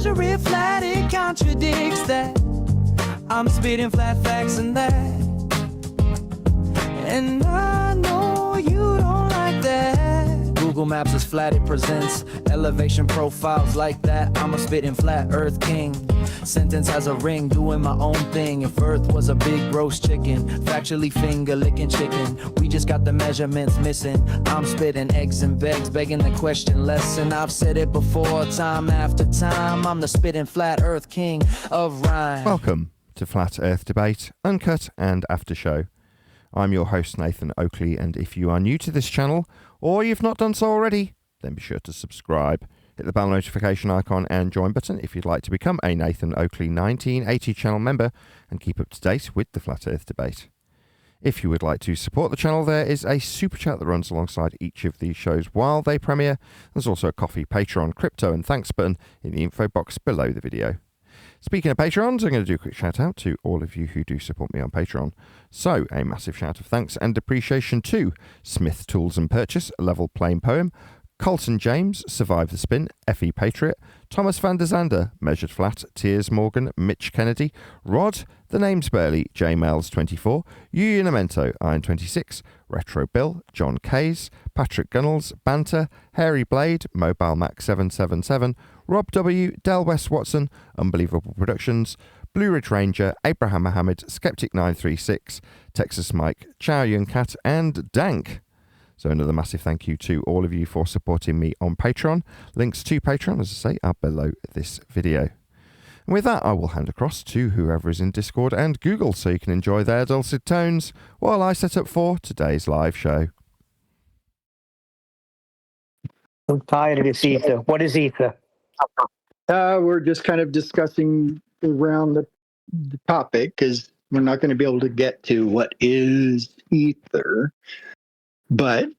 measure it flat, it contradicts that. I'm spitting flat facts and that. And I know you don't like that. Google Maps is flat, it presents elevation profiles like that. I'm a spitting flat earth king. Sentence has a ring, doing my own thing. If earth was a big roast chicken, factually finger licking chicken. We just got the measurements missing. I'm spitting eggs and begs, begging the question lesson. I've said it before, time after time. I'm the spitting flat earth king of rhyme. Welcome to Flat Earth Debate, Uncut and After Show. I'm your host, Nathan Oakley, and if you are new to this channel, or you've not done so already, then be sure to subscribe. Hit the bell notification icon and join button if you'd like to become a Nathan Oakley 1980 channel member and keep up to date with the Flat Earth Debate. If you would like to support the channel, there is a super chat that runs alongside each of these shows while they premiere. There's also a coffee, Patreon, crypto and thanks button in the info box below the video. Speaking of Patrons, I'm going to do a quick shout out to all of you who do support me on Patreon. So, a massive shout of thanks and appreciation to Smith Tools and Purchase, Level Plain Poem, Colton James, Survive the Spin, Effie Patriot, Thomas van der Zander, Measured Flat, Tiers Morgan, Mitch Kennedy, Rod, The Names Burley, J Mails 24, Unamento, Iron 26, Retro Bill, John Kays, Patrick Gunnels, Banter, Hairy Blade, Mobile Mac 777, Rob W, Del West Watson, Unbelievable Productions, Blue Ridge Ranger, Abraham Mohammed, Skeptic 936, Texas Mike, Chow Yun Cat, and Dank. So another massive thank you to all of you for supporting me on Patreon. Links to Patreon, as I say, are below this video. And with that, I will hand across to whoever is in Discord and Google so you can enjoy their dulcet tones while I set up for today's live show. I'm tired of this ether. What is ether? We're just kind of discussing around the topic because we're not going to be able to get to what is ether. But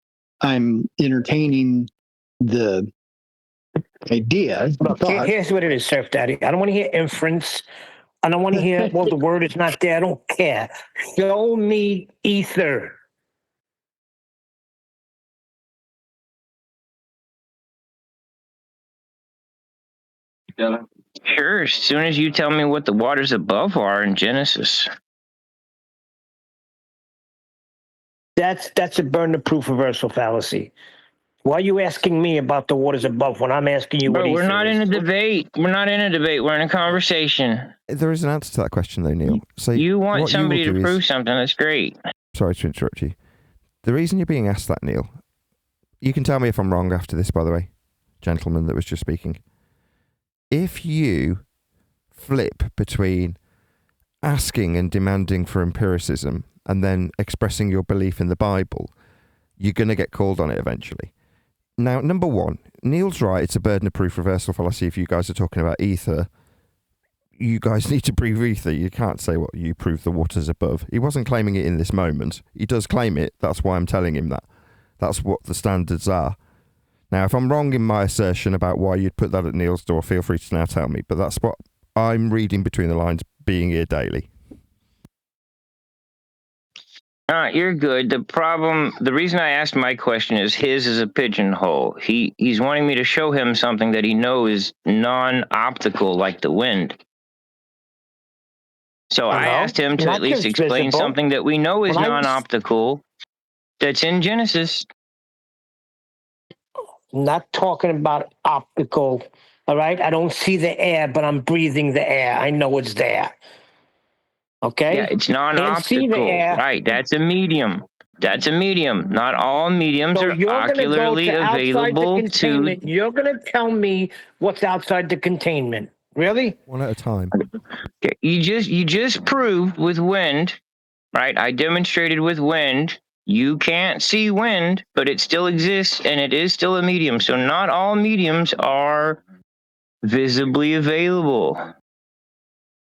I'm entertaining the idea. Look, here's what it is, Surf Daddy. I don't want to hear inference. I don't want to hear, well, the word is not there. I don't care. Show me ether. Sure, as soon as you tell me what the waters above are in Genesis. That's a burner-proof reversal fallacy. Why are you asking me about the waters above when I'm asking you what Bro, ether we're not is? in a debate. We're not in a debate. We're in a conversation. There is an answer to that question, though, Neil. So You want what somebody will to do prove is- something. That's great. Sorry to interrupt you. The reason you're being asked that, Neil, you can tell me if I'm wrong after this, by the way, gentleman that was just speaking. If you flip between asking and demanding for empiricism and then expressing your belief in the Bible, you're going to get called on it eventually. Now, number one, Neil's right. It's a burden of proof reversal fallacy. If you guys are talking about ether, you guys need to prove ether. You can't say what you prove the waters above. He wasn't claiming it in this moment. He does claim it. That's why I'm telling him that. That's what the standards are. Now, if I'm wrong in my assertion about why you'd put that at Neil's door, feel free to now tell me. But that's what I'm reading between the lines, being here daily. You're good. The reason I asked my question is his is a pigeonhole. He's wanting me to show him something that he knows is non-optical, like the wind. So I asked him to at least explain something that we know is non-optical that's in Genesis. I'm not talking about optical, all right? I don't see the air, but I'm breathing the air. I know it's there. Okay? Yeah, it's non-optical. Right, that's a medium. That's a medium. Not all mediums are ocularly available to... You're going to tell me what's outside the containment. Really? One at a time. Okay, you just proved with wind, right? I demonstrated with wind. You can't see wind, but it still exists, and it is still a medium. So not all mediums are visibly available.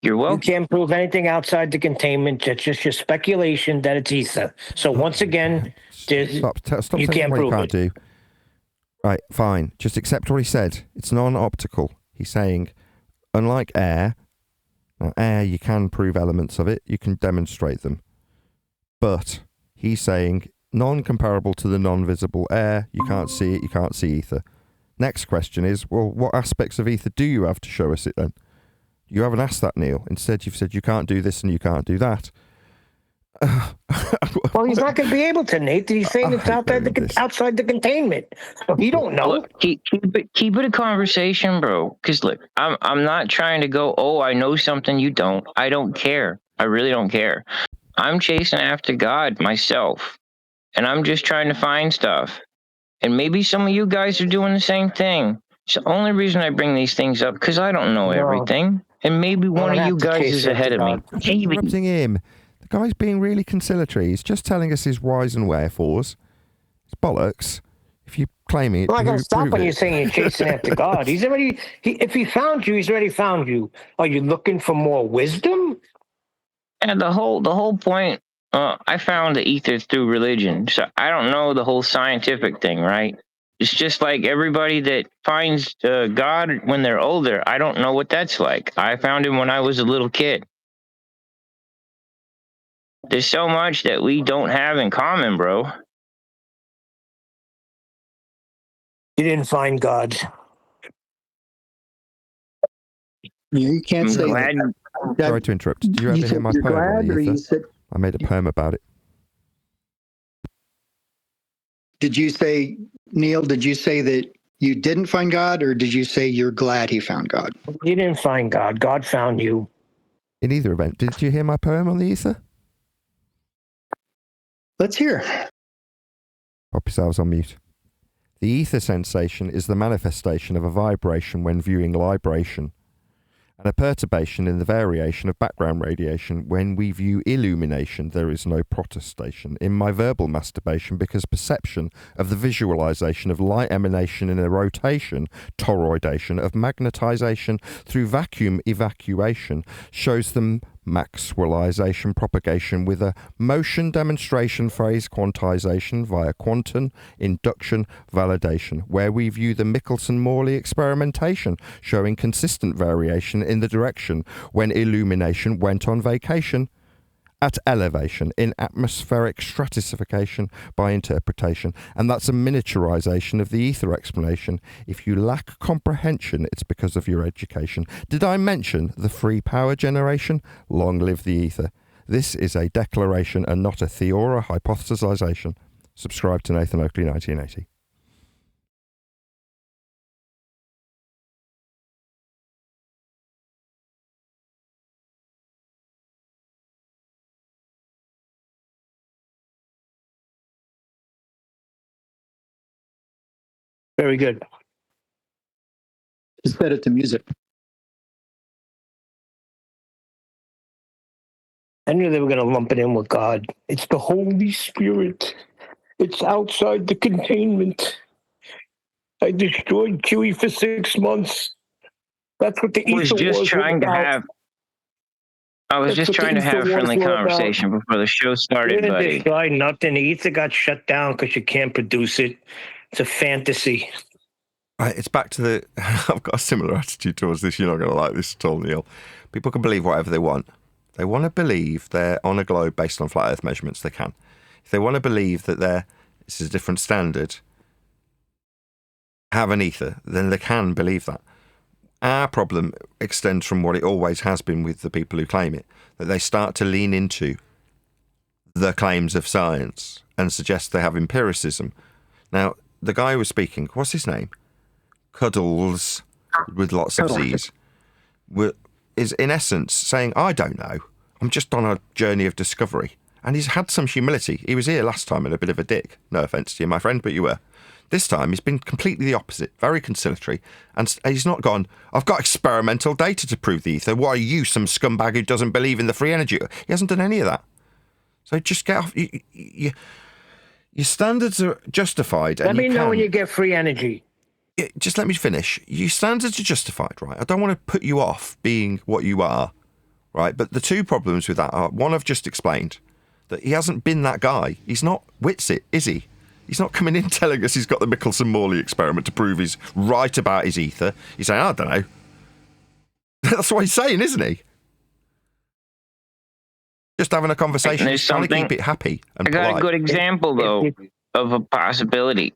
You're welcome. You can't prove anything outside the containment. It's just your speculation that it's ether. So once again, Stop you can't prove it. Do. Right, fine. Just accept what he said. It's non-optical. He's saying, unlike air, now air, you can prove elements of it. You can demonstrate them. But he's saying non-comparable to the non-visible air. You can't see it. You can't see ether. next question is, well, what aspects of ether do you have to show us it then? You haven't asked that, Neil. Instead, you've said you can't do this and you can't do that. Well, he's not going to be able to, Nate. He's saying it's outside the containment. So he don't know. Look, keep it a conversation, bro. Because look, I'm not trying to go, oh, I know something you don't. I don't care. I really don't care. I'm chasing after God myself. And I'm just trying to find stuff. And maybe some of you guys are doing the same thing. It's the only reason I bring these things up, because I don't know everything. And maybe one of you guys is ahead of me. Interrupting him. The guy's being really conciliatory. He's just telling us his whys and wherefores. It's bollocks. If you're claiming it, well, I got to stop when it. you're saying you're chasing after God. If he found you, he's already found you. Are you looking for more wisdom? And the whole point, I found the ether through religion. So I don't know the whole scientific thing, right? It's just like everybody that finds God when they're older. I don't know what that's like. I found him when I was a little kid. There's so much that we don't have in common, bro. You didn't find God. You can't say that. Sorry to interrupt. Did you ever hear my poem on the ether? I made a poem about it. Did you say, Neil, did you say that you didn't find God, or did you say you're glad he found God? You didn't find God. God found you. In either event, did you hear my poem on the ether? Let's hear. Pop yourselves on mute. The ether sensation is the manifestation of a vibration when viewing libration, and a perturbation in the variation of background radiation. When we view illumination, there is no protestation in my verbal masturbation, because perception of the visualization of light emanation in a rotation, toroidation of magnetization through vacuum evacuation shows them Maxwellization propagation with a motion demonstration phase quantization via quantum induction validation, where we view the Michelson-Morley experimentation showing consistent variation in the direction when illumination went on vacation at elevation in atmospheric stratification by interpretation. And that's a miniaturization of the ether explanation. If you lack comprehension, it's because of your education. Did I mention the free power generation? Long live the ether. This is a declaration and not a theora hypothesization. Subscribe to Nathan Oakley 1980. Very good. Just set it to music. I knew they were going to lump it in with God. It's the Holy Spirit. It's outside the containment. I destroyed Chewie for 6 months. That's what the ether was about. I was just trying to have a friendly conversation before the show started, buddy. buddy. Destroy nothing. The ether got shut down because you can't produce it. It's a fantasy. Right, it's back to the... I've got a similar attitude towards this. You're not going to like this at all, Neil. People can believe whatever they want. They want to believe they're on a globe based on flat Earth measurements, they can. If they want to believe that this is a different standard, have an ether, then they can believe that. Our problem extends from what it always has been with the people who claim it, that they start to lean into the claims of science and suggest they have empiricism. Now, the guy who was speaking, what's his name? Cuddles, with lots of Z's, is in essence saying, I don't know, I'm just on a journey of discovery. And he's had some humility. He was here last time and a bit of a dick. No offence to you, my friend, but you were. This time he's been completely the opposite, very conciliatory. And he's not gone, I've got experimental data to prove the ether. What are you, some scumbag who doesn't believe in the free energy? He hasn't done any of that. So just get off. Your standards are justified. Let me know when you get free energy. Just let me finish. Your standards are justified, right? I don't want to put you off being what you are, right? But the two problems with that are, one, I've just explained, that he hasn't been that guy. He's not Whitsit, is he? He's not coming in telling us he's got the Michelson-Morley experiment to prove he's right about his ether. He's saying, I don't know. That's what he's saying, isn't he? Just having a conversation. He's trying to keep it happy and polite. I got a good example, though, of a possibility.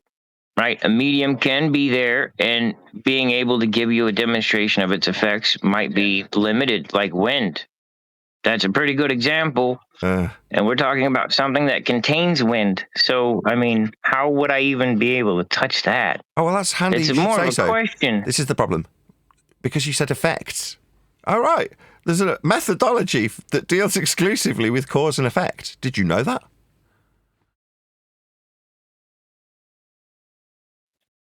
right? A medium can be there, and being able to give you a demonstration of its effects might be limited, like wind. That's a pretty good example. And we're talking about something that contains wind. So, I mean, how would I even be able to touch that? Oh, well, that's handy. It's you should more say of a so. question. This is the problem. Because you said effects. All right. There's a methodology that deals exclusively with cause and effect. Did you know that?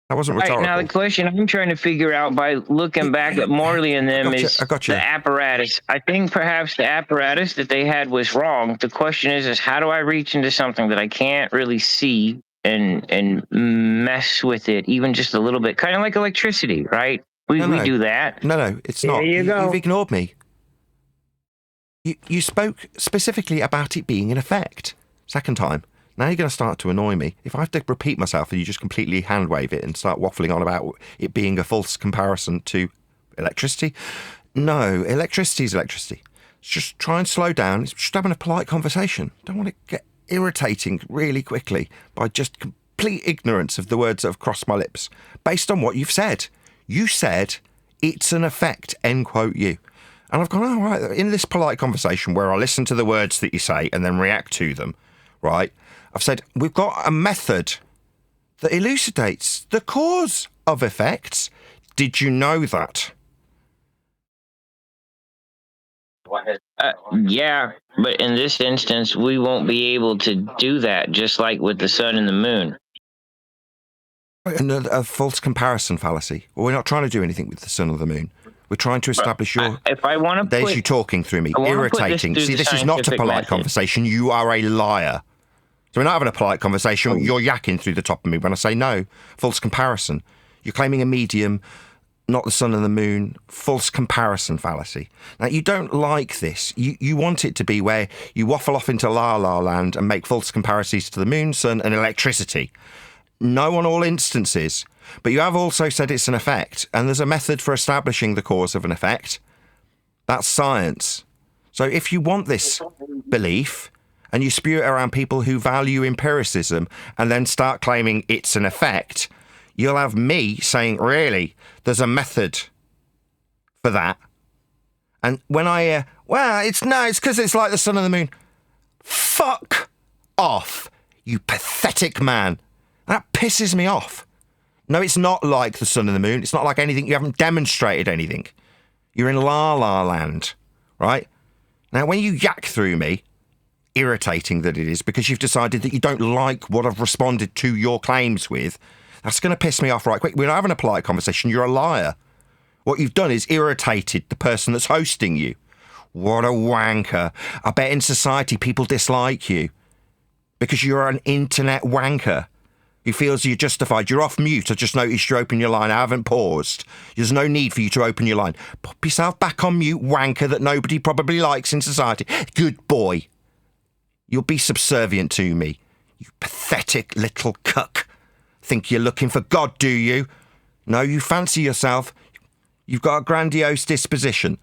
That wasn't Right, rhetorical. now the question I'm trying to figure out by looking back at Morley and them is the apparatus. I think perhaps the apparatus that they had was wrong. The question is how do I reach into something that I can't really see and mess with it even just a little bit? Kind of like electricity, right? We do that. No, it's not. There you go. You've ignored me. You spoke specifically about it being an effect. Second time. Now you're going to start to annoy me. If I have to repeat myself and you just completely hand wave it and start waffling on about it being a false comparison to electricity. No, electricity is electricity. Just try and slow down. It's just having a polite conversation. Don't want to get irritating really quickly by just complete ignorance of the words that have crossed my lips. Based on what you've said. You said, it's an effect, end quote you. And I've gone, oh, right, in this polite conversation where I listen to the words that you say and then react to them, right? I've said, we've got a method that elucidates the cause of effects. Did you know that? Yeah, but in this instance, we won't be able to do that, just like with the sun and the moon. And a false comparison fallacy. Well, we're not trying to do anything with the sun or the moon. We're trying to establish your... If I want to There's you talking through me. Irritating. See, this is not a polite conversation. You are a liar. So we're not having a polite conversation. You're yakking through the top of me when I say no. False comparison. You're claiming a medium, not the sun and the moon. False comparison fallacy. Now, you don't like this. You want it to be where you waffle off into la-la land and make false comparisons to the moon, sun, and electricity. No on all instances. But you have also said it's an effect, and there's a method for establishing the cause of an effect. That's science. So if you want this belief... and you spew it around people who value empiricism and then start claiming it's an effect, you'll have me saying, really, there's a method for that. And when I hear, well, it's because it's like the sun and the moon. Fuck off, you pathetic man. That pisses me off. No, it's not like the sun and the moon. It's not like anything. You haven't demonstrated anything. You're in la-la land, right? Now, when you yak through me, irritating that it is, because you've decided that you don't like what I've responded to your claims with, that's going to piss me off right quick. We're not having a polite conversation. You're a liar. What you've done is irritated the person that's hosting you. What a wanker. I bet in society people dislike you because you're an internet wanker who feels you're justified. You're off mute. I just noticed you open your line. I haven't paused. There's no need for you to open your line. Pop yourself back on mute, wanker that nobody probably likes in society. Good boy. You'll be subservient to me, you pathetic little cuck. Think you're looking for God, do you? No, you fancy yourself. You've got a grandiose disposition.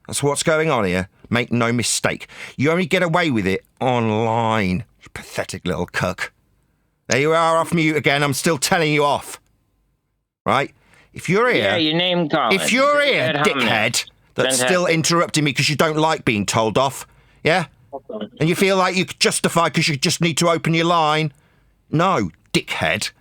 That's what's going on here. Make no mistake. You only get away with it online, you pathetic little cuck. There you are off mute again. I'm still telling you off. Right? If you're here... Yeah, your name calling. If you're here, dickhead, that's still interrupting me because you don't like being told off, yeah? And you feel like you're justified because you just need to open your line. No, dickhead.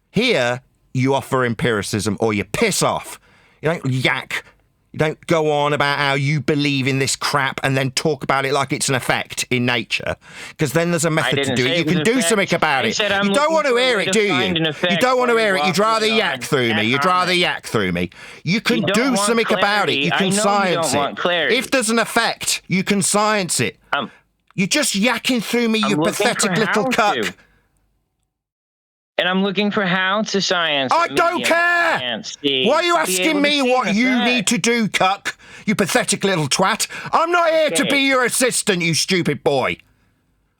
Here, you offer empiricism or you piss off. You don't yak. You don't go on about how you believe in this crap and then talk about it like it's an effect in nature. Because then there's a method to do it. You can do something about it. You don't want to hear it, do you? You don't want to hear it. You'd rather yak through me. You'd rather yak through me. You can do something about it. You can science it. If there's an effect, you can science it. You're just yakking through me, you pathetic little cuck. And I'm looking for how to science. I don't care! Why are you asking me what you need to do, cuck? You pathetic little twat. I'm not here to be your assistant, you stupid boy.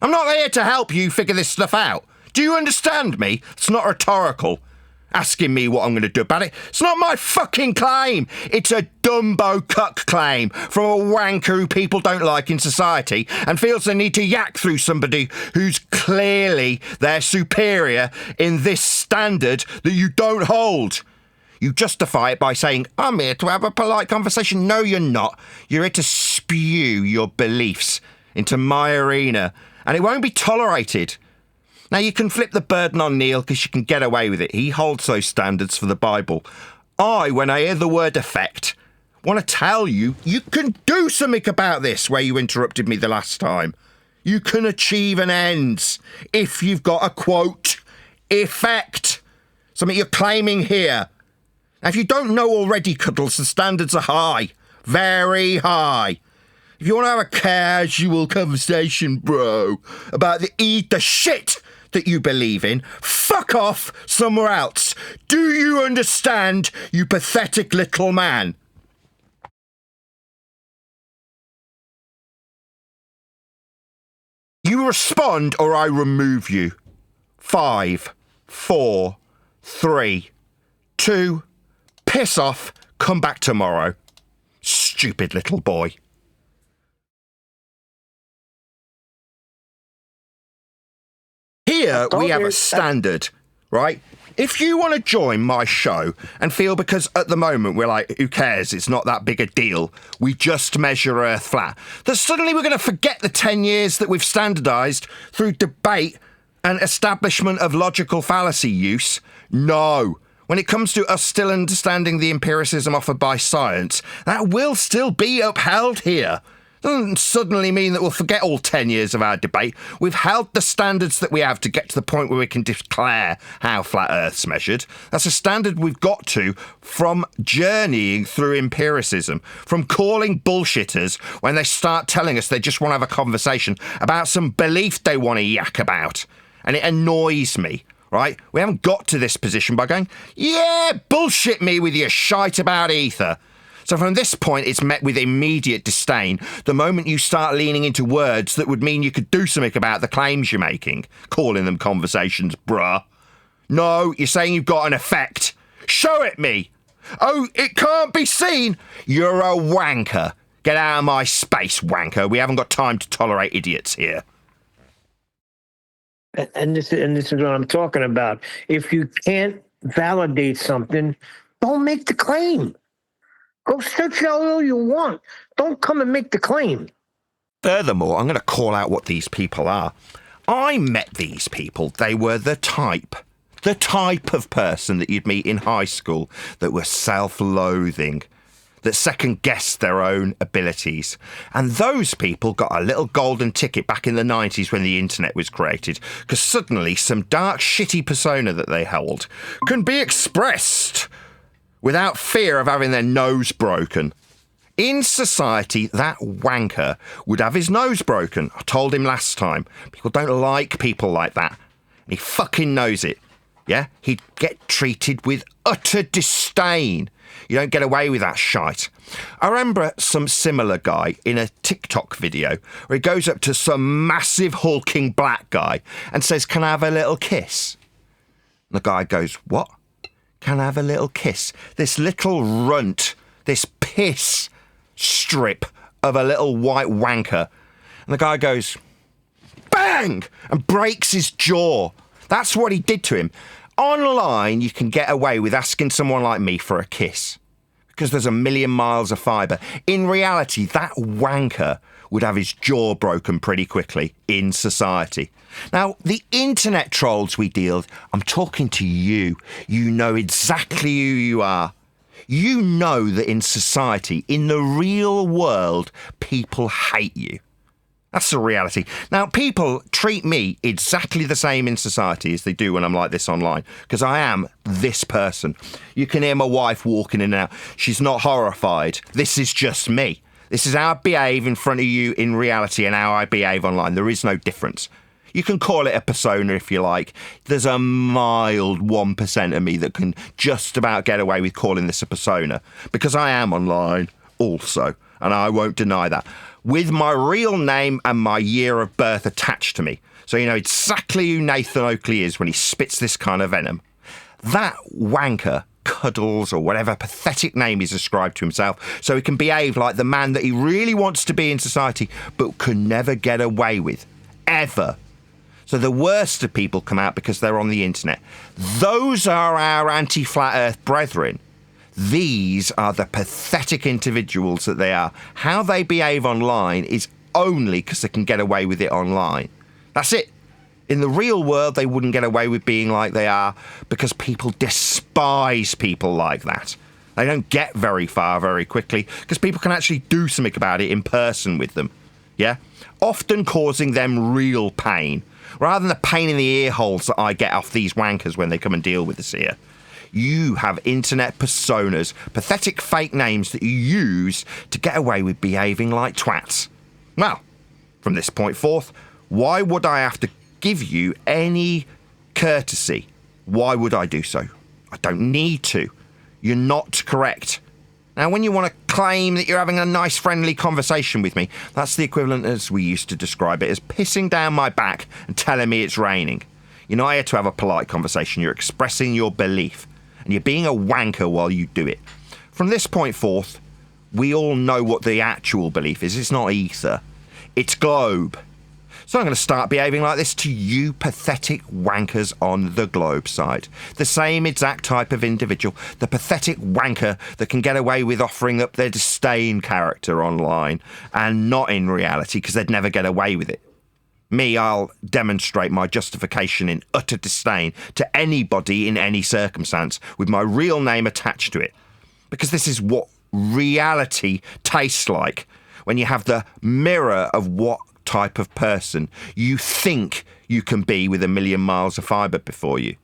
I'm not here to help you figure this stuff out. Do you understand me? It's not rhetorical. asking me what I'm going to do about it. It's not my fucking claim. It's a Dumbo cuck claim from a wanker who people don't like in society and feels the need to yak through somebody who's clearly their superior in this standard that you don't hold. You justify it by saying, I'm here to have a polite conversation. No, you're not. You're here to spew your beliefs into my arena, and it won't be tolerated. Now, you can flip the burden on Neil because you can get away with it. He holds those standards for the Bible. When I hear the word effect, want to tell you, you can do something about this where you interrupted me the last time. You can achieve an ends if you've got a, quote, effect. Something you're claiming here. Now, if you don't know already, Cuddles, the standards are high. Very high. If you want to have a casual conversation, bro, about the shit that you believe in, fuck off somewhere else. Do you understand, you pathetic little man? You respond or I remove you. 5, 4, 3, 2, piss off, come back tomorrow. Stupid little boy. Here we have a standard, right? If you want to join my show and feel because at the moment we're like, who cares, it's not that big a deal, we just measure Earth flat, that suddenly we're going to forget the 10 years that we've standardised through debate and establishment of logical fallacy use? No. When it comes to us still understanding the empiricism offered by science, that will still be upheld here. Doesn't suddenly mean that we'll forget all 10 years of our debate. We've held the standards that we have to get to the point where we can declare how flat Earth's measured. That's a standard we've got to from journeying through empiricism, from calling bullshitters when they start telling us they just want to have a conversation about some belief they want to yak about. And it annoys me. Right? We haven't got to this position by going, yeah, bullshit me with your shite about ether. So from this point, it's met with immediate disdain the moment you start leaning into words that would mean you could do something about the claims you're making, calling them conversations, bruh. No, you're saying you've got an effect. Show it me. Oh, it can't be seen. You're a wanker. Get out of my space, wanker. We haven't got time to tolerate idiots here. And this is what I'm talking about. If you can't validate something, don't make the claim. Go search all you want. Don't come and make the claim. Furthermore, I'm going to call out what these people are. I met these people. They were the type of person that you'd meet in high school that were self-loathing, that second-guessed their own abilities. And those people got a little golden ticket back in the 90s when the internet was created, because suddenly some dark, shitty persona that they held can be expressed without fear of having their nose broken. In society, that wanker would have his nose broken. I told him last time. People don't like people like that. And he fucking knows it. Yeah? He'd get treated with utter disdain. You don't get away with that shite. I remember some similar guy in a TikTok video where he goes up to some massive hulking black guy and says, "Can I have a little kiss?" And the guy goes, "What? Can I have a little kiss?" This little runt, this piss strip of a little white wanker. And the guy goes, bang, and breaks his jaw. That's what he did to him. Online, you can get away with asking someone like me for a kiss because there's a million miles of fibre. In reality, that wanker would have his jaw broken pretty quickly in society. Now, the internet trolls we deal with, I'm talking to you. You know exactly who you are. You know that in society, in the real world, people hate you. That's the reality. Now, people treat me exactly the same in society as they do when I'm like this online, because I am this person. You can hear my wife walking in and out. She's not horrified. This is just me. This is how I behave in front of you in reality and how I behave online. There is no difference. You can call it a persona if you like. There's a mild 1% of me that can just about get away with calling this a persona, because I am online also, and I won't deny that, with my real name and my year of birth attached to me. So you know exactly who Nathan Oakley is when he spits this kind of venom. That wanker cuddles or whatever pathetic name he's ascribed to himself so he can behave like the man that he really wants to be in society but can never get away with. Ever. So the worst of people come out because they're on the internet. Those are our anti-flat earth brethren. These are the pathetic individuals that they are. How they behave online is only because they can get away with it online. That's it. In the real world, they wouldn't get away with being like they are because people despise people like that. They don't get very far very quickly because people can actually do something about it in person with them. Yeah? Often causing them real pain, rather than the pain in the ear holes that I get off these wankers when they come and deal with us here. You have internet personas, pathetic fake names that you use to get away with behaving like twats. Well, from this point forth, why would I have to give you any courtesy? Why would I do so? I don't need to. You're not correct. Now, when you want to claim that you're having a nice, friendly conversation with me, that's the equivalent, as we used to describe it, as pissing down my back and telling me it's raining. You're not here to have a polite conversation. You're expressing your belief, and you're being a wanker while you do it. From this point forth, we all know what the actual belief is. It's not ether. It's globe. So I'm going to start behaving like this to you pathetic wankers on the globe side. The same exact type of individual, the pathetic wanker that can get away with offering up their disdain character online and not in reality because they'd never get away with it. Me, I'll demonstrate my justification in utter disdain to anybody in any circumstance with my real name attached to it. Because this is what reality tastes like when you have the mirror of what type of person you think you can be with 1,000,000 miles of fibre before you.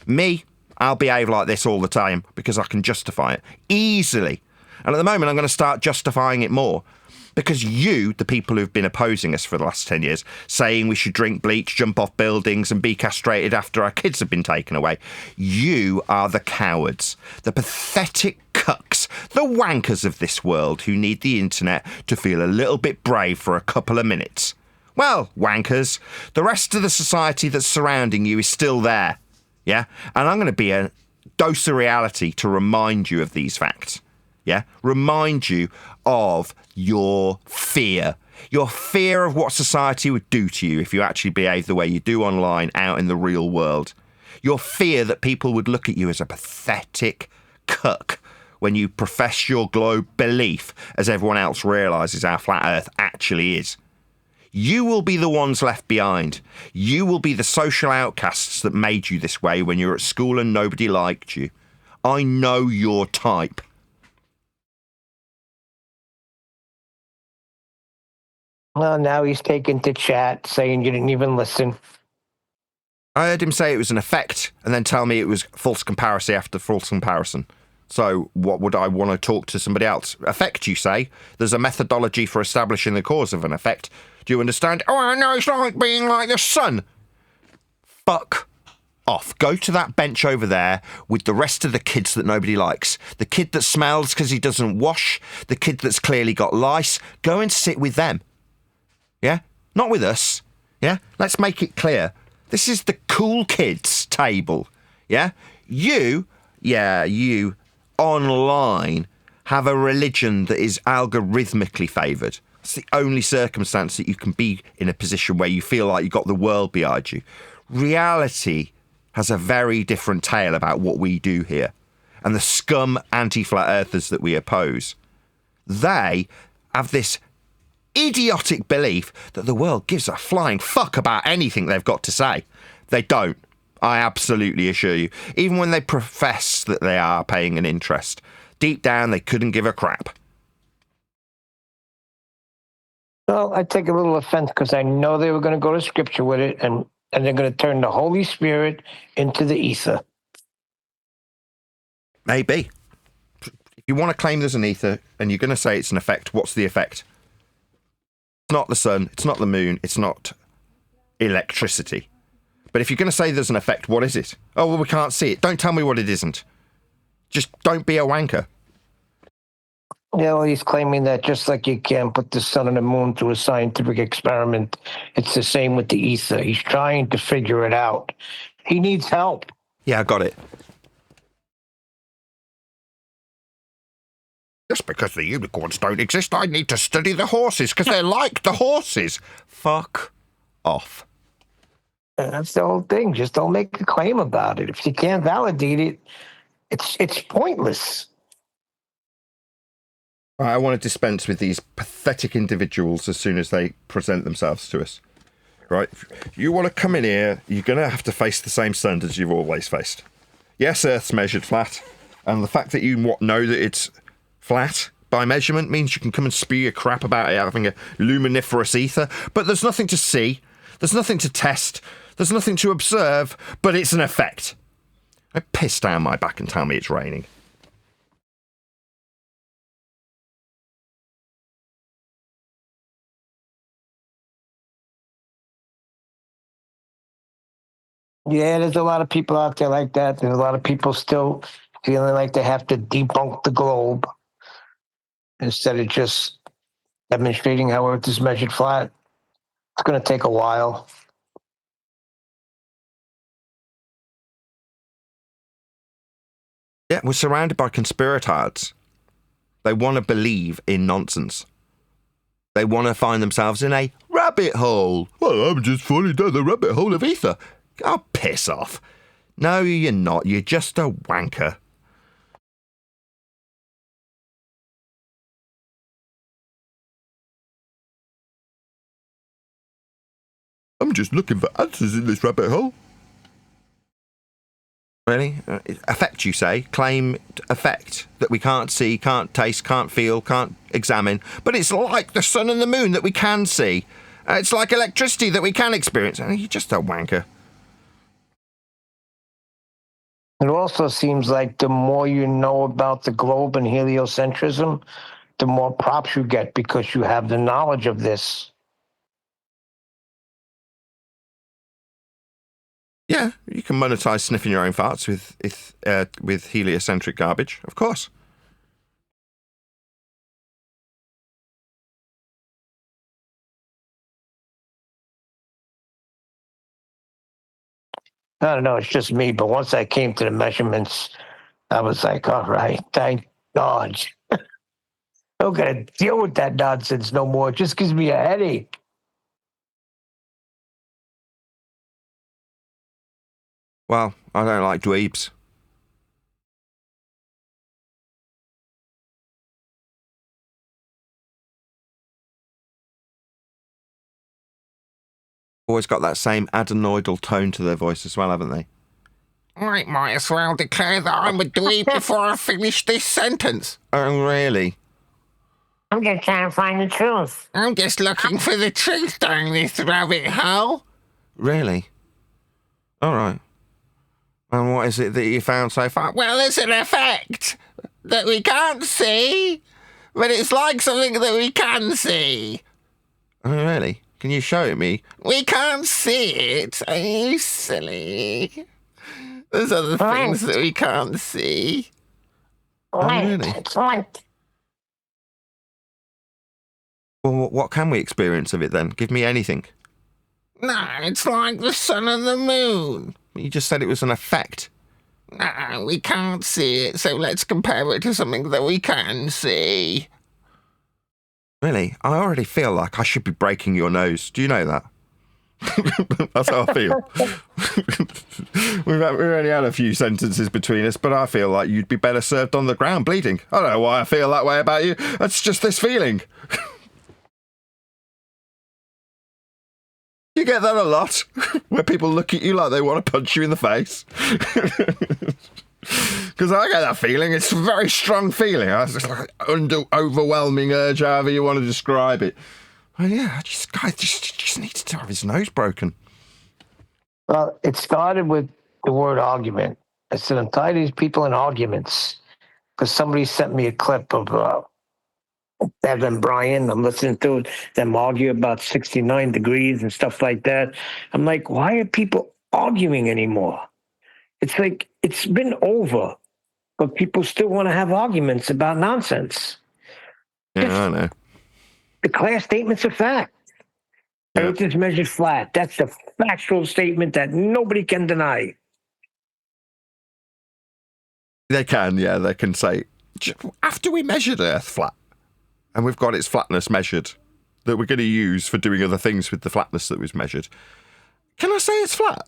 Me, I'll behave like this all the time because I can justify it easily. And at the moment, I'm going to start justifying it more. Because you, the people who've been opposing us for the last 10 years, saying we should drink bleach, jump off buildings and be castrated after our kids have been taken away, you are the cowards, the pathetic cucks, the wankers of this world who need the internet to feel a little bit brave for a couple of minutes. Well, wankers, the rest of the society that's surrounding you is still there, yeah? And I'm going to be a dose of reality to remind you of these facts. Yeah, remind you of your fear of what society would do to you if you actually behave the way you do online out in the real world. Your fear that people would look at you as a pathetic cuck when you profess your globe belief as everyone else realises how flat Earth actually is. You will be the ones left behind. You will be the social outcasts that made you this way when you were at school and nobody liked you. I know your type. Well, now he's taken to chat, saying you didn't even listen. I heard him say it was an effect and then tell me it was false comparison after false comparison. So what would I want to talk to somebody else? Effect, you say? There's a methodology for establishing the cause of an effect. Do you understand? Oh, I know, it's like being like the sun. Fuck off. Go to that bench over there with the rest of the kids that nobody likes. The kid that smells because he doesn't wash. The kid that's clearly got lice. Go and sit with them. Yeah? Not with us. Yeah? Let's make it clear. This is the cool kids table. Yeah? You online have a religion that is algorithmically favoured. It's the only circumstance that you can be in a position where you feel like you've got the world behind you. Reality has a very different tale about what we do here. And the scum anti-flat earthers that we oppose, they have this idiotic belief that the world gives a flying fuck about anything they've got to say. They don't. I absolutely assure you. Even when they profess that they are paying an interest, deep down they couldn't give a crap. Well, I take a little offense because I know they were going to go to scripture with it, and they're going to turn the Holy Spirit into the ether. Maybe. If you want to claim there's an ether and you're going to say it's an effect, what's the effect? It's not the sun, it's not the moon, it's not electricity. But if you're going to say there's an effect, what is it? Oh, well, we can't see it. Don't tell me what it isn't. Just don't be a wanker. Yeah, well, he's claiming that just like you can't put the sun and the moon through a scientific experiment, it's the same with the ether. He's trying to figure it out. He needs help. Yeah, I got it. Just because the unicorns don't exist, I need to study the horses because they're like the horses. Fuck off. And that's the whole thing. Just don't make a claim about it. If you can't validate it, it's pointless. I want to dispense with these pathetic individuals as soon as they present themselves to us. Right? If you want to come in here, you're going to have to face the same standards you've always faced. Yes, Earth's measured flat, and the fact that you know that it's flat by measurement means you can come and spew your crap about it having a luminiferous ether, but there's nothing to see, there's nothing to test, there's nothing to observe, but it's an effect. I piss down my back and tell me it's raining. Yeah, there's a lot of people out there like that. There's a lot of people still feeling like they have to debunk the globe instead of just demonstrating how Earth is measured flat. It's going to take a while. Yeah, we're surrounded by conspirators. They want to believe in nonsense. They want to find themselves in a rabbit hole. Well, I'm just falling down the rabbit hole of ether. Oh, piss off. No, you're not. You're just a wanker. I'm just looking for answers in this rabbit hole. Really? Effect, you say? Claim effect that we can't see, can't taste, can't feel, can't examine. But it's like the sun and the moon that we can see. It's like electricity that we can experience. You're just a wanker. It also seems like the more you know about the globe and heliocentrism, the more props you get because you have the knowledge of this. Yeah, you can monetize sniffing your own farts with heliocentric garbage, of course. I don't know, it's just me, but once I came to the measurements, I was like, all right, thank God. I don't got to deal with that nonsense no more. It just gives me a headache. Well, I don't like dweebs. Always got that same adenoidal tone to their voice as well, haven't they? I might as well declare that I'm a dweeb before I finish this sentence. Oh, really? I'm just trying to find the truth. I'm just looking for the truth down this rabbit hole. Really? All right. And what is it that you found so far? Well, it's an effect that we can't see, but it's like something that we can see. Oh, really? Can you show it me? We can't see it. Are you silly? There's other things that we can't see. Oh, really? It's light. Well, what can we experience of it then? Give me anything. No, it's like the sun and the moon. You just said it was an effect. No, we can't see it, so let's compare it to something that we can see. Really? I already feel like I should be breaking your nose. Do you know that? That's how I feel. We've only had a few sentences between us, but I feel like you'd be better served on the ground bleeding. I don't know why I feel that way about you. That's just this feeling. You get that a lot, where people look at you like they want to punch you in the face. Because I get that feeling. It's a very strong feeling. It's just like overwhelming urge, however you want to describe it. Well, yeah, guy just needs to have his nose broken. Well, it started with the word argument. I said, I'm tired of these people in arguments. Because somebody sent me a clip of Evan Bryan. I'm listening to them argue about 69 degrees and stuff like that. I'm like, why are people arguing anymore? It's like, it's been over, but people still want to have arguments about nonsense. Yeah, I know. Declare statements of fact. Yeah. Earth is measured flat. That's a factual statement that nobody can deny. They can, yeah, they can say after we measured Earth flat, and we've got its flatness measured, that we're going to use for doing other things with the flatness that was measured, can I say it's flat?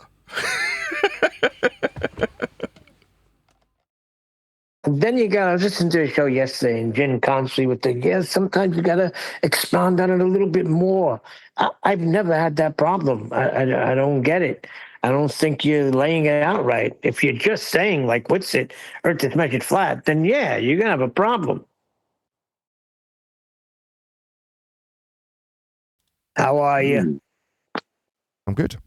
And then you gotta listen to a show yesterday, and Jen Consley with sometimes you gotta expound on it a little bit more. I've never had that problem. I don't get it. I don't think you're laying it out right. If you're just saying, like, what's it, Earth is measured flat, then yeah, you're gonna have a problem. How are you? I'm good.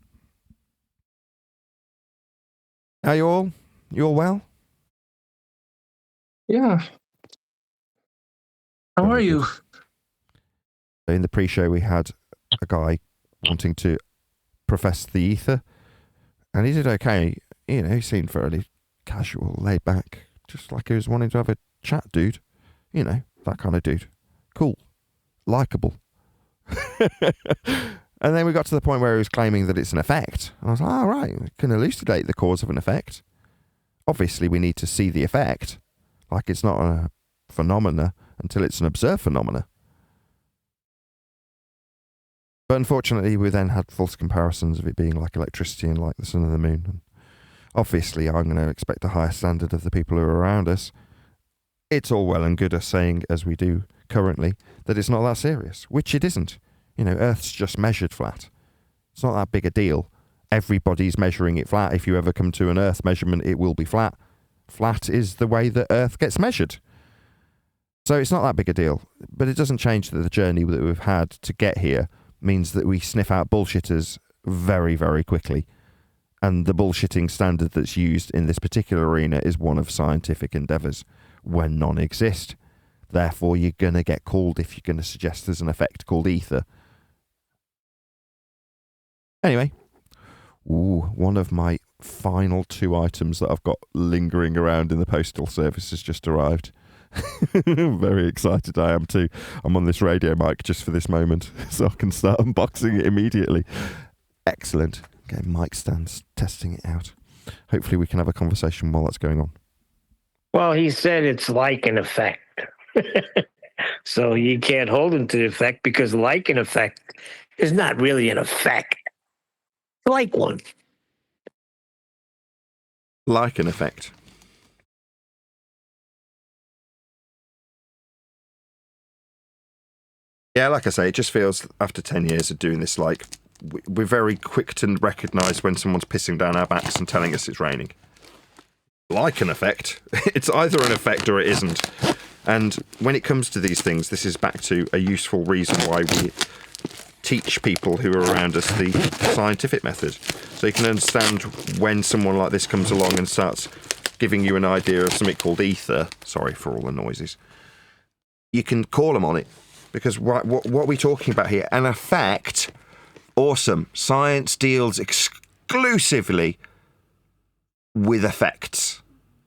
Are you all? You all well? Yeah. How are Very you? good. In the pre-show, we had a guy wanting to profess the ether, and he did okay. You know, he seemed fairly casual, laid back, just like he was wanting to have a chat, dude. You know, that kind of dude. Cool. Likeable. And then we got to the point where he was claiming that it's an effect. And I was like, oh, right, we can elucidate the cause of an effect. Obviously, we need to see the effect. Like, it's not a phenomena until it's an observed phenomena. But unfortunately, we then had false comparisons of it being like electricity and like the sun and the moon. And obviously, I'm going to expect a higher standard of the people who are around us. It's all well and good us saying, as we do currently, that it's not that serious, which it isn't. You know, Earth's just measured flat. It's not that big a deal. Everybody's measuring it flat. If you ever come to an Earth measurement, it will be flat. Flat is the way that Earth gets measured. So it's not that big a deal. But it doesn't change that the journey that we've had to get here means that we sniff out bullshitters very, very quickly. And the bullshitting standard that's used in this particular arena is one of scientific endeavours, when none exist. Therefore, you're going to get called if you're going to suggest there's an effect called ether. Anyway, one of my final 2 items that I've got lingering around in the postal service has just arrived. Very excited I am too. I'm on this radio mic just for this moment, so I can start unboxing it immediately. Excellent. Okay, mic stands, testing it out. Hopefully we can have a conversation while that's going on. Well, he said it's like an effect. So you can't hold him to the effect, because like an effect is not really an effect. Like one. Like an effect. Yeah, like I say, it just feels after 10 years of doing this, like we're very quick to recognise when someone's pissing down our backs and telling us it's raining. Like an effect. It's either an effect or it isn't. And when it comes to these things, this is back to a useful reason why we teach people who are around us the scientific method. So you can understand when someone like this comes along and starts giving you an idea of something called ether. Sorry for all the noises. You can call them on it. Because what are we talking about here? An effect. Awesome. Science deals exclusively with effects.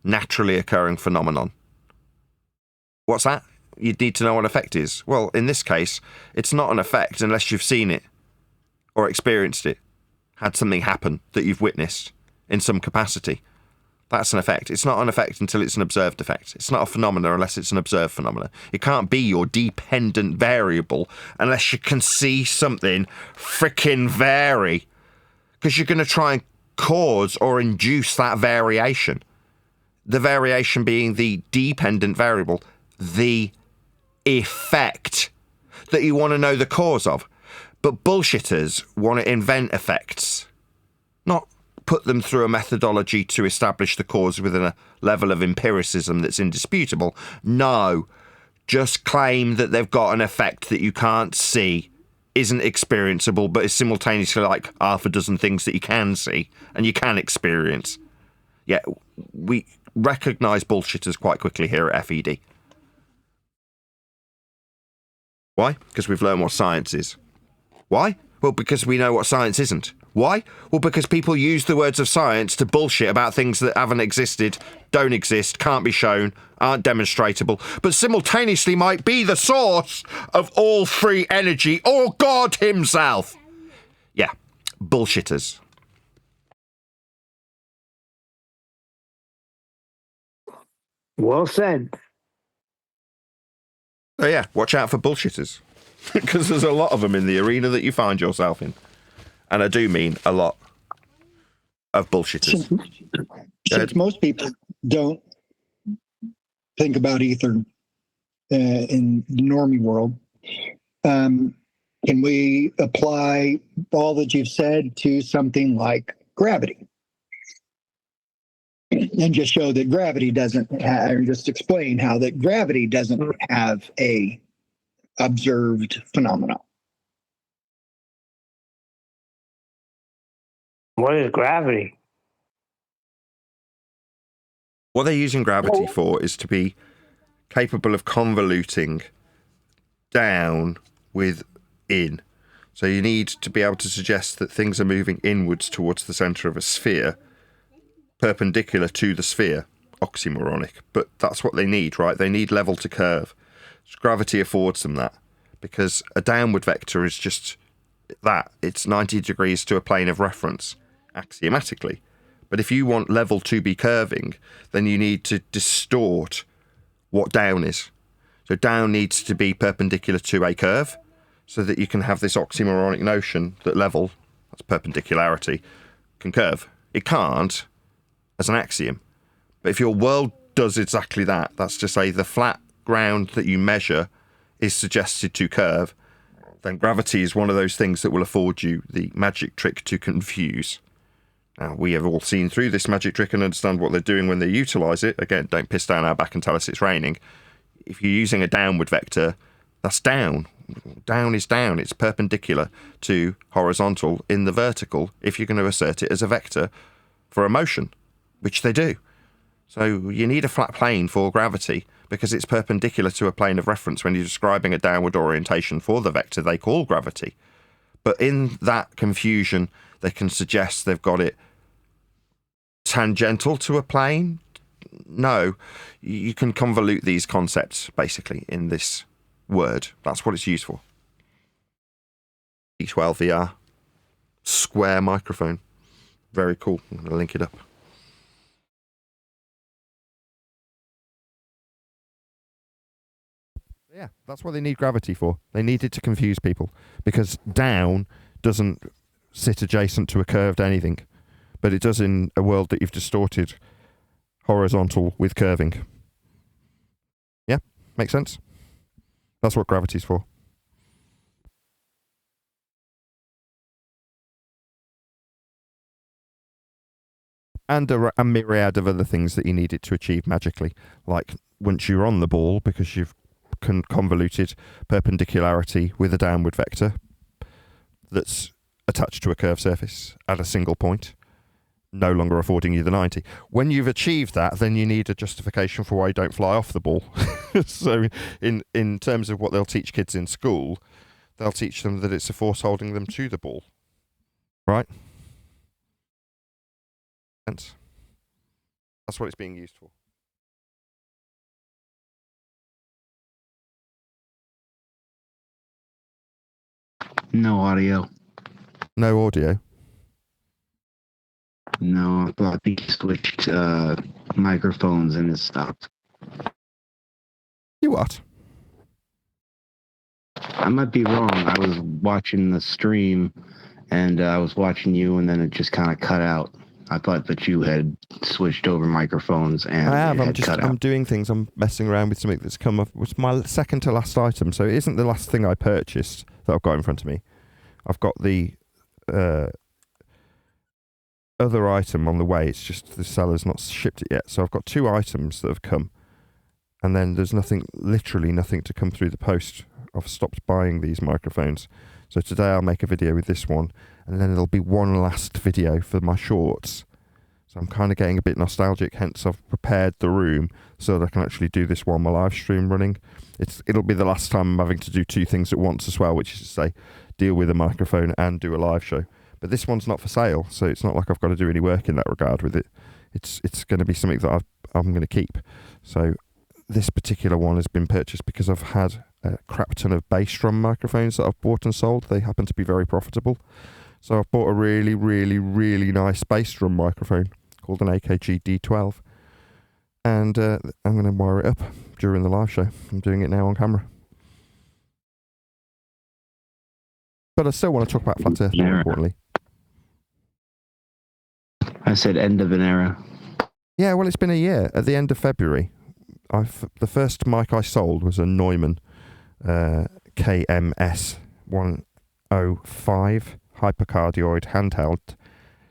Naturally occurring phenomenon. What's that? You'd need to know what effect is. Well, in this case, it's not an effect unless you've seen it or experienced it. Had something happen that you've witnessed in some capacity. That's an effect. It's not an effect until it's an observed effect. It's not a phenomena unless it's an observed phenomena. It can't be your dependent variable unless you can see something frickin' vary. Because you're going to try and cause or induce that variation. The variation being the dependent variable. The effect that you want to know the cause of. But bullshitters want to invent effects. Not put them through a methodology to establish the cause within a level of empiricism that's indisputable. No, just claim that they've got an effect that you can't see, isn't experienceable, but is simultaneously like half a dozen things that you can see and you can experience. Yeah, we recognise bullshitters quite quickly here at FED. Why? Because we've learned what science is. Why? Well, because we know what science isn't. Why? Well, because people use the words of science to bullshit about things that haven't existed, don't exist, can't be shown, aren't demonstratable, but simultaneously might be the source of all free energy or God himself. Yeah, bullshitters. Well said. So yeah, watch out for bullshitters. Because there's a lot of them in the arena that you find yourself in. And I do mean a lot of bullshitters. Since most people don't think about Ether in the normie world, can we apply all that you've said to something like gravity? And just show that gravity doesn't have, or just explain how that gravity doesn't have a observed phenomenon. What is gravity? What they're using gravity for is to be capable of convoluting down with in. So you need to be able to suggest that things are moving inwards towards the centre of a sphere, perpendicular to the sphere. Oxymoronic, but that's what they need, right? They need level to curve. Gravity affords them that, because a downward vector is just that. It's 90 degrees to a plane of reference, axiomatically. But if you want level to be curving, then you need to distort what down is. So down needs to be perpendicular to a curve, so that you can have this oxymoronic notion that level, that's perpendicularity, can curve. It can't as an axiom. But if your world does exactly that, that's to say the flat ground that you measure is suggested to curve, then gravity is one of those things that will afford you the magic trick to confuse. Now, we have all seen through this magic trick and understand what they're doing when they utilise it. Again, don't piss down our back and tell us it's raining. If you're using a downward vector, that's down. Down is down. It's perpendicular to horizontal in the vertical if you're going to assert it as a vector for a motion, which they do. So you need a flat plane for gravity because it's perpendicular to a plane of reference when you're describing a downward orientation for the vector they call gravity. But in that confusion, they can suggest they've got it tangential to a plane. No, you can convolute these concepts basically in this word. That's what it's used for. E12 VR. Square microphone. Very cool. I'm going to link it up. Yeah, that's what they need gravity for. They need it to confuse people because down doesn't sit adjacent to a curved anything, but it does in a world that you've distorted horizontal with curving. Yeah, makes sense? That's what gravity's for. And a myriad of other things that you need it to achieve magically, like once you're on the ball, because you've convoluted perpendicularity with a downward vector that's attached to a curved surface at a single point, no longer affording you the 90. When you've achieved that, then you need a justification for why you don't fly off the ball. So in terms of what they'll teach kids in school, they'll teach them that it's a force holding them to the ball. Right? That's what it's being used for. No audio. No audio? No, I thought he switched microphones and it stopped. You what? I might be wrong. I was watching the stream and I was watching you and then it just kind of cut out. I thought that you had switched over microphones and I have. it had cut out. I'm doing things. I'm messing around with something that's come up. It's my second to last item, so it isn't the last thing I purchased that I've got in front of me. I've got the other item on the way. It's just the seller's not shipped it yet. So I've got two items that have come, and then there's literally nothing to come through the post. I've stopped buying these microphones. So today I'll make a video with this one, and then there'll be one last video for my shorts. So I'm kind of getting a bit nostalgic, hence I've prepared the room so that I can actually do this while my live stream running. It'll be the last time I'm having to do two things at once as well, which is to say, deal with a microphone and do a live show. But this one's not for sale, so it's not like I've got to do any work in that regard with it. It's going to be something that I'm going to keep. So this particular one has been purchased because I've had a crap ton of bass drum microphones that I've bought and sold. They happen to be very profitable. So I've bought a really, really, really nice bass drum microphone called an AKG D12. And I'm going to wire it up during the live show. I'm doing it now on camera. But I still want to talk about Flat Earth more Yeah. importantly. I said end of an era. Yeah, well, it's been a year. At the end of February, the first mic I sold was a Neumann KMS 105 hypercardioid handheld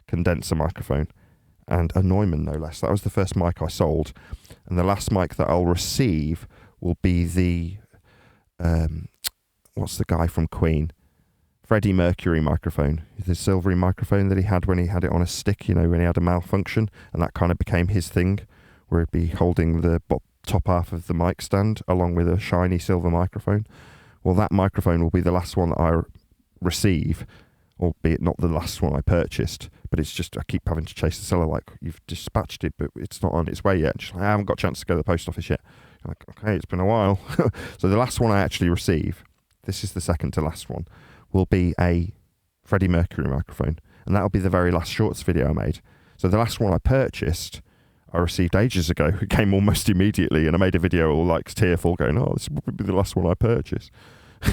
condenser microphone, and a Neumann no less. That was the first mic I sold, and the last mic that I'll receive will be the what's the guy from Queen? Freddie Mercury microphone, the silvery microphone that he had when he had it on a stick, you know, when he had a malfunction, and that kind of became his thing, where he'd be holding the top half of the mic stand along with a shiny silver microphone. Well, that microphone will be the last one that I receive, albeit not the last one I purchased, but it's just, I keep having to chase the seller, like, you've dispatched it, but it's not on its way yet. She's like, I haven't got a chance to go to the post office yet. I'm like, okay, it's been a while. So the last one I actually receive, this is the second to last one, will be a Freddie Mercury microphone, and that'll be the very last shorts video I made. So the last one I purchased, I received ages ago. It came almost immediately, and I made a video all like tearful, going, "Oh, this will probably be the last one I purchase."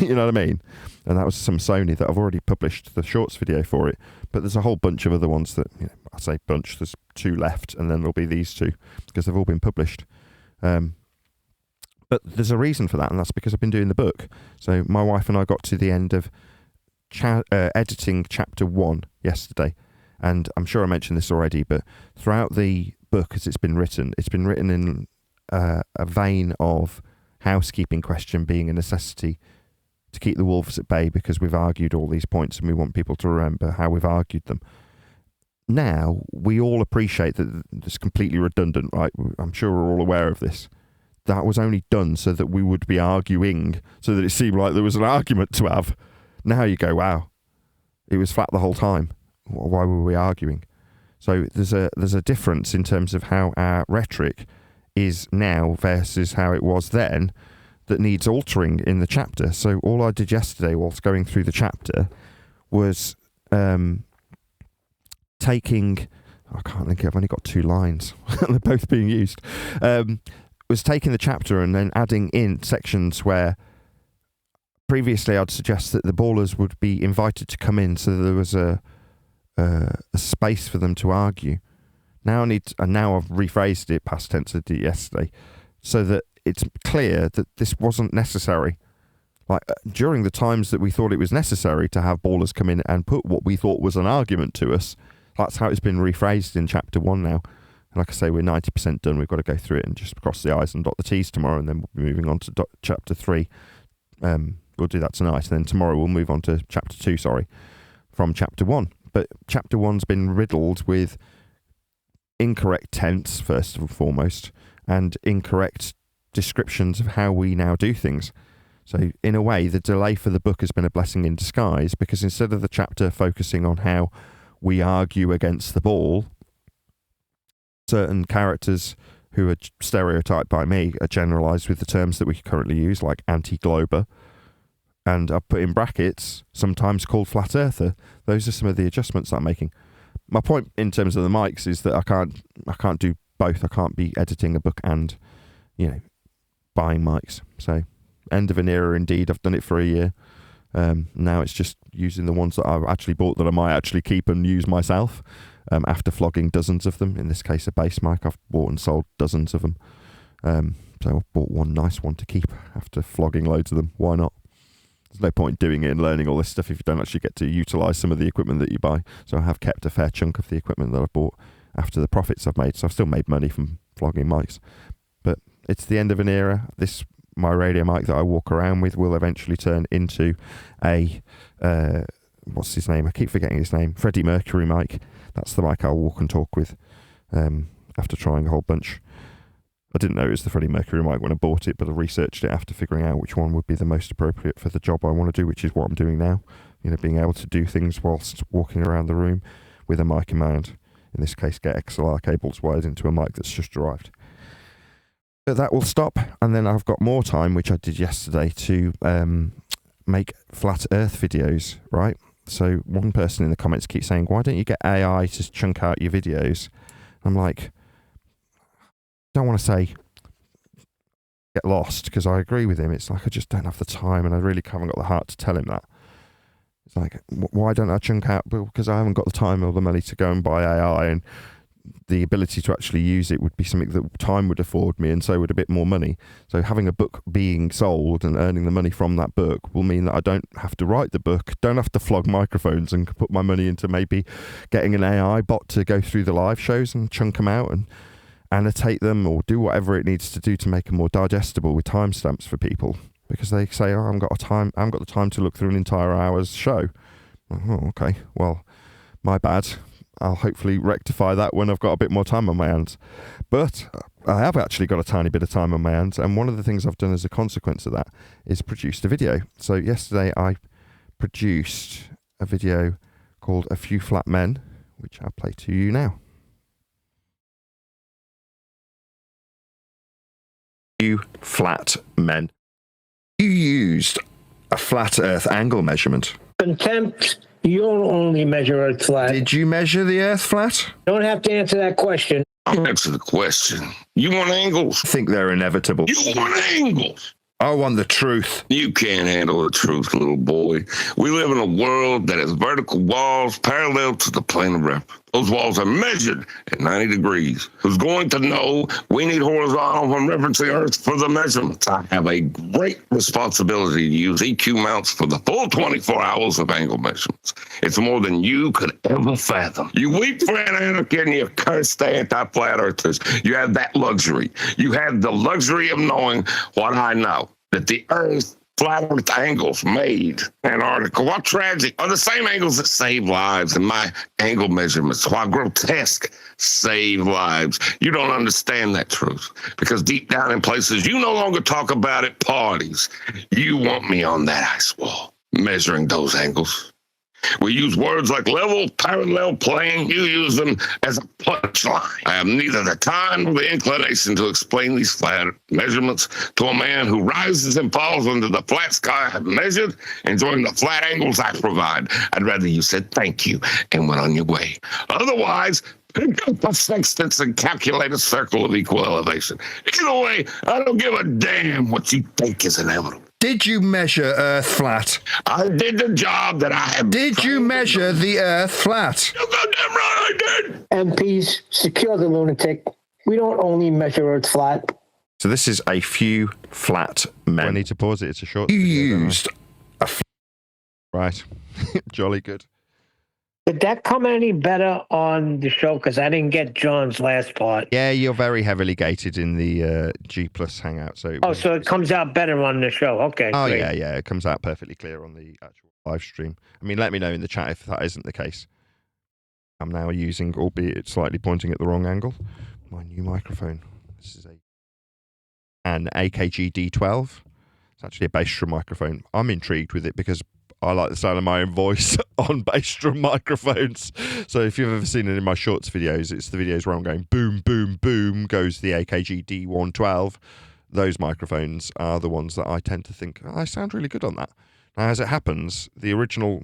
You know what I mean? And that was some Sony that I've already published the shorts video for it. But there's a whole bunch of other ones that, you know, I say bunch. There's 2 left, and then there'll be these 2 because they've all been published. But there's a reason for that, and that's because I've been doing the book. So my wife and I got to the end of editing chapter 1 yesterday, and I'm sure I mentioned this already, but throughout the book as it's been written in a vein of housekeeping question being a necessity to keep the wolves at bay, because we've argued all these points and we want people to remember how we've argued them. Now, we all appreciate that it's completely redundant, right? I'm sure we're all aware of this. That was only done so that we would be arguing, so that it seemed like there was an argument to have. Now you go, wow, it was flat the whole time. Why were we arguing? So there's a difference in terms of how our rhetoric is now versus how it was then that needs altering in the chapter. So all I did yesterday whilst going through the chapter was taking, I can't think, I've only got 2 lines. They're both being used. Was taking the chapter and then adding in sections where previously I'd suggest that the ballers would be invited to come in so that there was a space for them to argue. Now I've rephrased it past tense, I did it yesterday, so that it's clear that this wasn't necessary. Like during the times that we thought it was necessary to have ballers come in and put what we thought was an argument to us, that's how it's been rephrased in chapter 1 now. And like I say, we're 90% done. We've got to go through it and just cross the I's and dot the T's tomorrow, and then we'll be moving on to chapter 3. We'll do that tonight, and then tomorrow we'll move on to chapter 2, from chapter 1. But chapter 1's been riddled with incorrect tense, first and foremost, and incorrect descriptions of how we now do things. So in a way, the delay for the book has been a blessing in disguise, because instead of the chapter focusing on how we argue against the ball, certain characters who are stereotyped by me are generalised with the terms that we currently use, like anti-glober, and I've put in brackets, sometimes called flat earther. Those are some of the adjustments I'm making. My point in terms of the mics is that I can't do both. I can't be editing a book and, you know, buying mics. So end of an era indeed. I've done it for a year. Now it's just using the ones that I've actually bought that I might actually keep and use myself, after flogging dozens of them. In this case, a bass mic. I've bought and sold dozens of them. So I've bought one nice one to keep after flogging loads of them. Why not? There's no point doing it and learning all this stuff if you don't actually get to utilise some of the equipment that you buy. So I have kept a fair chunk of the equipment that I bought after the profits I've made. So I've still made money from flogging mics. But it's the end of an era. My radio mic that I walk around with will eventually turn into a, what's his name? I keep forgetting his name. Freddie Mercury mic. That's the mic I'll walk and talk with, after trying a whole bunch. I didn't know it was the Freddie Mercury mic when I bought it, but I researched it after figuring out which one would be the most appropriate for the job I want to do, which is what I'm doing now. You know, being able to do things whilst walking around the room with a mic in my hand. In this case, get XLR cables wired into a mic that's just arrived. But that will stop, and then I've got more time, which I did yesterday, to make flat Earth videos, right? So one person in the comments keeps saying, why don't you get AI to chunk out your videos? I'm like, don't want to say get lost, because I agree with him. It's like I just don't have the time, and I really haven't got the heart to tell him that. It's like, why don't I chunk out? Because I haven't got the time or the money to go and buy AI, and the ability to actually use it would be something that time would afford me, and so would a bit more money. So having a book being sold and earning the money from that book will mean that I don't have to write the book, don't have to flog microphones, and put my money into maybe getting an AI bot to go through the live shows and chunk them out and annotate them, or do whatever it needs to do to make them more digestible with timestamps for people, because they say, oh, I haven't got the time to look through an entire hour's show. Oh, okay, well, my bad. I'll hopefully rectify that when I've got a bit more time on my hands. But I have actually got a tiny bit of time on my hands, and one of the things I've done as a consequence of that is produced a video. So yesterday I produced a video called A Few Flat Men, which I'll play to you now. Few flat men. You used a flat Earth angle measurement. Contempt, you don't only measure Earth flat. Did you measure the Earth flat? You don't have to answer that question. I'll answer the question. You want angles? I think they're inevitable. You want angles? I want the truth. You can't handle the truth, little boy. We live in a world that has vertical walls parallel to the plane of reference. Those walls are measured at 90 degrees. Who's going to know we need horizontal when referencing Earth for the measurements? I have a great responsibility to use EQ mounts for the full 24 hours of angle measurements. It's more than you could ever fathom. You weep for anarchy and you curse the anti-flat earthers. You have that luxury. You have the luxury of knowing what I know, that the Earth flat Earth angles made Antarctica, while tragic, are the same angles that save lives, and my angle measurements, while grotesque, save lives. You don't understand that truth, because deep down in places you no longer talk about at parties, you want me on that ice wall, measuring those angles. We use words like level, parallel, plane. You use them as a punchline. I have neither the time nor the inclination to explain these flat measurements to a man who rises and falls under the flat sky I've measured, enjoying the flat angles I provide. I'd rather you said thank you and went on your way. Otherwise, pick up a sextants and calculate a circle of equal elevation. Either way, I don't give a damn what you think is inevitable. Did you measure Earth flat? I did the job that I have. Did you measure the Earth flat? You goddamn right I did. MPs, secure the lunatic. We don't only measure Earth flat. So this is A Few Flat Men. I need to pause it. It's a short. You used a right. Jolly good. Did that come any better on the show? Because I didn't get John's last part. Yeah, you're very heavily gated in the G Plus Hangout. So it comes out better on the show. Okay. Oh, great. yeah. It comes out perfectly clear on the actual live stream. I mean, let me know in the chat if that isn't the case. I'm now using, albeit slightly pointing at the wrong angle, my new microphone. This is an AKG D12. It's actually a bass drum microphone. I'm intrigued with it because I like the sound of my own voice on bass drum microphones. So if you've ever seen it in my shorts videos, it's the videos where I'm going boom, boom, boom, goes the AKG D112. Those microphones are the ones that I tend to think, I sound really good on that. Now, as it happens, the original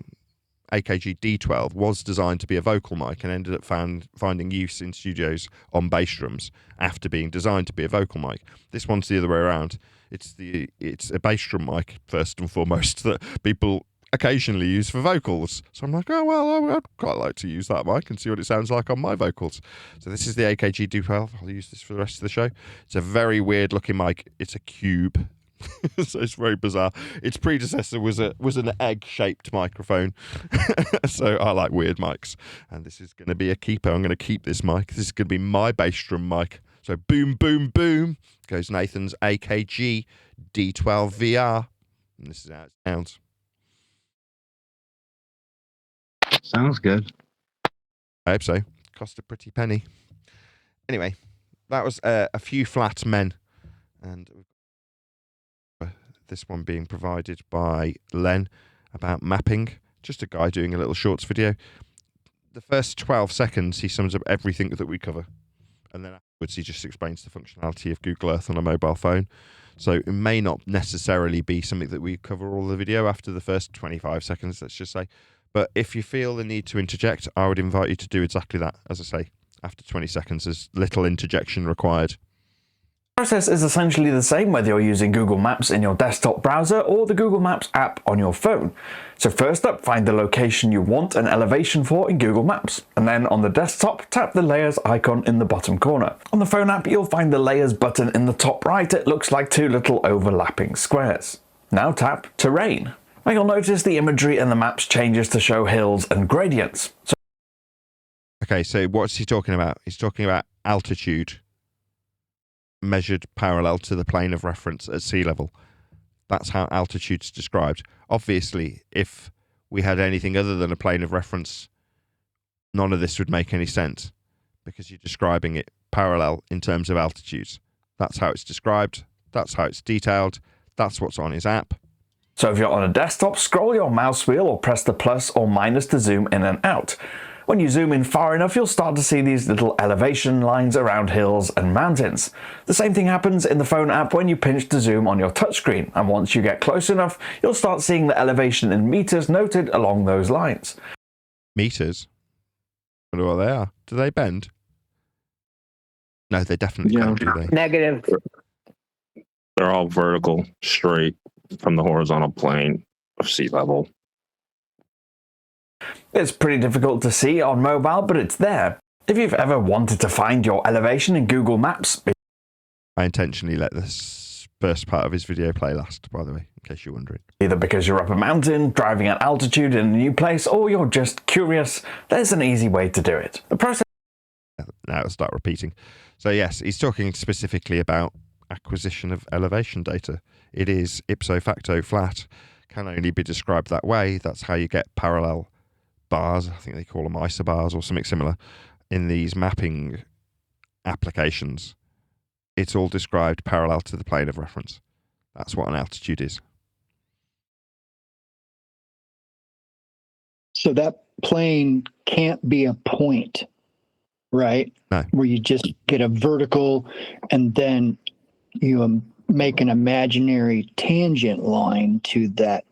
AKG D12 was designed to be a vocal mic and ended up finding use in studios on bass drums after being designed to be a vocal mic. This one's the other way around. It's a bass drum mic, first and foremost, that people occasionally use for vocals. So I'm like, oh, well, I'd quite like to use that mic and see what it sounds like on my vocals. So this is the AKG D12. I'll use this for the rest of the show. It's a very weird looking mic. It's a cube. So it's very bizarre. Its predecessor was an egg-shaped microphone. So I like weird mics. And this is going to be a keeper. I'm going to keep this mic. This is going to be my bass drum mic. So boom, boom, boom goes Nathan's AKG D12 VR. And this is how it sounds. Sounds good. I hope so. Cost a pretty penny. Anyway, that was A Few Flat Men. And this one being provided by Len about mapping. Just a guy doing a little shorts video. The first 12 seconds, he sums up everything that we cover. And then afterwards, he just explains the functionality of Google Earth on a mobile phone. So it may not necessarily be something that we cover all the video after the first 25 seconds, let's just say. But if you feel the need to interject, I would invite you to do exactly that. As I say, after 20 seconds, there's little interjection required. process is essentially the same whether you're using Google Maps in your desktop browser or the Google Maps app on your phone. So first up, find the location you want an elevation for in Google Maps, and then on the desktop, tap the layers icon in the bottom corner. On the phone app, you'll find the layers button in the top right. It looks like two little overlapping squares. Now tap terrain. Now you'll notice the imagery in the maps changes to show hills and gradients. Okay, so what's he talking about? He's talking about altitude measured parallel to the plane of reference at sea level. That's how altitude's described. Obviously, if we had anything other than a plane of reference, none of this would make any sense because you're describing it parallel in terms of altitudes. That's how it's described. That's how it's detailed. That's what's on his app. So if you're on a desktop, scroll your mouse wheel or press the plus or minus to zoom in and out. When you zoom in far enough, you'll start to see these little elevation lines around hills and mountains. The same thing happens in the phone app when you pinch to zoom on your touchscreen, and once you get close enough, you'll start seeing the elevation in meters noted along those lines. Meters? I wonder what they are. Do they bend? No, they definitely don't, do they? Negative. They're all vertical, straight from the horizontal plane of sea level. It's pretty difficult to see on mobile, but it's there. If you've ever wanted to find your elevation in Google Maps... I intentionally let this first part of his video play last, by the way, in case you're wondering. Either because you're up a mountain, driving at altitude in a new place, or you're just curious, there's an easy way to do it. The process... Now it'll start repeating. So yes, he's talking specifically about acquisition of elevation data. It is ipso facto flat, can only be described that way. That's how you get parallel bars, I think they call them isobars or something similar, in these mapping applications. It's all described parallel to the plane of reference. That's what an altitude is. So that plane can't be a point, right? No. Where you just get a vertical and then you make an imaginary tangent line to that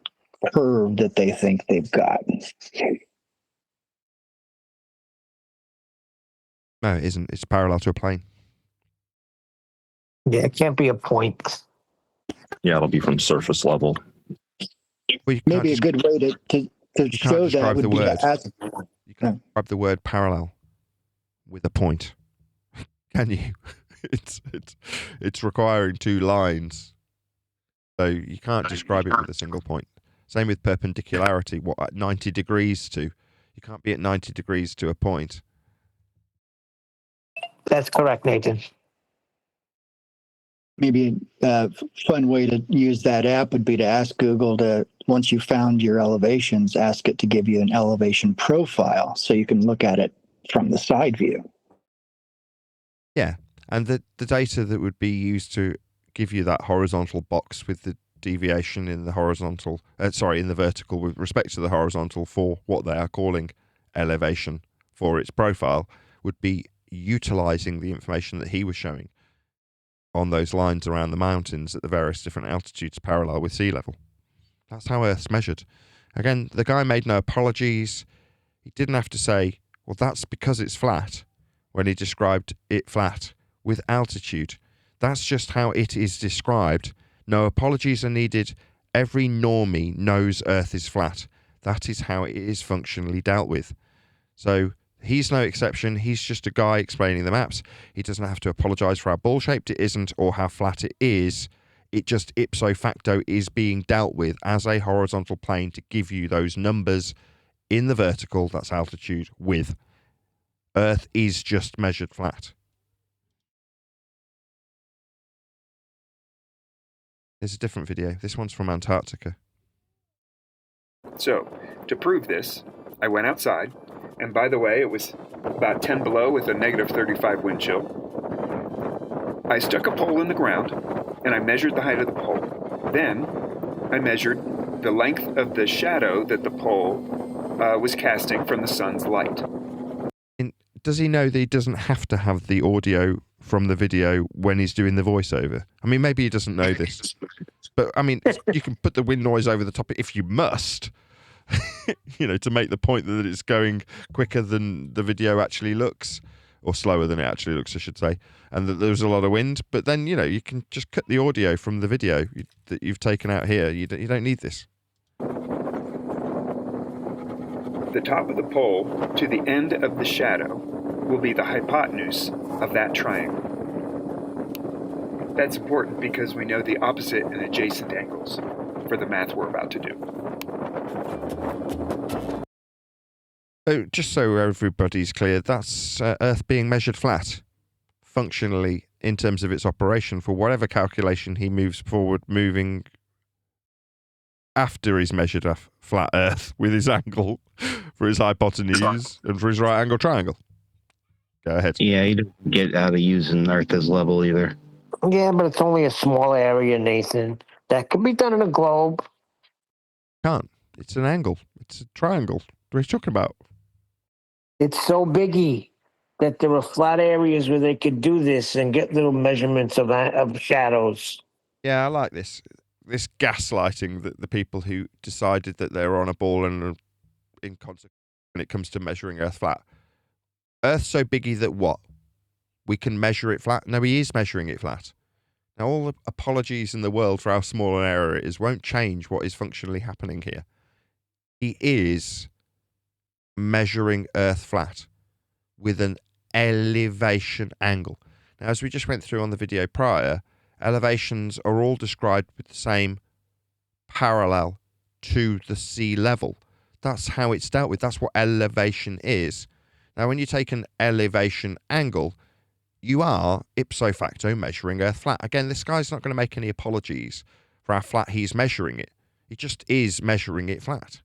curve that they think they've got. No, it isn't. It's parallel to a plane. Yeah, it can't be a point. Yeah, it'll be from surface level. Well, you can't Maybe a good way to you can't show that describe would the be word. to ask. You can't describe the word parallel with a point, can you? It's requiring two lines, so you can't describe it with a single point. Same with perpendicularity. What, at 90 degrees to? You can't be at 90 degrees to a point. That's correct, Nathan. Maybe a fun way to use that app would be to ask Google to, once you found your elevations, ask it to give you an elevation profile so you can look at it from the side view. Yeah, and the data that would be used to give you that horizontal box with the deviation in the horizontal, in the vertical with respect to the horizontal for what they are calling elevation for its profile would be utilizing the information that he was showing on those lines around the mountains at the various different altitudes parallel with sea level. That's how Earth's measured. Again, the guy made no apologies. He didn't have to say, well, that's because it's flat, when he described it flat with altitude. That's just how it is described. No apologies are needed. Every normie knows Earth is flat. That is how it is functionally dealt with. So he's no exception. He's just a guy explaining the maps. He doesn't have to apologise for how ball-shaped it isn't or how flat it is. It just ipso facto is being dealt with as a horizontal plane to give you those numbers in the vertical, that's altitude, with. Earth is just measured flat. There's a different video. This one's from Antarctica. So, to prove this, I went outside, and by the way, it was about 10 below with a negative 35 wind chill. I stuck a pole in the ground, and I measured the height of the pole. Then, I measured the length of the shadow that the pole was casting from the sun's light. Does he know that he doesn't have to have the audio from the video when he's doing the voiceover? I mean, maybe he doesn't know this, but I mean, you can put the wind noise over the top if you must, to make the point that it's going quicker than the video actually looks. or slower than it actually looks, I should say, and that there's a lot of wind. But then, you can just cut the audio from the video that you've taken out here. You don't need this. The top of the pole to the end of the shadow will be the hypotenuse of that triangle. That's important because we know the opposite and adjacent angles for the math we're about to do. Oh, just so everybody's clear, that's Earth being measured flat, functionally, in terms of its operation, for whatever calculation he moves forward, moving after he's measured a flat Earth with his angle for his hypotenuse and for his right angle triangle. Go ahead. Yeah, he doesn't get out of using Earth as level either. Yeah, but it's only a small area, Nathan. That could be done in a globe. Can't. It's an angle. It's a triangle. What are you talking about? It's so biggy that there are flat areas where they could do this and get little measurements of shadows. Yeah, I like this. This gaslighting that the people who decided that they're on a ball and in consequence when it comes to measuring Earth flat. Earth's so biggy that what? We can measure it flat? No, he is measuring it flat. Now, all the apologies in the world for how small an area it is won't change what is functionally happening here. He is measuring Earth flat with an elevation angle. Now, as we just went through on the video prior, elevations are all described with the same parallel to the sea level. That's how it's dealt with. That's what elevation is. Now, when you take an elevation angle, you are ipso facto measuring Earth flat. Again, this guy's not going to make any apologies for how flat he's measuring it. He just is measuring it flat.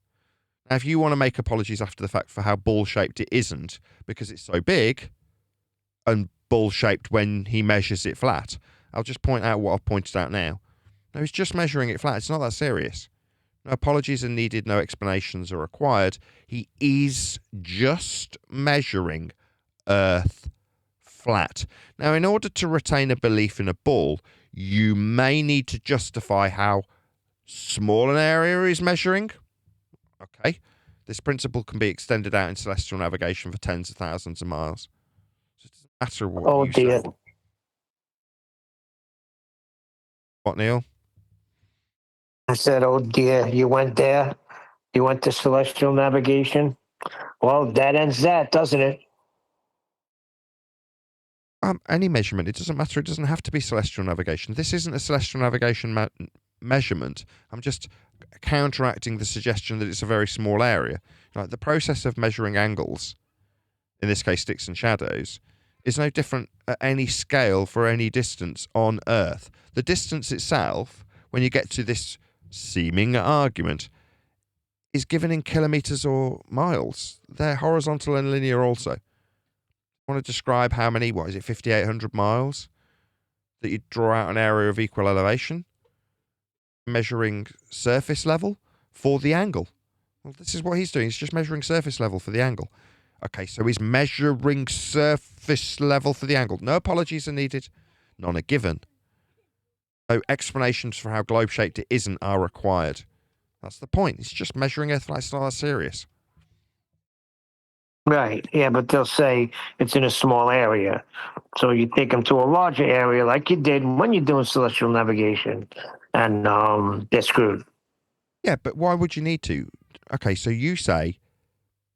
Now, if you want to make apologies after the fact for how ball-shaped it isn't, because it's so big and ball-shaped when he measures it flat, I'll just point out what I've pointed out now. No, he's just measuring it flat. It's not that serious. No apologies are needed. No explanations are required. He is just measuring Earth flat. Now, in order to retain a belief in a ball, you may need to justify how small an area is measuring. Okay. This principle can be extended out in celestial navigation for tens of thousands of miles. So it doesn't matter what you say. What, Neil? I said, oh dear, you went there? You went to celestial navigation? Well, that ends that, doesn't it? Any measurement, it doesn't matter. It doesn't have to be celestial navigation. This isn't a celestial navigation measurement. I'm just counteracting the suggestion that it's a very small area. Like the process of measuring angles, in this case sticks and shadows, is no different at any scale for any distance on Earth. The distance itself, when you get to this seeming argument, is given in kilometers or miles. They're horizontal and linear also. I want to describe how many, 5,800 miles that you draw out an area of equal elevation, measuring surface level for the angle. Well, this is what he's doing. He's just measuring surface level for the angle. Okay, so he's measuring surface level for the angle. No apologies are needed. None are given. No explanations for how globe-shaped it isn't are required. That's the point. It's just measuring Earth flat. It's not that serious. Right, yeah, but they'll say it's in a small area. So you take them to a larger area like you did when you're doing celestial navigation, and they're screwed. Yeah, but why would you need to? Okay, so you say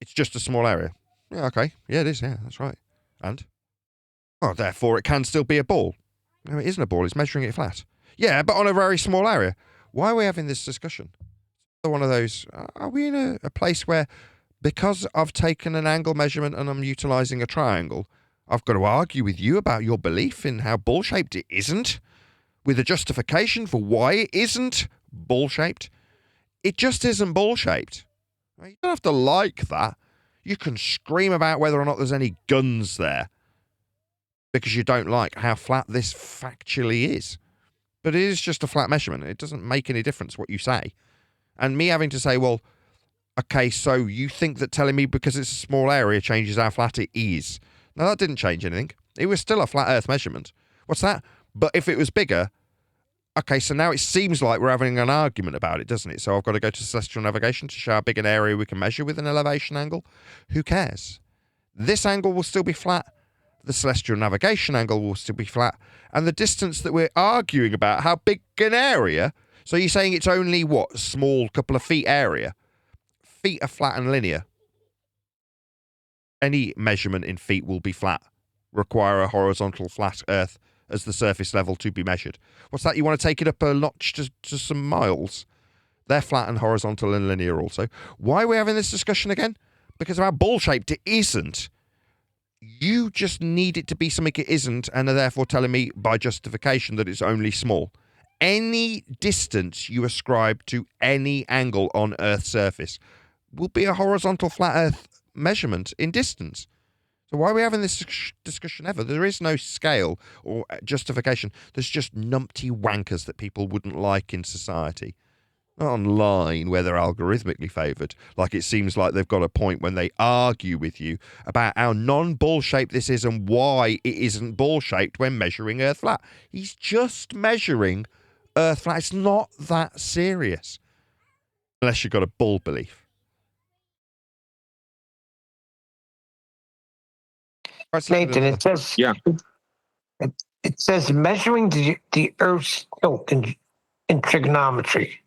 it's just a small area. Yeah, okay. Yeah, it is. Yeah, that's right. And? Oh, therefore it can still be a ball. No, it isn't a ball. It's measuring it flat. Yeah, but on a very small area. Why are we having this discussion? One of those, are we in a place where, because I've taken an angle measurement and I'm utilizing a triangle, I've got to argue with you about your belief in how ball-shaped it isn't, with a justification for why it isn't ball-shaped? It just isn't ball-shaped. You don't have to like that. You can scream about whether or not there's any guns there because you don't like how flat this factually is. But it is just a flat measurement. It doesn't make any difference what you say. And me having to say, well, okay, so you think that telling me because it's a small area changes how flat it is. No, that didn't change anything. It was still a flat Earth measurement. What's that? But if it was bigger, okay, so now it seems like we're having an argument about it, doesn't it? So I've got to go to celestial navigation to show how big an area we can measure with an elevation angle. Who cares? This angle will still be flat. the celestial navigation angle will still be flat, and the distance that we're arguing about, how big an area. So you're saying it's only, what, a small couple of feet area? Feet are flat and linear. Any measurement in feet will be flat, require a horizontal flat Earth as the surface level to be measured. What's that? You want to take it up a notch to some miles? They're flat and horizontal and linear also. Why are we having this discussion again? Because of how ball-shaped it isn't. You just need it to be something it isn't, and are therefore telling me by justification that it's only small. Any distance you ascribe to any angle on Earth's surface will be a horizontal flat Earth measurement in distance. So why are we having this discussion ever? There is no scale or justification. There's just numpty wankers that people wouldn't like in society. Not online, where they're algorithmically favoured. Like it seems like they've got a point when they argue with you about how non-ball-shaped this is and why it isn't ball-shaped when measuring Earth flat. He's just measuring Earth flat. It's not that serious. Unless you've got a bull belief. Nathan, it says, Yeah. it says measuring the Earth's tilt in trigonometry.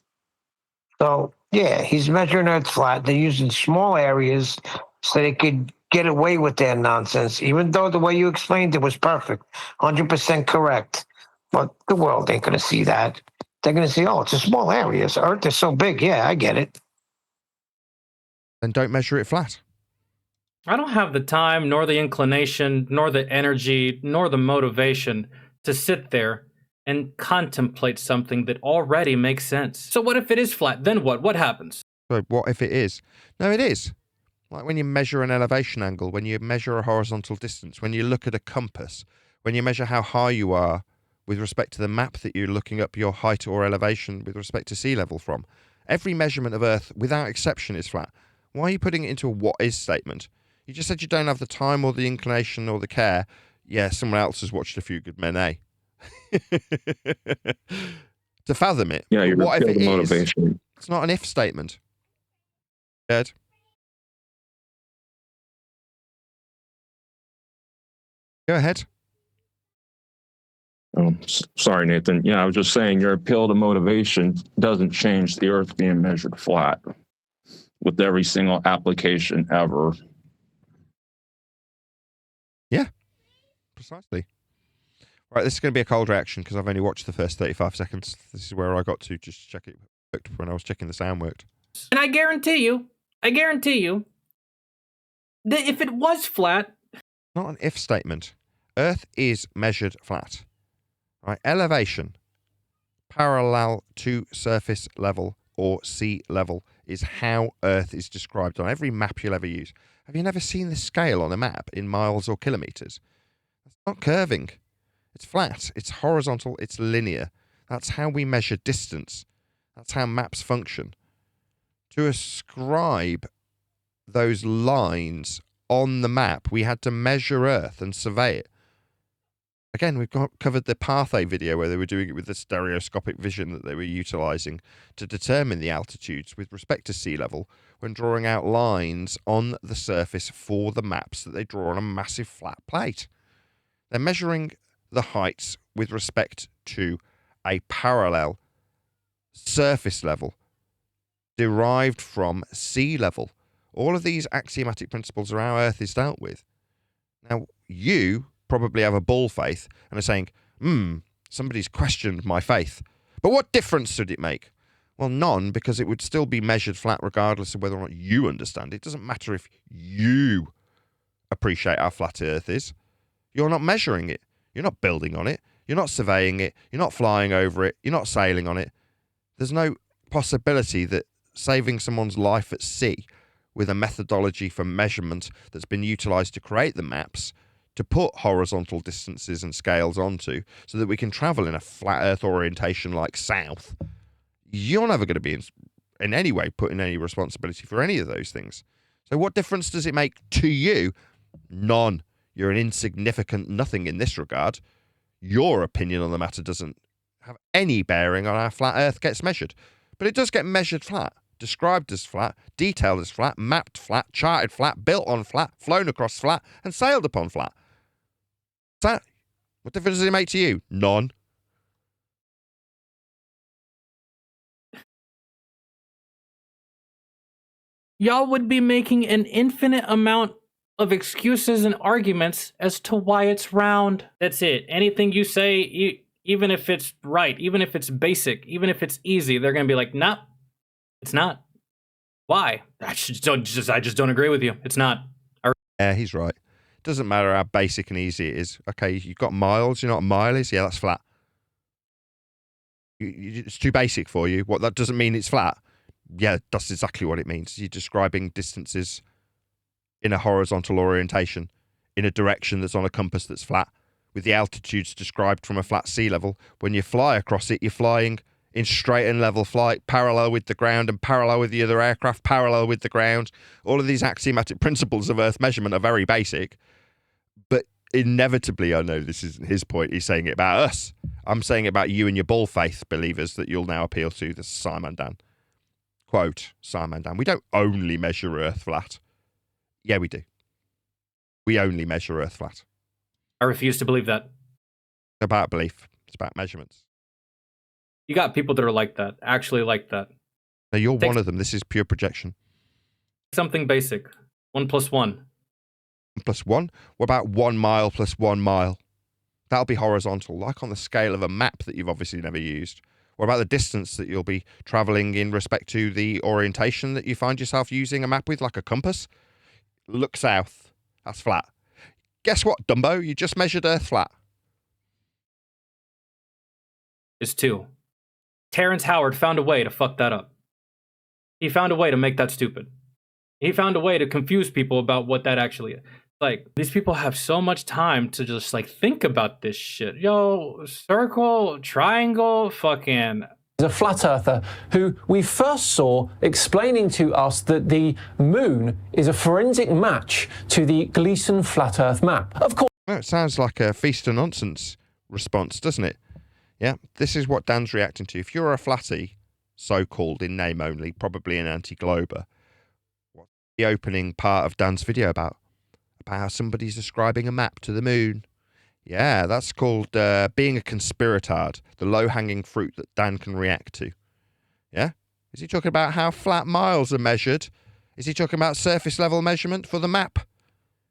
So, yeah, he's measuring Earth flat. They're using small areas so they could get away with their nonsense, even though the way you explained it was perfect, 100% correct. But the world ain't going to see that. They're going to see, oh, it's a small area. So Earth is so big. Yeah, I get it. Then don't measure it flat. I don't have the time, nor the inclination, nor the energy, nor the motivation to sit there and contemplate something that already makes sense. So what if it is flat? Then what? What happens? So what if it is? No, it is. Like when you measure an elevation angle, when you measure a horizontal distance, when you look at a compass, when you measure how high you are with respect to the map that you're looking up your height or elevation with respect to sea level from. Every measurement of Earth, without exception, is flat. Why are you putting it into a what is statement? You just said you don't have the time or the inclination or the care. Yeah, someone else has watched A Few Good Men, eh? To fathom it. Yeah, you're what if it motivation. is? It's not an if statement. Ed? Go ahead. Oh, sorry, Nathan. Yeah, I was just saying your appeal to motivation doesn't change the Earth being measured flat with every single application ever. Yeah, precisely. Right, this is going to be a cold reaction because I've only watched the first 35 seconds. This is where I got to just check it worked when I was checking the sound worked. And I guarantee you, that if it was flat... Not an if statement. Earth is measured flat. Right, elevation, parallel to surface level or sea level, is how Earth is described on every map you'll ever use. Have you never seen the scale on a map in miles or kilometres? It's not curving. It's flat. It's horizontal. It's linear. That's how we measure distance. That's how maps function. To ascribe those lines on the map, we had to measure Earth and survey it. Again, we've covered the Parthay video where they were doing it with the stereoscopic vision that they were utilising to determine the altitudes with respect to sea level when drawing out lines on the surface for the maps that they draw on a massive flat plate. They're measuring the heights with respect to a parallel surface level derived from sea level. All of these axiomatic principles are how Earth is dealt with. Now, you probably have a bull faith and are saying, somebody's questioned my faith. But what difference did it make? Well, none, because it would still be measured flat regardless of whether or not you understand it. It doesn't matter if you appreciate how flat Earth is. You're not measuring it. You're not building on it. You're not surveying it. You're not flying over it. You're not sailing on it. There's no possibility that saving someone's life at sea with a methodology for measurement that's been utilised to create the maps to put horizontal distances and scales onto so that we can travel in a flat Earth orientation like south, you're never going to be in any way put in any responsibility for any of those things. So what difference does it make to you? None. You're an insignificant nothing in this regard. Your opinion on the matter doesn't have any bearing on how flat Earth gets measured. But it does get measured flat, described as flat, detailed as flat, mapped flat, charted flat, built on flat, flown across flat, and sailed upon flat. that? What difference does it make to you? None. Y'all would be making an infinite amount of excuses and arguments as to why it's round. That's it. Anything you say, even if it's right, even if it's basic, even if it's easy, they're going to be like, nah, it's not. Why? I just don't agree with you. It's not. Yeah, he's right. Doesn't matter how basic and easy it is. Okay, you've got miles. You know what a mile is? Yeah, that's flat. It's too basic for you. What, that doesn't mean it's flat? Yeah, that's exactly what it means. You're describing distances in a horizontal orientation, in a direction that's on a compass that's flat, with the altitudes described from a flat sea level. When you fly across it, you're flying in straight and level flight, parallel with the ground and parallel with the other aircraft, parallel with the ground. All of these axiomatic principles of Earth measurement are very basic, but inevitably, I know this isn't his point, he's saying it about us. I'm saying it about you and your ball faith believers that you'll now appeal to. This is Simon Dan. Quote, Simon Dan, we don't only measure Earth flat. Yeah, we do. We only measure Earth flat. I refuse to believe that. It's about belief. It's about measurements. You got people that are like that, actually like that. No, you're one of them. This is pure projection. Something basic. 1 + 1. 1 + 1? What about 1 mile + 1 mile? That'll be horizontal, like on the scale of a map that you've obviously never used. What about the distance that you'll be traveling in respect to the orientation that you find yourself using a map with, like a compass? Look south. That's flat. Guess what, Dumbo? You just measured Earth flat. Is 2. Terrence Howard found a way to fuck that up. He found a way to make that stupid. He found a way to confuse people about what that actually is. Like, these people have so much time to just, like, think about this shit. Yo, circle, triangle, fucking... A flat earther who we first saw explaining to us that the moon is a forensic match to the Gleason flat earth map. Of course... Well, it sounds like a feast of nonsense response, doesn't it? Yeah, this is what Dan's reacting to. If you're a flatty, so-called in name only, probably an anti-glober, what's the opening part of Dan's video about? About how somebody's describing a map to the moon. Yeah, that's called being a conspiratard, the low-hanging fruit that Dan can react to. Yeah? Is he talking about how flat miles are measured? Is he talking about surface level measurement for the map?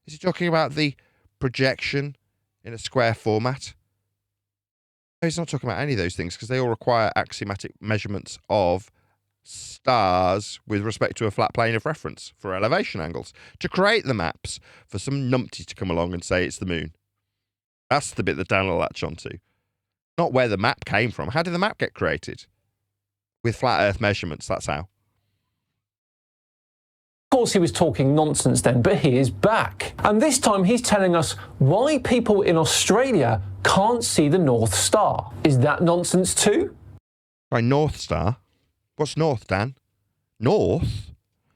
Is he talking about the projection in a square format? No, he's not talking about any of those things because they all require axiomatic measurements of stars with respect to a flat plane of reference for elevation angles to create the maps for some numpty to come along and say it's the moon. That's the bit that Dan will latch onto. Not where the map came from. How did the map get created? With flat earth measurements, that's how. Of course he was talking nonsense then, but he is back. And this time he's telling us why people in Australia can't see the North Star. Is that nonsense too? Right, North Star? What's North, Dan? North?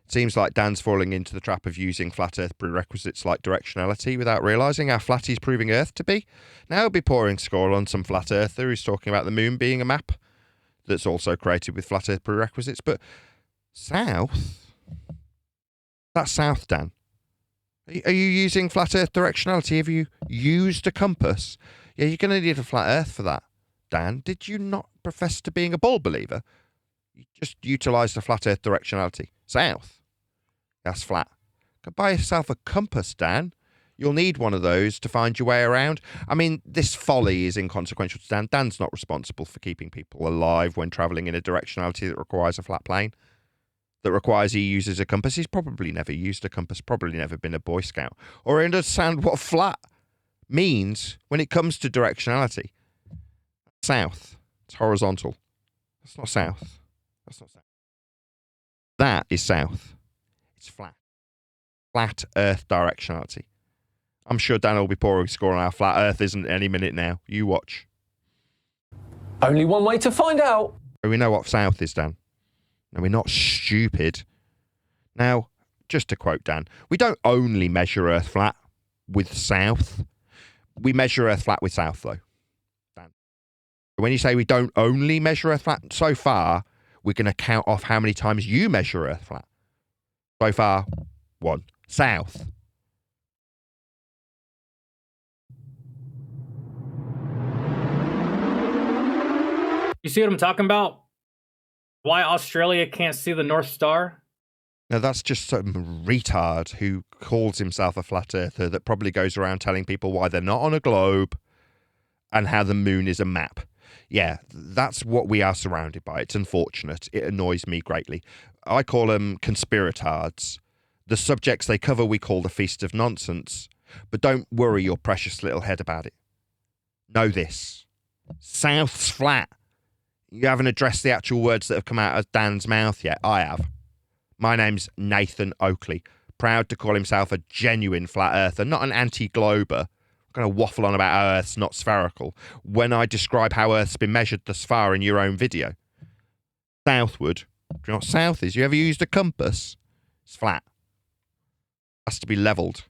Seems like Dan's falling into the trap of using flat earth prerequisites like directionality without realising how flat he's proving Earth to be. Now he'll be pouring score on some flat earther who's talking about the moon being a map that's also created with flat earth prerequisites. But south? That's south, Dan. Are you using flat earth directionality? Have you used a compass? Yeah, you're going to need a flat earth for that. Dan, did you not profess to being a ball believer? You just utilised the flat earth directionality. South. That's flat. Go buy yourself a compass, Dan. You'll need one of those to find your way around. I mean, this folly is inconsequential to Dan. Dan's not responsible for keeping people alive when travelling in a directionality that requires a flat plane, that requires he uses a compass. He's probably never used a compass, probably never been a Boy Scout, or understand what flat means when it comes to directionality. South. It's horizontal. That's not south. That's not south. That is south. It's flat. Flat earth directionality. I'm sure Dan will be pouring score on how flat earth isn't any minute now. You watch. Only one way to find out. We know what south is, Dan. And we're not stupid. Now, just to quote Dan, we don't only measure Earth flat with south. We measure Earth flat with south, though. Dan. When you say we don't only measure Earth flat, so far, we're going to count off how many times you measure Earth flat. So far, 1. South. You see what I'm talking about? Why Australia can't see the North Star? Now, that's just some retard who calls himself a flat earther that probably goes around telling people why they're not on a globe and how the moon is a map. Yeah, that's what we are surrounded by. It's unfortunate. It annoys me greatly. I call them conspiratards. The subjects they cover we call the Feast of Nonsense. But don't worry your precious little head about it. Know this. South's flat. You haven't addressed the actual words that have come out of Dan's mouth yet. I have. My name's Nathan Oakley. Proud to call himself a genuine flat earther, not an anti-glober. I'm going to waffle on about how Earth's not spherical when I describe how Earth's been measured thus far in your own video. Southward. Do you know what south is? You ever used a compass? It's flat. Has to be levelled.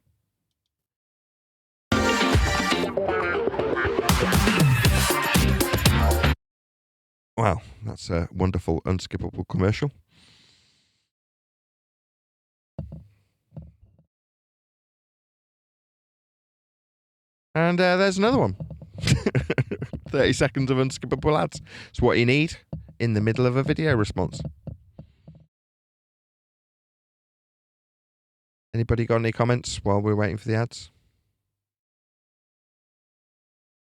Wow, that's a wonderful, unskippable commercial. And there's another one. 30 seconds of unskippable ads. It's what you need in the middle of a video response. Anybody got any comments while we're waiting for the ads?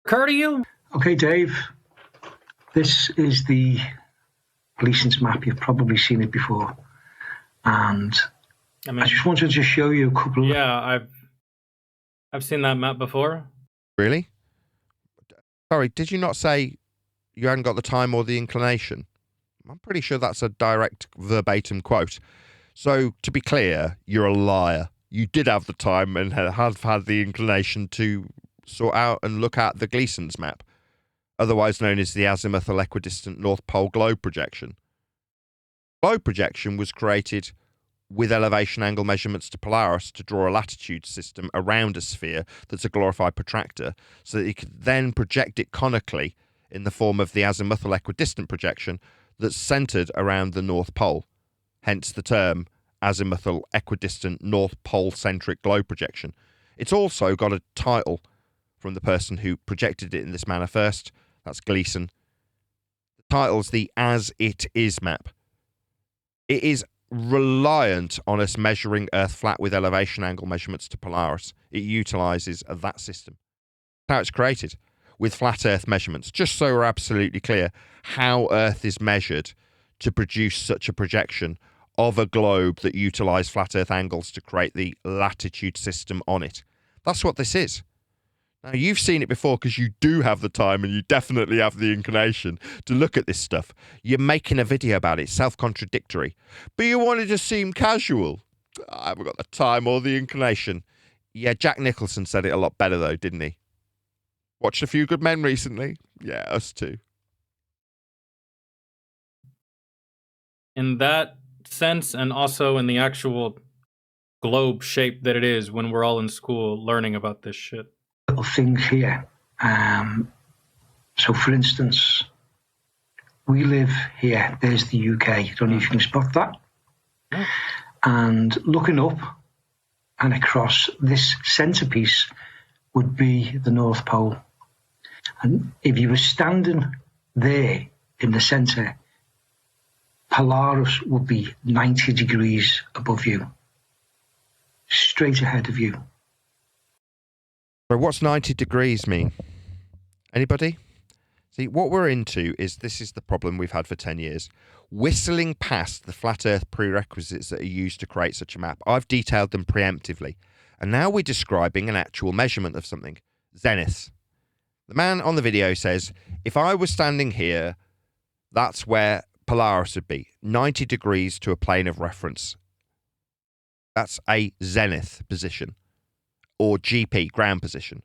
Occur to you? Okay, Dave. This is the Gleason's map. You've probably seen it before. And I just wanted to show you a couple of... Yeah, I've seen that map before. Really? Sorry, did you not say you hadn't got the time or the inclination? I'm pretty sure that's a direct verbatim quote. So, to be clear, you're a liar. You did have the time and have had the inclination to sort out and look at the Gleason's map, otherwise known as the azimuthal equidistant North Pole globe projection. Globe projection was created with elevation angle measurements to Polaris to draw a latitude system around a sphere that's a glorified protractor, so that you could then project it conically in the form of the azimuthal equidistant projection that's centered around the North Pole, hence the term azimuthal equidistant North Pole-centric globe projection. It's also got a title from the person who projected it in this manner first. That's Gleason. The title's the As It Is map. It is reliant on us measuring Earth flat with elevation angle measurements to Polaris. It utilizes that system. That's how it's created, with flat Earth measurements, just so we're absolutely clear how Earth is measured to produce such a projection of a globe that utilize flat Earth angles to create the latitude system on it. That's what this is. Now, you've seen it before because you do have the time and you definitely have the inclination to look at this stuff. You're making a video about it, self-contradictory. But you wanted to seem casual. I haven't got the time or the inclination. Yeah, Jack Nicholson said it a lot better, though, didn't he? Watched A Few Good Men recently? Yeah, us too. In that sense, and also in the actual globe shape that it is when we're all in school learning about this shit. Little things here. So, for instance, we live here. There's the UK. I don't know if you can spot that. Yeah. And looking up and across, this centerpiece would be the North Pole. And if you were standing there in the center, Polaris would be 90 degrees above you, straight ahead of you. So what's 90 degrees mean? Anybody? See, what we're into is, this is the problem we've had for 10 years. Whistling past the flat Earth prerequisites that are used to create such a map. I've detailed them preemptively. And now we're describing an actual measurement of something. Zenith. The man on the video says, if I was standing here, that's where Polaris would be. 90 degrees to a plane of reference. That's a zenith position. Or GP, ground position,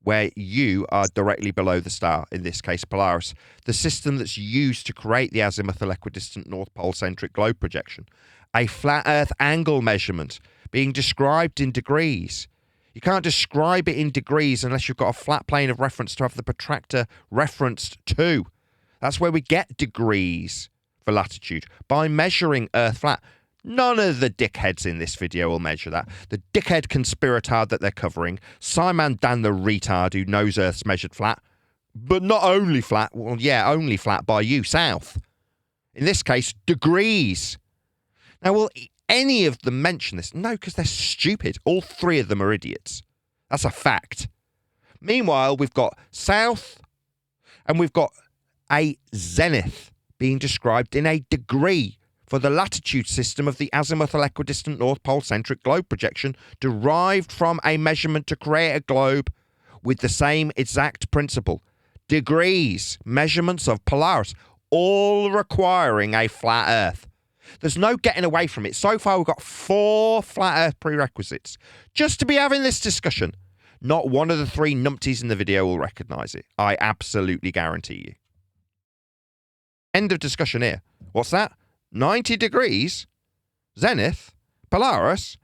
where you are directly below the star, in this case Polaris, the system that's used to create the azimuthal equidistant North Pole-centric globe projection. A flat Earth angle measurement being described in degrees. You can't describe it in degrees unless you've got a flat plane of reference to have the protractor referenced to. That's where we get degrees for latitude, by measuring Earth flat. None of the dickheads in this video will measure that. The dickhead conspiratard that they're covering, Simon Dan the retard who knows Earth's measured flat, but not only flat. Well, yeah, only flat by you, south. In this case, degrees. Now, will any of them mention this? No, because they're stupid. All three of them are idiots. That's a fact. Meanwhile, we've got south and we've got a zenith being described in a degree for the latitude system of the azimuthal equidistant North Pole centric globe projection derived from a measurement to create a globe with the same exact principle. Degrees, measurements of Polaris, all requiring a flat Earth. There's no getting away from it. So far, we've got 4 flat Earth prerequisites just to be having this discussion. Not one of the 3 numpties in the video will recognise it. I absolutely guarantee you. End of discussion here. What's that? 90 degrees? Zenith? Polaris?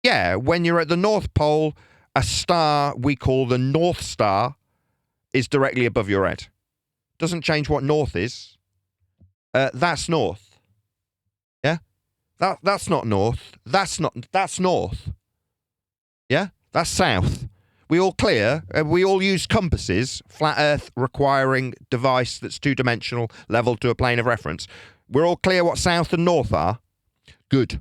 Yeah, when you're at the North Pole, a star we call the North Star is directly above your head. Doesn't change what north is. That's north. Yeah? That's not north. That's north. Yeah? That's south. We all clear? We all use compasses, flat Earth requiring device that's 2-dimensional, leveled to a plane of reference. We're all clear what south and north are? Good.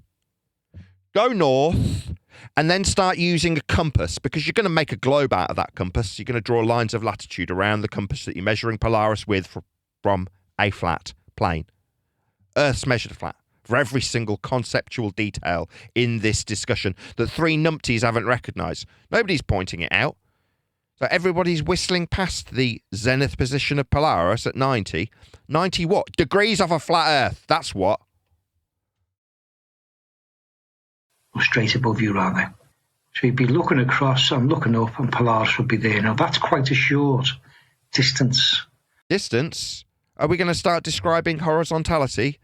Go north and then start using a compass, because you're going to make a globe out of that compass. You're going to draw lines of latitude around the compass that you're measuring Polaris with from a flat plane. Earth's measured flat for every single conceptual detail in this discussion that 3 numpties haven't recognised. Nobody's pointing it out. So everybody's whistling past the zenith position of Polaris at 90. 90 what? Degrees of a flat Earth. That's what. Straight above you, rather. So you'd be looking across and looking up, and Polaris would be there. Now, that's quite a short distance. Distance? Are we going to start describing horizontality?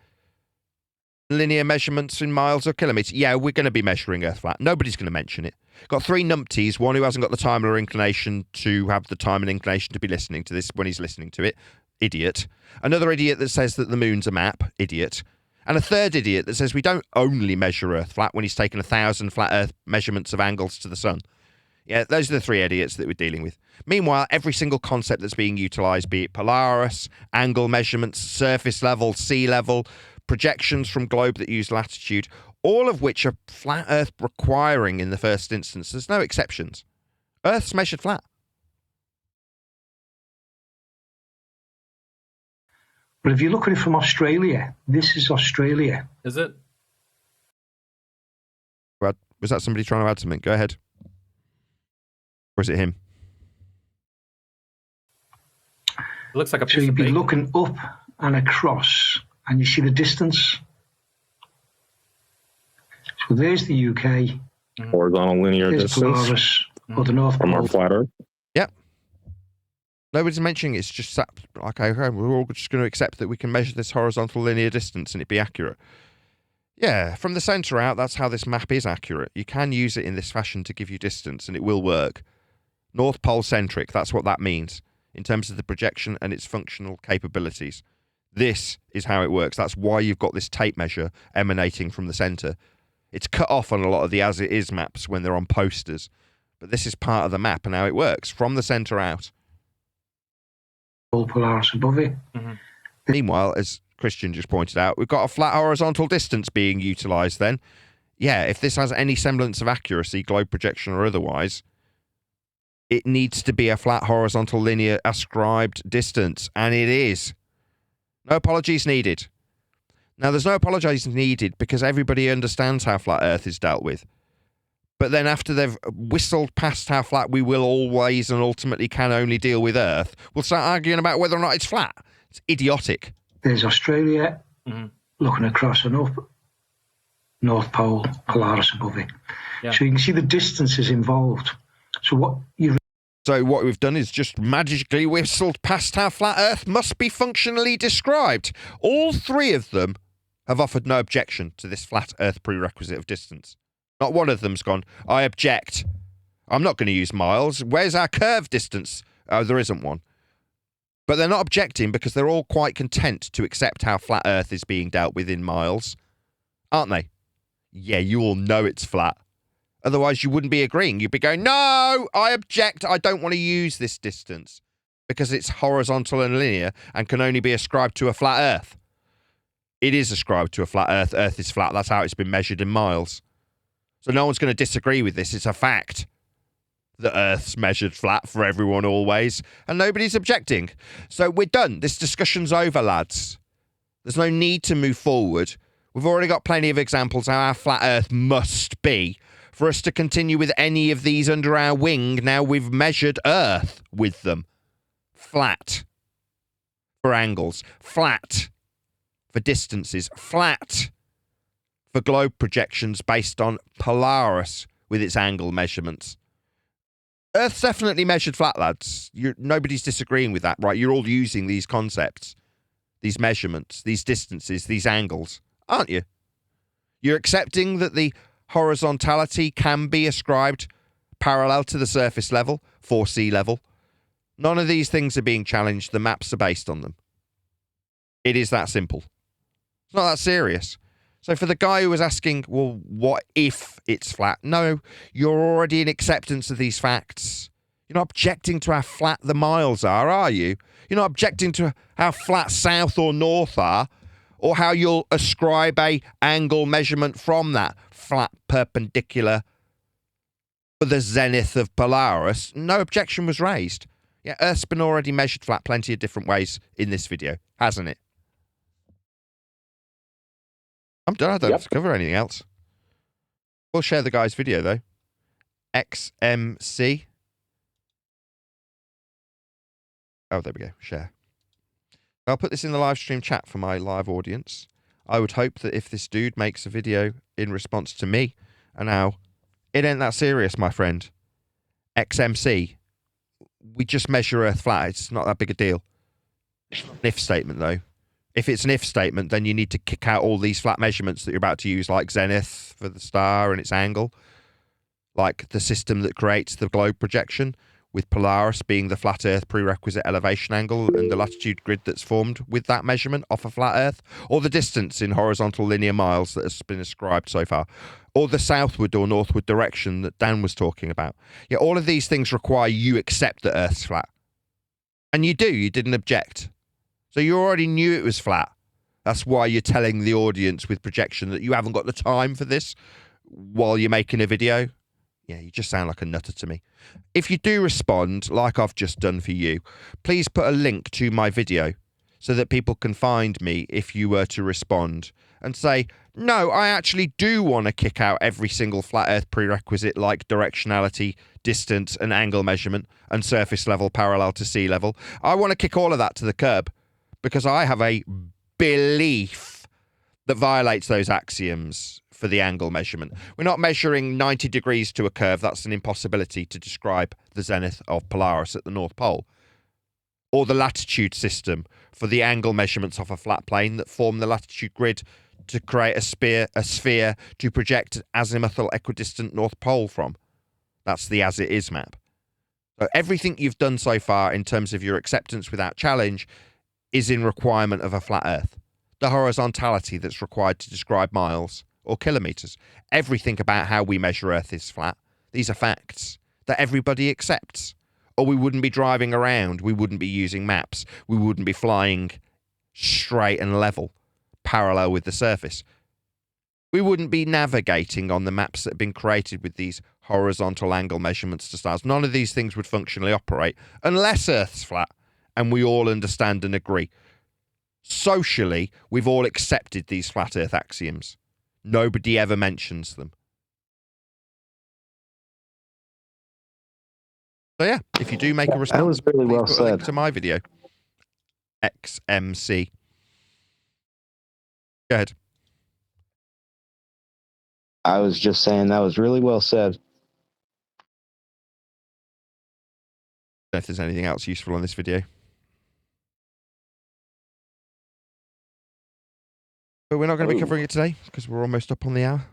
Linear measurements in miles or kilometres? Yeah, we're going to be measuring Earth flat. Nobody's going to mention it. Got 3 numpties, one who hasn't got the time or inclination to have the time and inclination to be listening to this when he's listening to it. Idiot. Another idiot that says that the moon's a map. Idiot. And a third idiot that says we don't only measure Earth flat when he's taken 1,000 flat Earth measurements of angles to the sun. Yeah, those are the 3 idiots that we're dealing with. Meanwhile, every single concept that's being utilised, be it Polaris, angle measurements, surface level, sea level, projections from globe that use latitude, all of which are flat Earth requiring in the first instance. There's no exceptions. Earth's measured flat. But if you look at it from Australia, this is Australia. Is it? Brad, was that somebody trying to add something? Go ahead. Or is it him? It looks like a piece So you'd of be bacon. looking up and across, and you see the distance. So there's the UK. Horizontal linear There's distance Polaris, or the North from our Pole. flat Earth. Yep. Nobody's mentioning it's just okay, we're all just going to accept that we can measure this horizontal linear distance and it be accurate. Yeah, from the centre out, that's how this map is accurate. You can use it in this fashion to give you distance and it will work. North Pole centric, that's what that means in terms of the projection and its functional capabilities. This is how it works. That's why you've got this tape measure emanating from the centre. It's cut off on a lot of the as it is maps when they're on posters. But this is part of the map and how it works from the centre out. Polaris above it. Mm-hmm. Meanwhile, as Christian just pointed out, we've got a flat horizontal distance being utilised then. Yeah, if this has any semblance of accuracy, globe projection or otherwise, it needs to be a flat horizontal linear ascribed distance, and it is. No apologies needed. Now, there's no apologies needed because everybody understands how flat Earth is dealt with. But then after they've whistled past how flat we will always and ultimately can only deal with Earth, we'll start arguing about whether or not it's flat. It's idiotic. There's Australia, looking across and up. North Pole, Polaris above it. Yeah. So you can see the distances involved. So what we've done is just magically whistled past how flat Earth must be functionally described. All 3 of them have offered no objection to this flat Earth prerequisite of distance. Not one of them's gone, I object. I'm not going to use miles. Where's our curve distance? Oh, there isn't one. But they're not objecting because they're all quite content to accept how flat Earth is being dealt with in miles. Aren't they? Yeah, you all know it's flat. Otherwise, you wouldn't be agreeing. You'd be going, no, I object. I don't want to use this distance. because it's horizontal and linear and can only be ascribed to a flat Earth. It is ascribed to a flat Earth. Earth is flat. That's how it's been measured in miles. So no one's going to disagree with this. It's a fact that Earth's measured flat for everyone always, and nobody's objecting. So we're done. This discussion's over, lads. There's no need to move forward. We've already got plenty of examples how our flat Earth must be for us to continue with any of these under our wing. Now we've measured Earth with them. Flat for angles, flat for distances, flat for globe projections based on Polaris with its angle measurements. Earth's definitely measured flat, lads. Nobody's disagreeing with that, right? You're all using these concepts, these measurements, these distances, these angles, aren't you? You're accepting that the horizontality can be ascribed parallel to the surface level, for sea level. None of these things are being challenged. The maps are based on them. It is that simple. It's not that serious. So for the guy who was asking, well, what if it's flat? No, you're already in acceptance of these facts. You're not objecting to how flat the miles are you? You're not objecting to how flat south or north are, or how you'll ascribe a angle measurement from that flat perpendicular for the zenith of Polaris. No objection was raised. Yeah, Earth's been already measured flat plenty of different ways in this video, hasn't it? I'm done. I don't have to cover anything else. We'll share the guy's video, though. XMC. Oh, there we go. Share. I'll put this in the live stream chat for my live audience. I would hope that if this dude makes a video in response to me, and now, it ain't that serious, my friend. XMC. We just measure Earth flat. It's not that big a deal. It's not an if statement, though. If it's an if statement, then you need to kick out all these flat measurements that you're about to use, like zenith for the star and its angle, like the system that creates the globe projection, with Polaris being the flat Earth prerequisite elevation angle and the latitude grid that's formed with that measurement off a flat Earth, or the distance in horizontal linear miles that has been ascribed so far, or the southward or northward direction that Dan was talking about. Yeah, all of these things require you accept that Earth's flat. And you do. You didn't object. So you already knew it was flat. That's why you're telling the audience with projection that you haven't got the time for this while you're making a video. Yeah, you just sound like a nutter to me. If you do respond, like I've just done for you, please put a link to my video so that people can find me if you were to respond and say, no, I actually do want to kick out every single flat Earth prerequisite like directionality, distance and angle measurement and surface level parallel to sea level. I want to kick all of that to the curb because I have a belief that violates those axioms for the angle measurement. We're not measuring 90 degrees to a curve. That's an impossibility to describe the zenith of Polaris at the North Pole. Or the latitude system for the angle measurements off a flat plane that form the latitude grid to create a sphere to project azimuthal equidistant North Pole from. That's the as it is map. So everything you've done so far in terms of your acceptance without challenge is in requirement of a flat Earth. The horizontality that's required to describe miles or kilometers. Everything about how we measure Earth is flat. These are facts that everybody accepts. Or we wouldn't be driving around. We wouldn't be using maps. We wouldn't be flying straight and level, parallel with the surface. We wouldn't be navigating on the maps that have been created with these horizontal angle measurements to stars. None of these things would functionally operate unless Earth's flat, and we all understand and agree. Socially, we've all accepted these flat Earth axioms. Nobody ever mentions them. So yeah, if you do make a response, that was really well put a link said to my video. XMC. Go ahead. I was just saying that was really well said. I don't know if there's anything else useful on this video. But we're not going to be covering it today because we're almost up on the hour.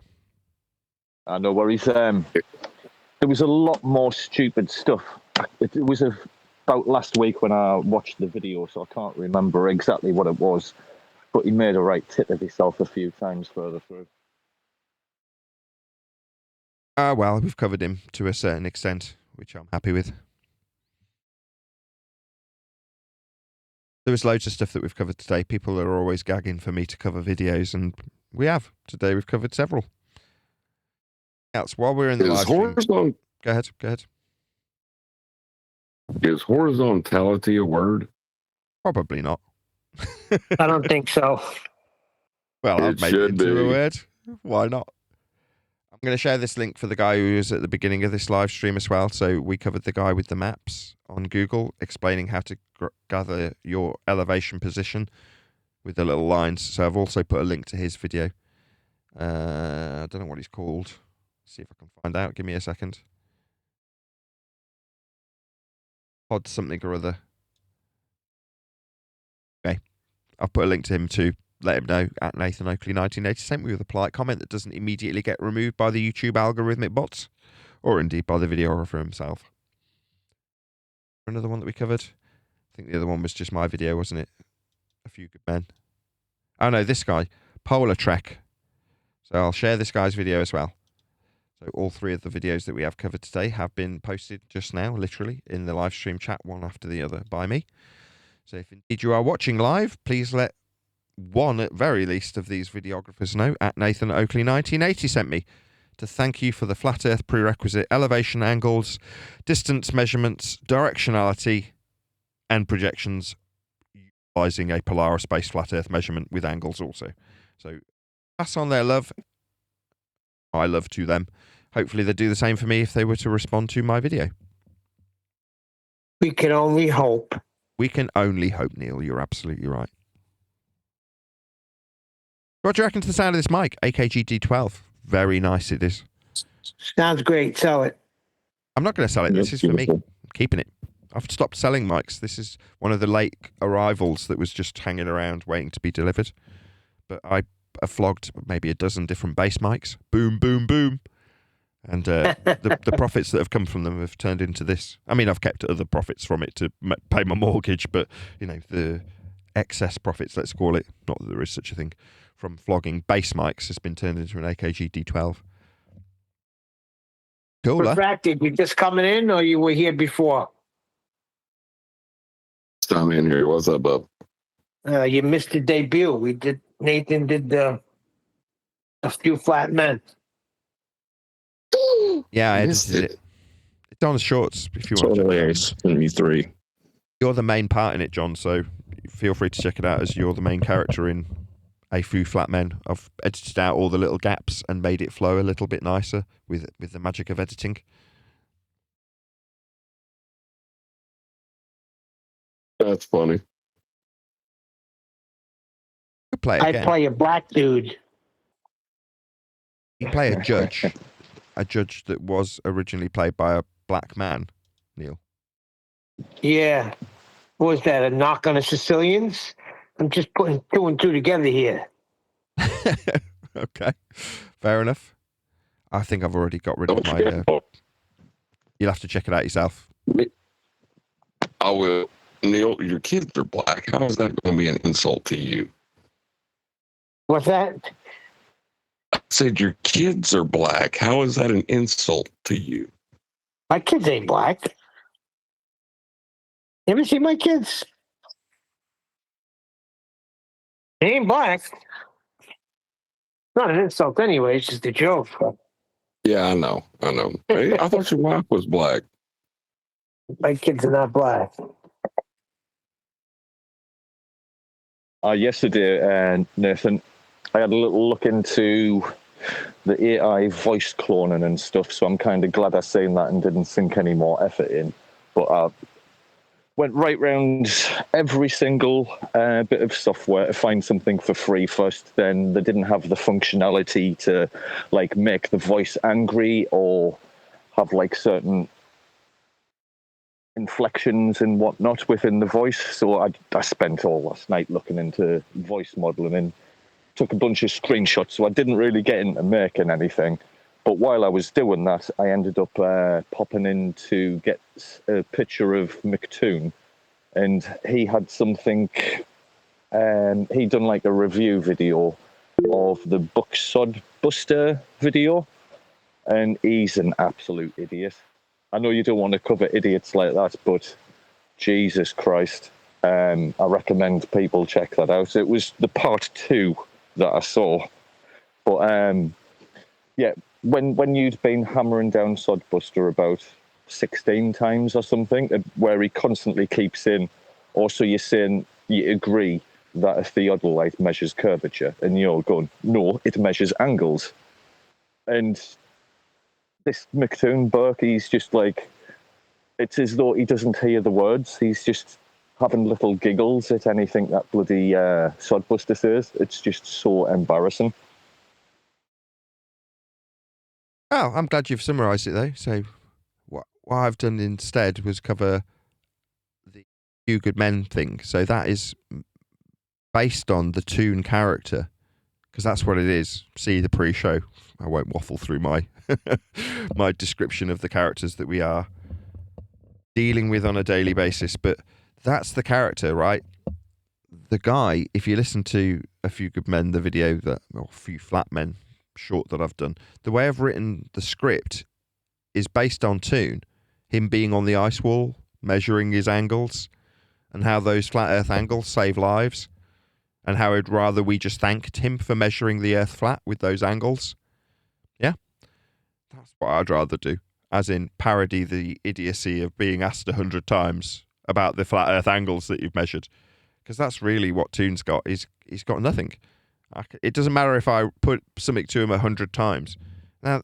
No worries. There was a lot more stupid stuff. It was about last week when I watched the video, so I can't remember exactly what it was. But he made a right tit of himself a few times further through. Well, we've covered him to a certain extent, which I'm happy with. There was loads of stuff that we've covered today. People are always gagging for me to cover videos, and we have. Today we've covered several. Else, while we're in the live stream... Go ahead. Is horizontality a word? Probably not. I don't think so. Well, I've made it should into be. a word. Why not? I'm going to share this link for the guy who was at the beginning of this live stream as well. So we covered the guy with the maps on Google, explaining how to gather your elevation position with the little lines. So I've also put a link to his video. I don't know what he's called. See if I can find out. Give me a second. Pod something or other. Okay. I've put a link to him to let him know at Nathan Oakley 1980. Sent me with a polite comment that doesn't immediately get removed by the YouTube algorithmic bots, or indeed by the videographer himself. Another one that we covered. I think the other one was just my video, wasn't it? A Few Good Men. Oh no, this guy, Polar Trek. So I'll share this guy's video as well. So all three of the videos that we have covered today have been posted just now, literally, in the live stream chat, one after the other, by me. So if indeed you are watching live, please let one, at very least, of these videographers know, at Nathan Oakley 1980 sent me, to thank you for the flat earth prerequisite elevation angles, distance measurements, directionality, and projections, utilizing a Polaris-based flat earth measurement with angles also. So pass on their love. I love to them. Hopefully they'd do the same for me if they were to respond to my video. We can only hope. We can only hope, Neil. You're absolutely right. What do you reckon to the sound of this mic? AKG D12. Very nice it is. Sounds great. Sell it. I'm not going to sell it. This is for me. I'm keeping it. I've stopped selling mics. This is one of the late arrivals that was just hanging around waiting to be delivered. But I flogged maybe a dozen different bass mics. Boom, boom, boom. And the profits that have come from them have turned into this. I mean, I've kept other profits from it to pay my mortgage, but, you know, the excess profits, let's call it, not that there is such a thing, from flogging bass mics has been turned into an AKG D12. Cool, Refracted, you just coming in or you were here before? I'm in here. What's up, bub? You missed the debut. Nathan did A Few Flat Men. Yeah, I edited it. It's on the shorts if you want to. Totally ace. Me 3. You're the main part in it, John, so feel free to check it out as you're the main character in A Few Flat Men. I've edited out all the little gaps and made it flow a little bit nicer with the magic of editing. That's funny. You play I again. play a black dude. You play a judge. A judge that was originally played by a black man, Neil. Yeah. What was that, a knock on the Sicilians? I'm just putting 2 and 2 together here. Okay. Fair enough. I think I've already got rid of my... You'll have to check it out yourself. I will. Neil, your kids are black. How is that going to be an insult to you? What's that? I said your kids are black. How is that an insult to you? My kids ain't black. You ever see my kids? They ain't black. Not an insult anyway, it's just a joke. Yeah, I know. Hey, I thought your wife was black. My kids are not black. Yesterday, Nathan, I had a little look into the AI voice cloning and stuff, so I'm kind of glad I seen that and didn't sink any more effort in. But I went right round every single bit of software to find something for free first. Then they didn't have the functionality to like make the voice angry or have like certain inflections and whatnot within the voice. So I spent all last night looking into voice modeling and took a bunch of screenshots. So I didn't really get into making anything. But while I was doing that, I ended up popping in to get a picture of McToon. And he had something, he'd done like a review video of the Bucksod Buster video. And he's an absolute idiot. I know you don't want to cover idiots like that, but Jesus Christ. I recommend people check that out. It was the part 2 that I saw. But yeah, when you'd been hammering down Sodbuster about 16 times or something, where he constantly keeps in, also you're saying you agree that a theodolite measures curvature, and you're going, no, it measures angles. And this McToon Burke, he's just like, it's as though he doesn't hear the words. He's just having little giggles at anything that bloody Sodbuster says. It's just so embarrassing. Oh, I'm glad you've summarised it though. So what I've done instead was cover the Few Good Men thing. So that is based on the Toon character, because that's what it is. See the pre-show. I won't waffle through my my description of the characters that we are dealing with on a daily basis, but that's the character, right? The guy, if you listen to A Few Good Men, the video that, or A Few Flat Men short that I've done, the way I've written the script is based on Toon, him being on the ice wall, measuring his angles, and how those flat earth angles save lives, and how I'd rather we just thanked him for measuring the earth flat with those angles. Yeah? That's what I'd rather do. As in parody the idiocy of being asked 100 times about the flat earth angles that you've measured. Because that's really what Toon's got. He's got nothing. It doesn't matter if I put something to him 100 times. Now,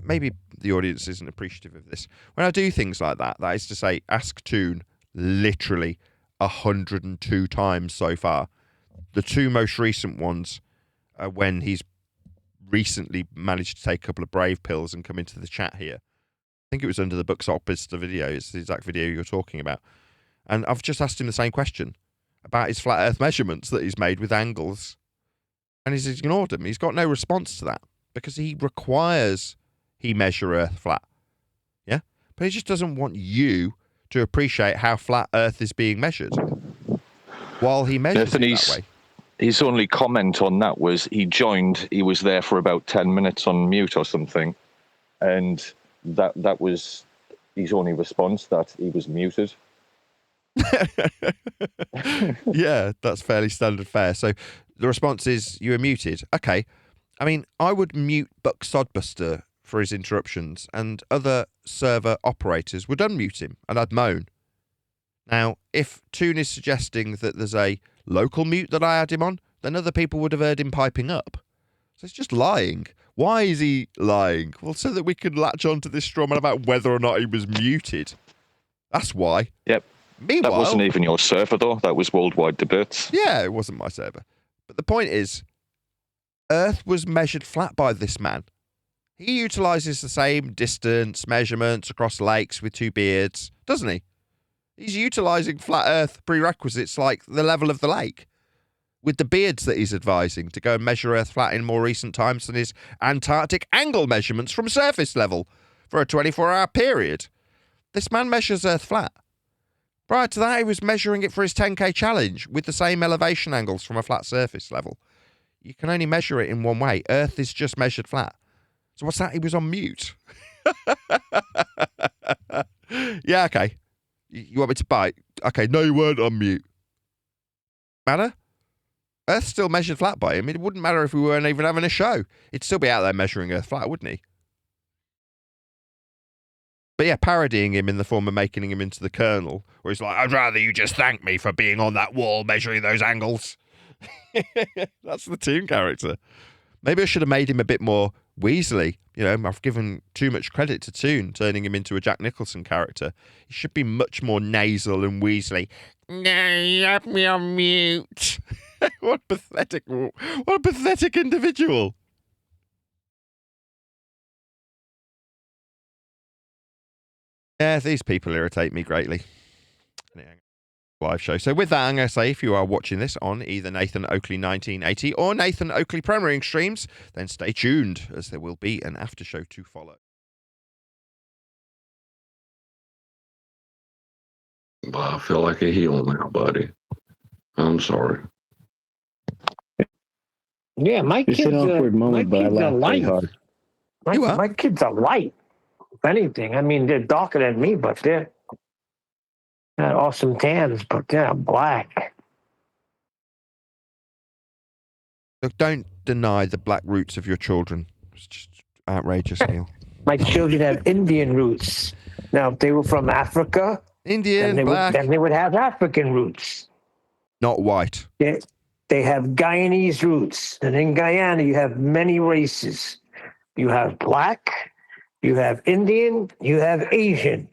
maybe the audience isn't appreciative of this. When I do things like that, that is to say, ask Toon literally 102 times so far. The 2 most recent ones are when he's recently managed to take a couple of brave pills and come into the chat here. I think it was under the Books Opista video. It's the exact video you're talking about. And I've just asked him the same question about his flat earth measurements that he's made with angles. And he's ignored them. He's got no response to that because he requires he measure earth flat. Yeah? But he just doesn't want you to appreciate how flat earth is being measured while he measures Nathan, it that way. His only comment on that was he was there for about 10 minutes on mute or something. And that was his only response, that he was muted. Yeah, that's fairly standard fare. So the response is, you were muted. Okay. I mean, I would mute Buck Sodbuster for his interruptions, and other server operators would unmute him, and I'd moan. Now, if Toon is suggesting that there's a local mute that I had him on, then other people would have heard him piping up. So it's just lying. Why is he lying? Well, so that we could latch onto this straw man about whether or not he was muted. That's why. Yep. Meanwhile, that wasn't even your server, though. That was Worldwide Debates. Yeah, it wasn't my server. But the point is, Earth was measured flat by this man. He utilises the same distance measurements across lakes with 2 beards, doesn't he? He's utilising flat Earth prerequisites like the level of the lake, with the beards that he's advising to go and measure Earth flat in more recent times than his Antarctic angle measurements from surface level for a 24-hour period. This man measures Earth flat. Prior to that, he was measuring it for his 10K challenge with the same elevation angles from a flat surface level. You can only measure it in one way. Earth is just measured flat. So what's that? He was on mute. Yeah, okay. You want me to bite? Okay, no, you weren't on mute. Matter? Earth's still measured flat by him. It wouldn't matter if we weren't even having a show. He'd still be out there measuring Earth flat, wouldn't he? But yeah, parodying him in the form of making him into the Colonel, where he's like, I'd rather you just thank me for being on that wall measuring those angles. That's the Toon character. Maybe I should have made him a bit more Weasley. You know, I've given too much credit to Toon, turning him into a Jack Nicholson character. He should be much more nasal and Weasley. No, you have me on mute. What a pathetic individual. Yeah, these people irritate me greatly. Live show. So with that, I'm going to say, if you are watching this on either Nathan Oakley 1980 or Nathan Oakley premiering streams, then stay tuned, as there will be an after show to follow. Well, I feel like a heel now, buddy. I'm sorry. Yeah, my It's kids, an awkward moment, but I are laughed pretty light. hard. My kids are light. If anything, I mean, they're darker than me, but they're Got awesome tans, but they're black. Look, don't deny the black roots of your children. It's just outrageous, Neil. My children have Indian roots. Now, if they were from Africa, Indian, then they would have African roots. Not white. They have Guyanese roots. And in Guyana, you have many races. You have black, you have Indian, you have Asian.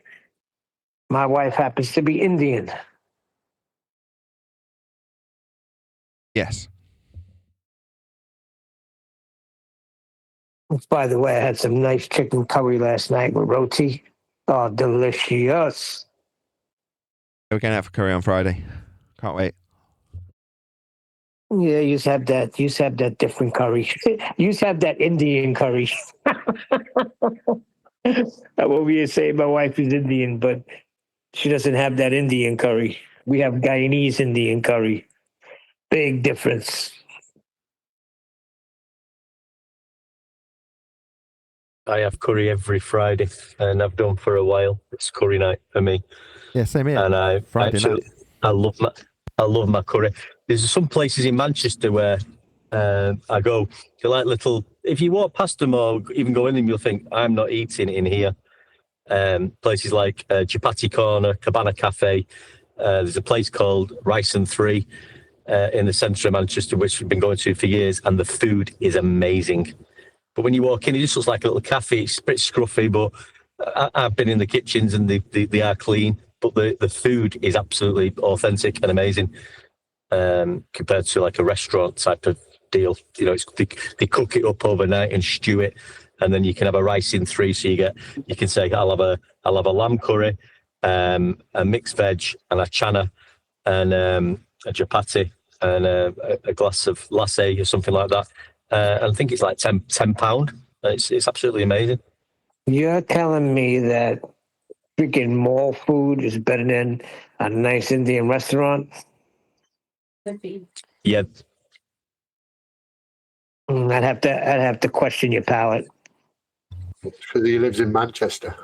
My wife happens to be Indian. Yes. By the way, I had some nice chicken curry last night with roti. Oh, delicious. We're going out for curry on Friday. Can't wait. Yeah, you have that. You have that different curry. You have that Indian curry. I won't be saying my wife is Indian, but she doesn't have that Indian curry. We have Guyanese Indian curry. Big difference. I have curry every Friday, and I've done for a while. It's curry night for me. Yeah, same here. And I love my curry. There's some places in Manchester where I go. They're like little. If you walk past them or even go in them, you'll think I'm not eating in here. Places like Chapati Corner, Cabana Cafe. There's a place called Rice and Three in the centre of Manchester, which we've been going to for years, and the food is amazing. But when you walk in, it just looks like a little cafe. It's pretty scruffy, but I've been in the kitchens and they are clean. But the food is absolutely authentic and amazing compared to like a restaurant type of deal. You know, they cook it up overnight and stew it, and then you can have a rice in three. So you can say I'll have a lamb curry, a mixed veg, and a chana, and a chapati, and a glass of lassi or something like that. And I think it's like £10. It's absolutely amazing. You're telling me that freaking mall food is better than a nice Indian restaurant? Yeah. I'd have to question your palate. Because he lives in Manchester.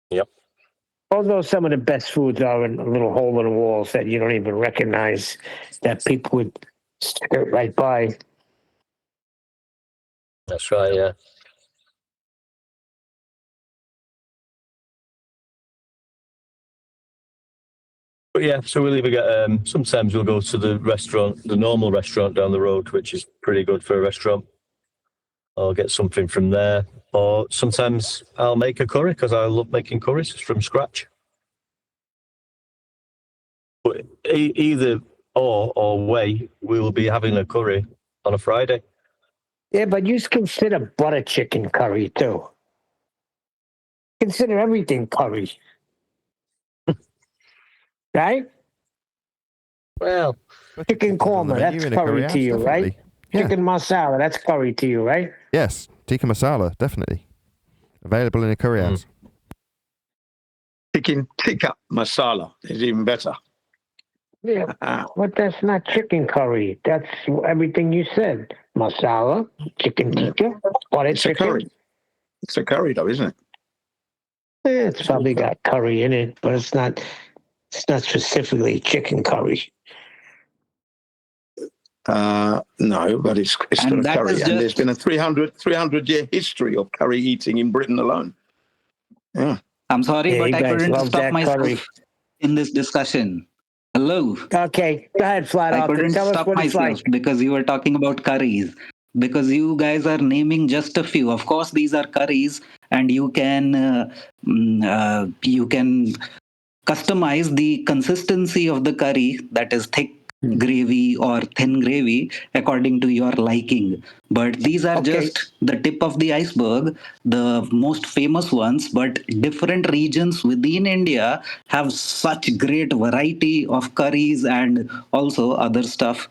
Yep. Although some of the best foods are in a little hole in the walls that you don't even recognize, that people would skirt right by. That's right, yeah. But yeah, so we'll either get, sometimes we'll go to the normal restaurant down the road, which is pretty good for a restaurant. I'll get something from there. Or sometimes I'll make a curry because I love making curries from scratch. But either or way, we will be having a curry on a Friday. Yeah, but you consider butter chicken curry too. Consider everything curry. Right? Well, chicken korma, that's curry to you, right? Yeah. Chicken masala, that's curry to you, right? Yes, tikka masala, definitely. Available in a curry house. Chicken tikka masala is even better. Yeah, but that's not chicken curry. That's everything you said. Masala, chicken tikka, butter It's chicken. a curry. It's a curry, though, isn't it? Yeah, it's probably got curry in it, but it's not specifically chicken curry. No, but it's still a that curry. is And just- there's been a 300-year history of curry eating in Britain alone. Yeah. I'm sorry, Yeah, but you I guys couldn't love stop that myself curry. in this discussion. Hello. Okay, go ahead, Flat I Out. couldn't Tell us stop what it's myself like. because you were talking about curries. Because you guys are naming just a few. Of course, these are curries, and you can customize the consistency of the curry, that is thick gravy or thin gravy, according to your liking. But these are just the tip of the iceberg, the most famous ones. But different regions within India have such great variety of curries and also other stuff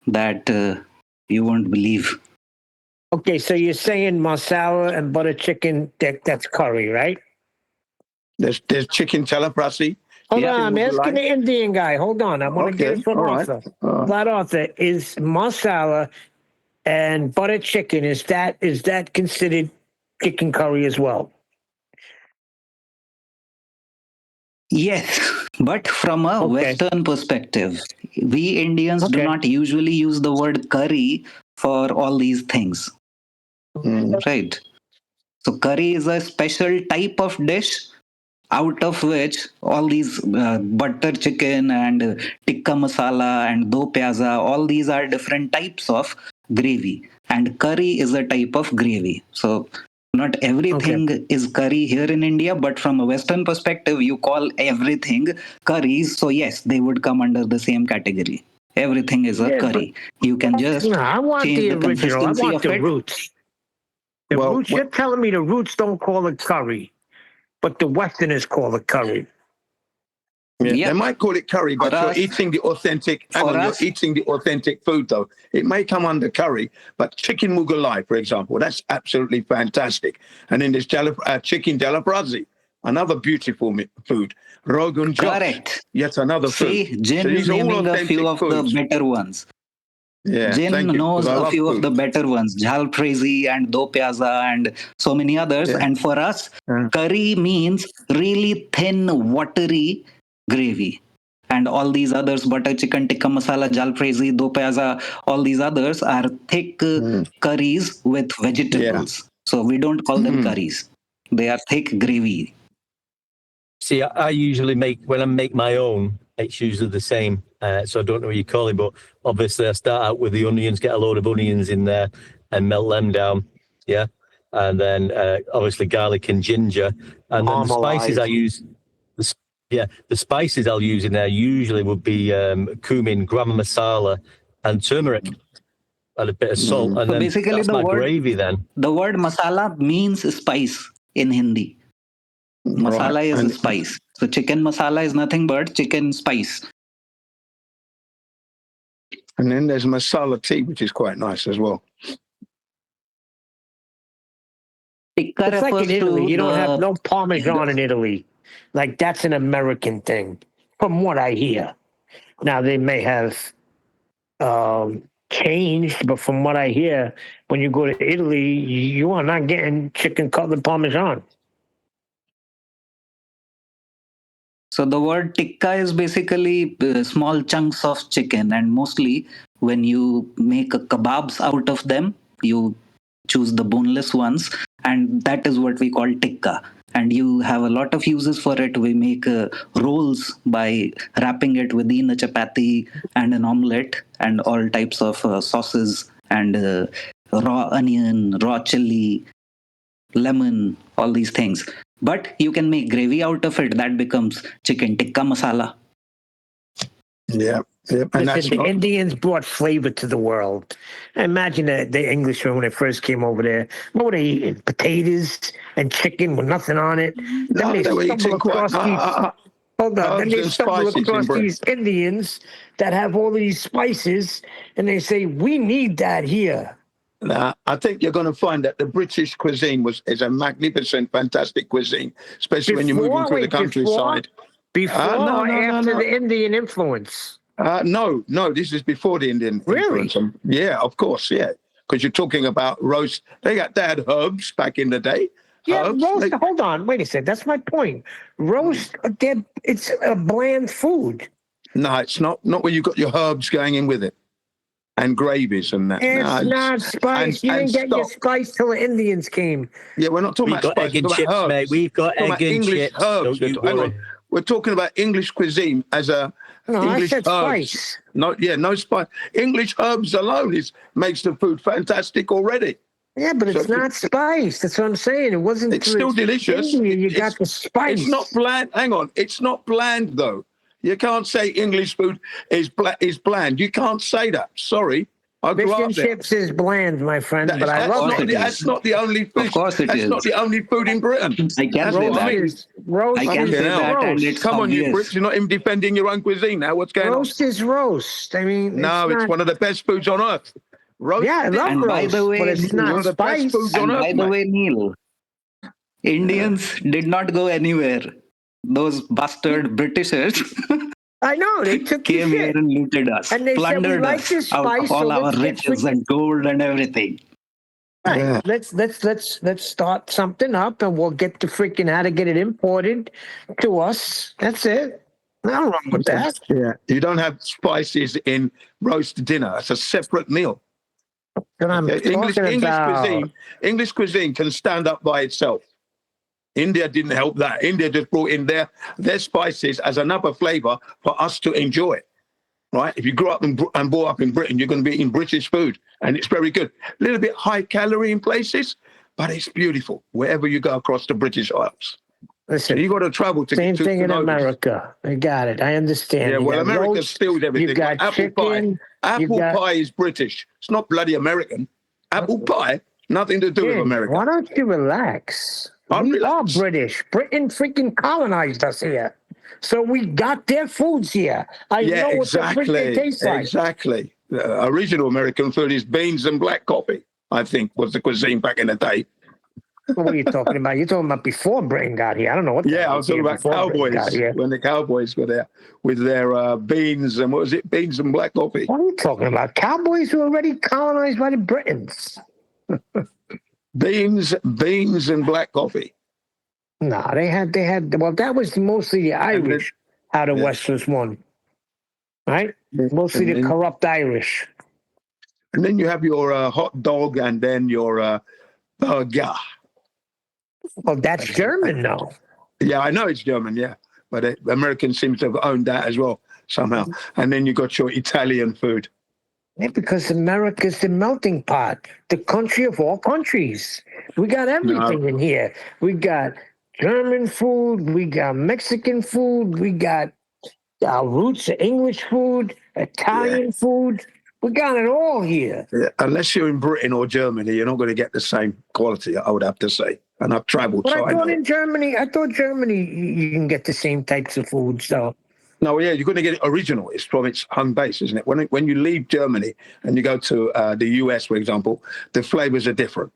that you won't believe. Okay, so you're saying masala and butter chicken, that's curry, right? There's chicken teleprasi. Hold on, I'm asking the Indian guy. Hold on, I want to get it from all right, Arthur. all right. Flat Arthur, is masala and butter chicken, is that considered chicken curry as well? Yes, but from a Western perspective, we Indians do not usually use the word curry for all these things. Right? So, curry is a special type of dish out of which all these butter chicken and tikka masala and do pyaza, all these are different types of gravy. And curry is a type of gravy. So, not everything is curry here in India, but from a Western perspective, you call everything curries. So, yes, they would come under the same category. Everything is a curry. You can just I want change the the original. I consistency want of the it. roots. The roots. You're telling me the roots don't call it curry, but the Westerners call it curry. Yeah, they might call it curry, but you're eating the authentic. You're eating the authentic food, though. It may come under curry, but chicken mughalai, for example, that's absolutely fantastic. And then there's chicken jalaprazi, another beautiful food. Rogan Josh, Correct. yet another See, food. Jin So is these are all naming a authentic few of foods. the better ones. Yeah, Jin thank you, knows 'cause I a love few of food. the better ones, jhal prezi and do pyaza and so many others. And for us, curry means really thin, watery gravy. And all these others, butter chicken, tikka masala, jhal prezi, do pyaza, all these others are thick curries with vegetables. So we don't call them curries. They are thick gravy. See, I usually when I make my own, it's usually the same. So I don't know what you call it, but obviously I start out with the onions, get a load of onions in there and melt them down. Yeah. And then obviously garlic and ginger. And then the spices I use, the spices I'll use in there usually would be cumin, garam masala, and turmeric. And a bit of salt. And So then basically that's my gravy then. The word masala means spice in Hindi. Masala is a spice. So chicken masala is nothing but chicken spice. And then there's masala tea, which is quite nice as well. Tikka It's like in refers Italy. to You don't have the- no Parmesan in Italy. Like that's an American thing, from what I hear. Now they may have changed, but from what I hear, when you go to Italy, you are not getting chicken cutlet Parmesan. So the word tikka is basically small chunks of chicken, and mostly when you make kebabs out of them, you choose the boneless ones, and that is what we call tikka. And you have a lot of uses for it. We make rolls by wrapping it within a chapati and an omelette, and all types of sauces and raw onion, raw chili, lemon, all these things. But you can make gravy out of it. That becomes chicken tikka masala. Yeah. And Listen, the Indians brought flavor to the world. Imagine the Englishmen when they first came over there. What were they eating? Potatoes and chicken with nothing on it. No, Then they were stumble eating quite hold on. Then herbs they and stumble spices in across Britain. these Indians that have all these spices, and they say, we need that here. Now, I think you're going to find that the British cuisine is a magnificent, fantastic cuisine, especially when you're moving through the countryside. Before or after the Indian influence? No, this is before the Indian influence. Yeah, of course, yeah. Because you're talking about roast. They had herbs back in the day. Yeah, herbs. roast. Hold on, wait a second. That's my point. Roast. It's a bland food. No, it's not. Not when you've got your herbs going in with it, and gravies and that. It's not spice. You didn't get your spice till the Indians came. Yeah, we're not talking We've about got spice. egg and we're talking chips, about herbs. mate. We've got We're talking egg about and English chips. herbs. Don't Hang worry. on. We're talking about English cuisine as a No, English I said herbs. spice. No spice. English herbs alone makes the food fantastic already. Yeah, but it's not spice. That's what I'm saying. It wasn't. It's still delicious. You got the spice. It's not bland. Hang on. It's not bland though. You can't say English food is bland. You can't say that. Sorry. I grew Fish up and there. chips is bland, my friend, but I love it. That's not the only fish. Of course it that's is. not the only food in Britain. I can say that. Roast I can is say that, and it's Come on, you obvious. Brits. You're not even defending your own cuisine now. What's going roast on? is roast. I mean, No, it's one of the best foods on earth. Roast. Yeah, I love And by roast, the way, but it's one not of the best spice. foods And on by earth, the mate. way, Neil, Indians did not go anywhere. Those bastard Britishers I know they took the came here shit. and looted us, And they said, we plundered like us this out spice, of all so our let's get riches and gold and everything. Right. Yeah. Let's start something up, and we'll get the freaking how to get it imported to us. That's it. Nothing wrong with that. Yeah. You don't have spices in roast dinner. It's a separate meal. And I'm talking about English cuisine can stand up by itself. India didn't help that. India just brought in their spices as another flavor for us to enjoy. Right? If you grew up and brought up in Britain, you're going to be eating British food, and it's very good. A little bit high calorie in places, but it's beautiful wherever you go across the British Isles. Listen, you got to travel to same to, thing to in know this. America. I got it. I understand. Yeah, You well, got America roast, steals everything. You got apple chicken. pie. Apple pie is British. It's not bloody American. Apple pie, nothing to do with America. Why don't you relax? We are British. Britain freaking colonized us here. So we got their foods here. I know what the freak they taste like. Exactly. The original American food is beans and black coffee, I think, was the cuisine back in the day. What are you talking about? You're talking about before Britain got here. I don't know what. I was talking about cowboys when the cowboys were there with their beans and what was it? Beans and black coffee. What are you talking about? Cowboys were already colonized by the Britons. beans and black coffee. No, they had. Well, that was mostly the Irish out of West was one, right? Mostly the corrupt Irish. And then you have your hot dog, and then your burger. Well, that's German, though. Yeah, I know it's German. Yeah, but Americans seem to have owned that as well somehow. And then you got your Italian food. Yeah, because America's the melting pot, the country of all countries. We got everything in here. We got German food, we got Mexican food, we got our roots of English food, Italian food. We got it all here. Yeah, unless you're in Britain or Germany, you're not going to get the same quality, I would have to say. And I've traveled. But so I thought Germany, you can get the same types of food. So. No, yeah, you're going to get it original. It's from its home base, isn't it? When you leave Germany and you go to the US, for example, the flavors are different.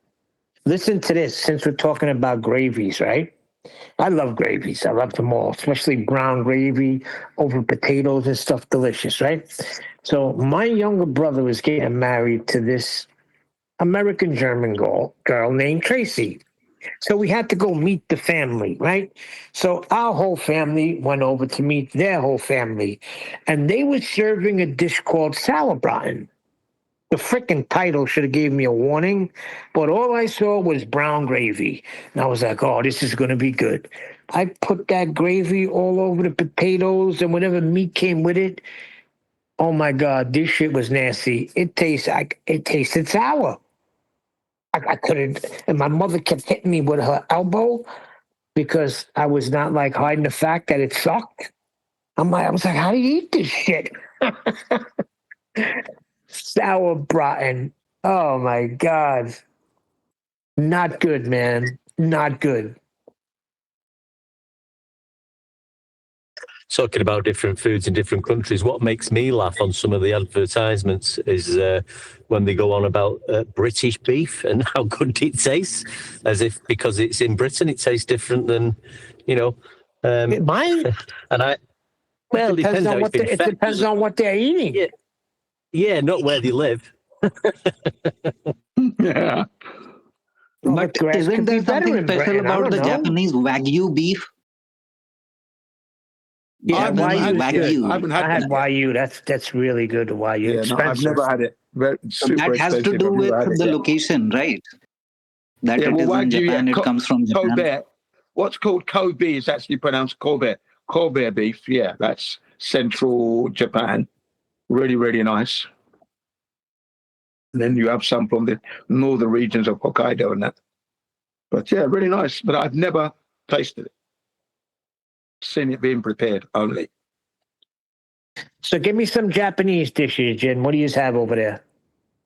Listen to this, since we're talking about gravies, right? I love gravies. I love them all, especially brown gravy over potatoes and stuff. Delicious, right? So my younger brother was getting married to this American-German girl named Tracy. So we had to go meet the family, right? So our whole family went over to meet their whole family. And they were serving a dish called sauerbraten. The freaking title should have gave me a warning, but all I saw was brown gravy. And I was like, oh, this is going to be good. I put that gravy all over the potatoes and whatever meat came with it. Oh, my God, this shit was nasty. It tasted sour. I couldn't, and my mother kept hitting me with her elbow because I was not like hiding the fact that it sucked. I was like, how do you eat this shit? Sauerbraten. Oh my God. Not good, man. Not good. Talking about different foods in different countries, what makes me laugh on some of the advertisements is when they go on about British beef and how good it tastes, as if because it's in Britain it tastes different than, it might. And it depends on what it depends on what they're eating. Yeah, not where they live. Yeah. But isn't there something special about the Japanese Wagyu beef? Yeah, Wagyu. I had Wagyu. That's really good. Wagyu. Yeah, no, I've never had it. That has to do with the location, right? That it is in Japan. It comes from Japan. Kobe. What's called Kobe is actually pronounced Kobe. Kobe beef. Yeah, that's central Japan. Really, really nice. And then you have some from the northern regions of Hokkaido and that. But yeah, really nice. But I've never tasted it. Seen it being prepared only. So give me some Japanese dishes, Jin. What do you have over there?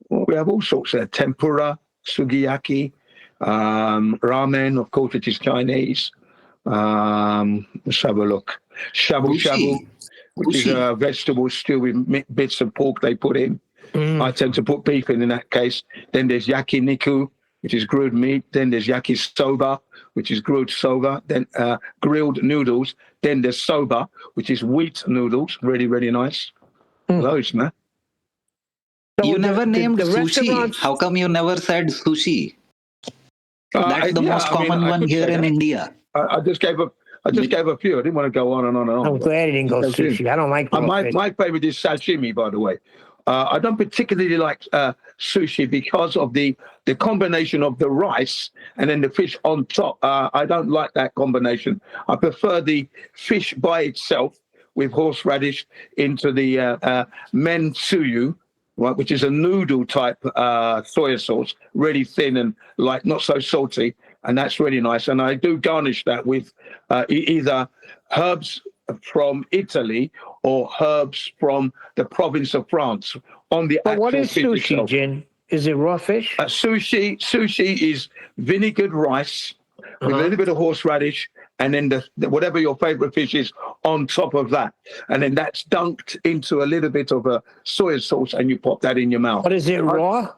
Well, we have all sorts of tempura, sugiyaki, ramen, of course, it is Chinese. Let's have a look. Shabu shabu, which is a vegetable stew with bits of pork they put in. I tend to put beef in that case. Then there's yakiniku, which is grilled meat. Then there's yakisoba, which is grilled soba. Then grilled noodles. Then there's soba, which is wheat noodles. Really, really nice. Those, man. You never named the sushi. restaurants- How come you never said sushi? That's the most I mean, common I one could here say in that. India. I just gave a few. I didn't want to go on and on and on. I'm glad he didn't go That's it. sushi. I don't like raw fish. My favorite is sashimi, by the way. I don't particularly like sushi because of the combination of the rice and then the fish on top. I don't like that combination. I prefer the fish by itself with horseradish into the men suyu, right, which is a noodle type soy sauce, really thin and like not so salty, and that's really nice. And I do garnish that with either herbs from Italy or herbs from the province of France on the But actual what is fish sushi, itself. Jin? Is it raw fish? Sushi is vinegared rice with a little bit of horseradish, and then the whatever your favorite fish is on top of that, and then that's dunked into a little bit of a soy sauce, and you pop that in your mouth. What is it, raw?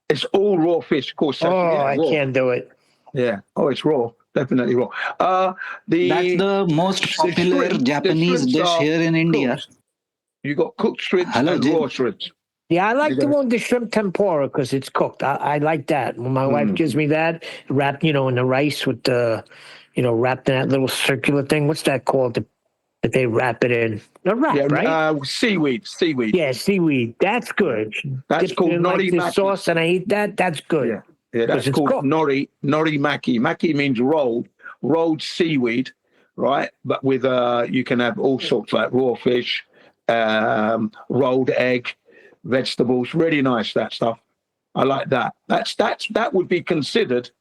It's all raw fish, of course. I can't do it. Yeah. Oh, it's raw. Definitely raw. That's the most popular Japanese dish here in India. You got cooked shrimps and raw shrimps. Yeah, I like the shrimp tempura because it's cooked. I like that. When my wife gives me that, wrapped, in the rice with the, wrapped in that little circular thing. What's that called? That they wrap it in. A wrap, right? Seaweed. Yeah, seaweed. That's good. That's Dip called it in, nori the maki. sauce, and I eat that. That's good. Yeah, that's called nori maki. Maki means rolled seaweed, right? But with you can have all sorts like raw fish, rolled egg, vegetables. Really nice, that stuff. I like that. That would be considered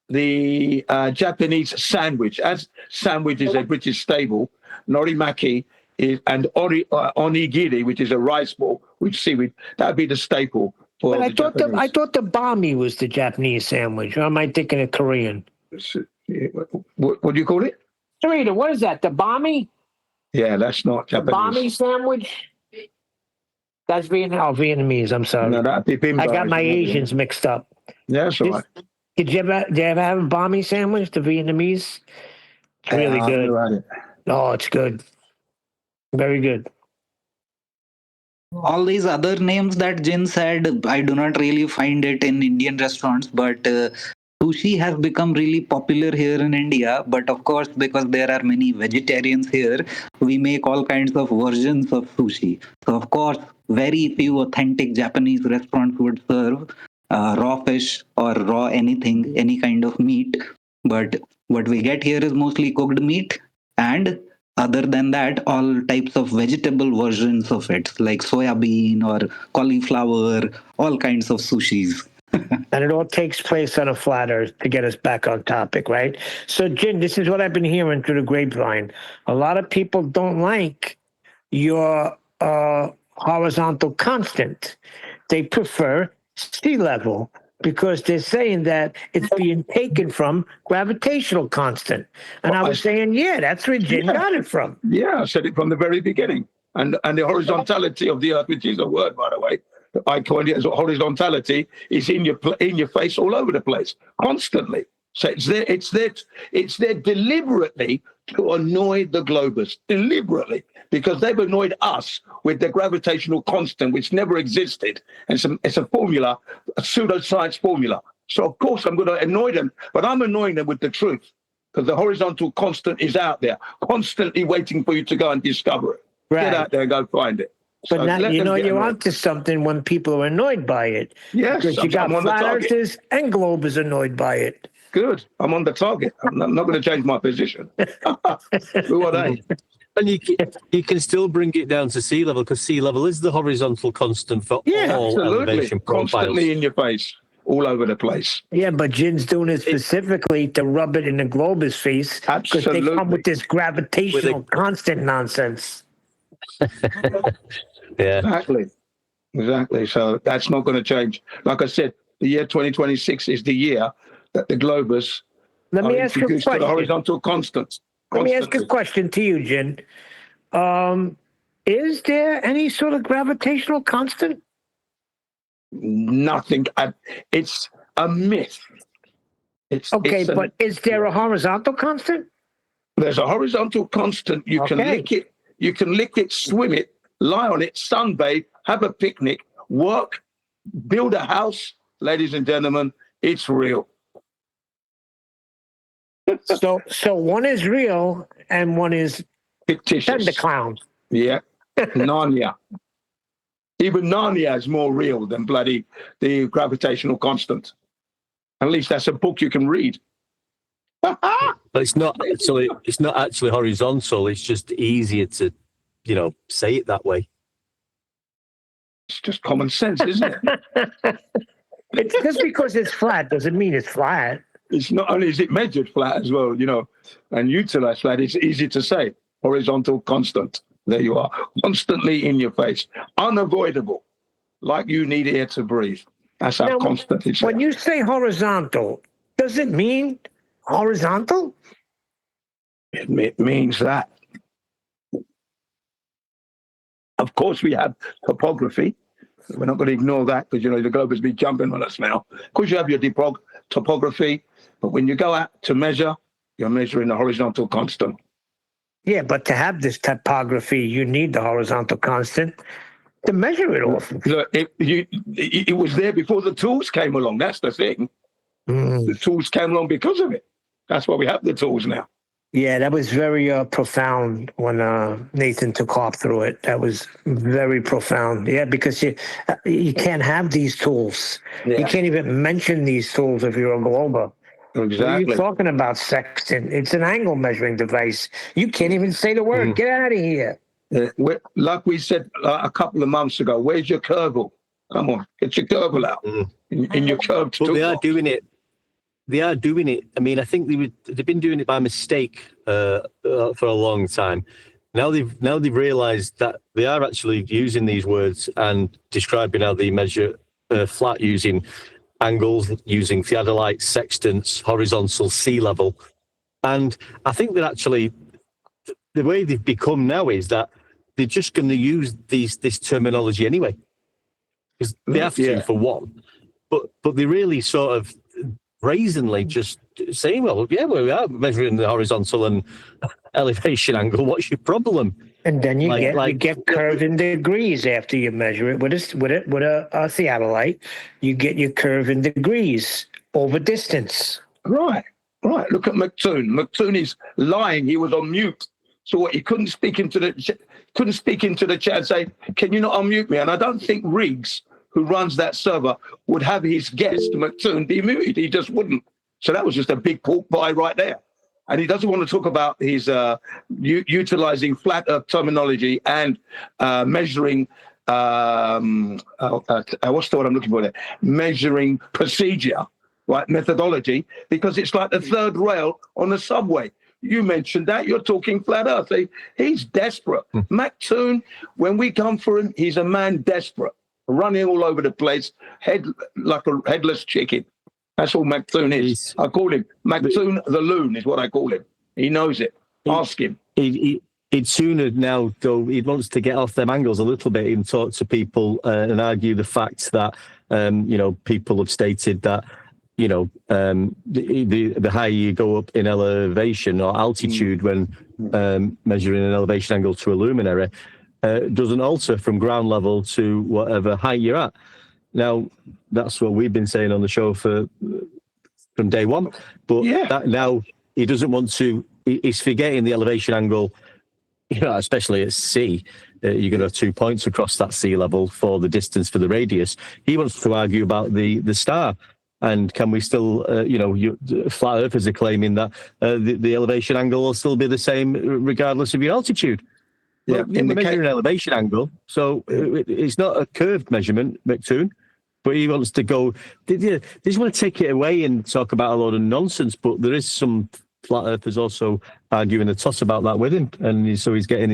the Japanese sandwich. As sandwich is a British staple, nori maki is and onigiri, which is a rice ball with seaweed. That would be the staple. But I thought the bami was the Japanese sandwich. Or am I thinking of Korean? What do you call it? Sarita, what is that? The bami? Yeah, that's not Japanese. Bami sandwich? That's Vietnamese. I'm sorry. No, that'd be bibimbap. I got my Asians mixed up. Yeah, that's all right. Did you ever have a bami sandwich, the Vietnamese? It's really I've good. never had it. Oh, it's good. Very good. All these other names that Jin said, I do not really find it in Indian restaurants, but sushi has become really popular here in India. But of course, because there are many vegetarians here, we make all kinds of versions of sushi. So of course, very few authentic Japanese restaurants would serve raw fish or raw anything, any kind of meat. But what we get here is mostly cooked meat, and other than that, all types of vegetable versions of it, like soya bean or cauliflower, all kinds of sushis. And it all takes place on a flat earth to get us back on topic, right? So, Jin, this is what I've been hearing through the grapevine. A lot of people don't like your horizontal constant. They prefer sea level because they're saying that it's being taken from gravitational constant. And I was saying, yeah, that's where Jin got it from. Yeah, I said it from the very beginning. And the horizontality of the earth, which is a word, by the way, I coined it as horizontality, is in your face all over the place, constantly. So it's there deliberately to annoy the globers, deliberately, because they've annoyed us with the gravitational constant, which never existed. And it's a formula, a pseudoscience formula. So of course I'm going to annoy them, but I'm annoying them with the truth, because the horizontal constant is out there, constantly waiting for you to go and discover it. Right. Get out there and go find it. But So now, let them get you're annoyed. onto something when people are annoyed by it. Yes, Because you got I'm on the flat target. earthers and globers annoyed by it. Good. I'm on the target. I'm not going to change my position. Who are they? And you can still bring it down to sea level, because sea level is the horizontal constant for all Absolutely. elevation profiles. Constantly in your face, all over the place. Yeah, but Jin's doing it specifically to rub it in the glober's face because they come with this gravitational constant nonsense. Yeah. Exactly. So that's not going to change. Like I said, the year 2026 is the year that the globers Let me are ask you a introduced to the question. horizontal constant. Let me ask a question to you, Jin. Is there any sort of gravitational constant? Nothing. It's a myth. But is there a horizontal constant? There's a horizontal constant. You can lick it. You can lick it, swim it, lie on it, sunbathe, have a picnic, work build a house, ladies and gentlemen, it's real. So one is real and one is fictitious. The clown. Yeah, Narnia. Even Narnia is more real than bloody the gravitational constant. At least that's a book you can read. But it's not actually horizontal. It's just easier to, say it that way. It's just common sense, isn't it? It's just because it's flat doesn't mean it's flat. It's not only is it measured flat as well, and utilized flat. It's easy to say. Horizontal constant. There you are. Constantly in your face. Unavoidable. Like you need air to breathe. That's how constant it is. When you say horizontal, does it mean horizontal? It means that. Of course, we have topography. We're not going to ignore that because, the globe has been jumping on us now. Of course, you have your topography, but when you go out to measure, you're measuring the horizontal constant. Yeah, but to have this topography, you need the horizontal constant to measure it off. Look, it was there before the tools came along. That's the thing. The tools came along because of it. That's why we have the tools now. Yeah, that was very profound when Nathan took off through it. That was very profound. Yeah, because you can't have these tools. Yeah. You can't even mention these tools if you're a glober. Exactly. What are you talking about, sextant? It's an angle measuring device. You can't even say the word. Get out of here. Like we said a couple of months ago, where's your curval? Come on, get your curval out in your curved tool. But they are doing it. They are doing it. I mean, I think they've been doing it by mistake for a long time. Now they've realised that they are actually using these words and describing how they measure flat using angles, using theodolite, sextants, horizontal, sea level. And I think that actually the way they've become now is that they're just going to use this terminology anyway. Because they have to, for one. But they really sort of brazenly just saying, well, yeah, we are measuring the horizontal and elevation angle. What's your problem? And then you get curved in degrees after you measure it with a theodolite. You get your curve in degrees over distance. Right. Look at McToon. McToon is lying. He was on mute, so he couldn't speak into the chat and say, "Can you not unmute me?" And I don't think Riggs, who runs that server, would have his guest McToon be muted. He just wouldn't. So that was just a big pork pie right there. And he doesn't want to talk about his utilizing flat earth terminology and measuring, what's the word I'm looking for there? Measuring procedure, right? Methodology, because it's like the third rail on the subway. You mentioned that. You're talking flat earth. He's desperate. McToon, when we come for him, he's a man desperate, running all over the place, like a headless chicken. That's all McToon is. I call him McToon the Loon is what I call him. He knows it. Ask him. He'd sooner now, though, he wants to get off them angles a little bit and talk to people and argue the fact that, people have stated that, the higher you go up in elevation or altitude when measuring an elevation angle to a luminary, doesn't alter from ground level to whatever height you're at. Now, that's what we've been saying on the show from day one. But that now he doesn't want to, he's forgetting the elevation angle, especially at sea. You're going to have 2 points across that sea level for the distance for the radius. He wants to argue about the star. And can we still, flat earthers are claiming that the elevation angle will still be the same regardless of your altitude. Yeah, we're measuring an elevation angle, so it's not a curved measurement, McToon. But he wants to go. They just want to take it away and talk about a lot of nonsense. But there is some flat earthers also arguing the toss about that with him, and so he's getting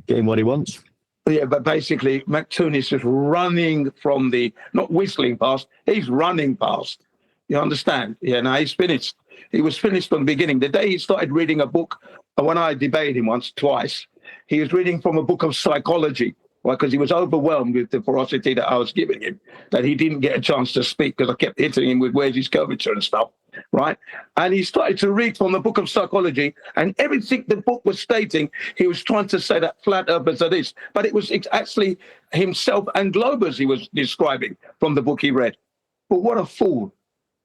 getting what he wants. Yeah, but basically, McToon is just running from not whistling past. He's running past. You understand? Yeah. Now he's finished. He was finished from the beginning. The day he started reading a book, when I debated him twice, he was reading from a book of psychology. Well, because he was overwhelmed with the ferocity that I was giving him, that he didn't get a chance to speak because I kept hitting him with where's his curvature and stuff. right? And he started to read from the book of psychology, and everything the book was stating, he was trying to say that flat earthers are this, but it was actually himself and globers he was describing from the book he read. But what a fool,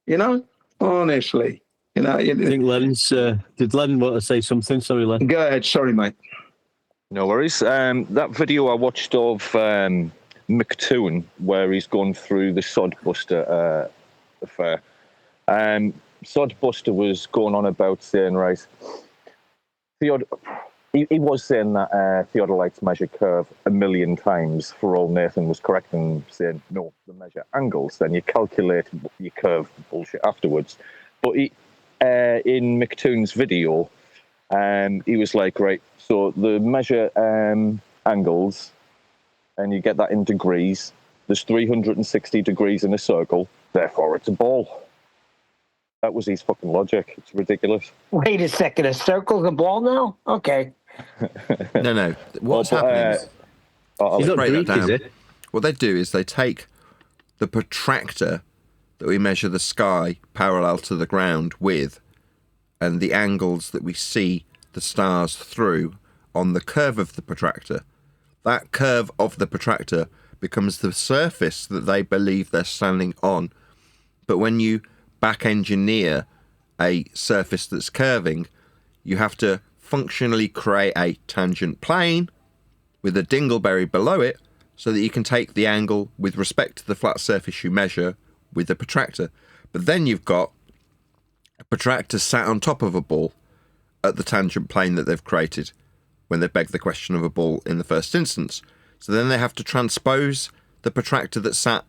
you know, honestly. You know, I think Len's, did Len want to say something? Sorry, Len. Go ahead. Sorry, mate. No worries. That video I watched of McToon, where he's gone through the Sodbuster affair. Sodbuster was going on about saying, right, he was saying that theodolites measure curve 1 million times for all Nathan was correct in saying, no, they measure angles. Then you calculate your curve bullshit afterwards. But in McToon's video, he was like, right, so the measure angles, and you get that in degrees. There's 360 degrees in a circle, therefore it's a ball. That was his fucking logic. It's ridiculous. Wait a second, a circle's a ball now? Okay. No. What's happening is... He's not break that Greek, down. is it? What they do is they take the protractor that we measure the sky parallel to the ground with, and the angles that we see the stars through on the curve of the protractor. That curve of the protractor becomes the surface that they believe they're standing on. But when you back engineer a surface that's curving, you have to functionally create a tangent plane with a dingleberry below it so that you can take the angle with respect to the flat surface you measure with the protractor. But then you've got a protractor sat on top of a ball at the tangent plane that they've created when they beg the question of a ball in the first instance. So then they have to transpose the protractor that sat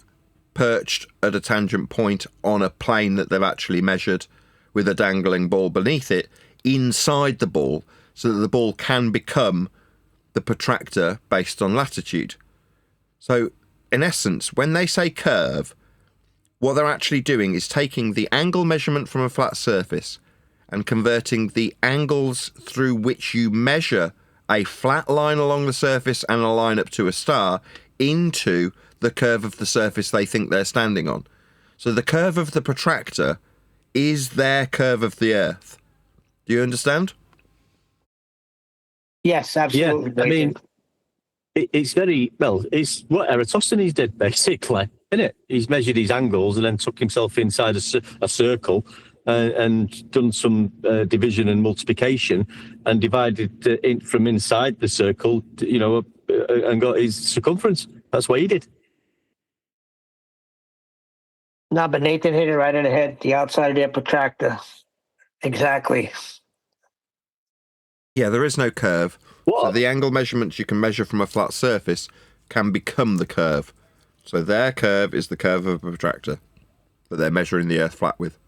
perched at a tangent point on a plane that they've actually measured with a dangling ball beneath it inside the ball so that the ball can become the protractor based on latitude. So in essence, when they say curve, what they're actually doing is taking the angle measurement from a flat surface and converting the angles through which you measure a flat line along the surface and a line up to a star into the curve of the surface they think they're standing on. So the curve of the protractor is their curve of the Earth. Do you understand? Yes, absolutely. Yeah, I mean, it's very, well, it's what Eratosthenes did, basically, isn't it? He's measured his angles and then took himself inside a circle and done some division and multiplication and divided it from inside the circle, you know, and got his circumference. That's what he did. No, but Nathan hit it right in the head, the outside of their protractor. Exactly. Yeah, there is no curve. What? So the angle measurements you can measure from a flat surface can become the curve. So their curve is the curve of a protractor that they're measuring the Earth flat with.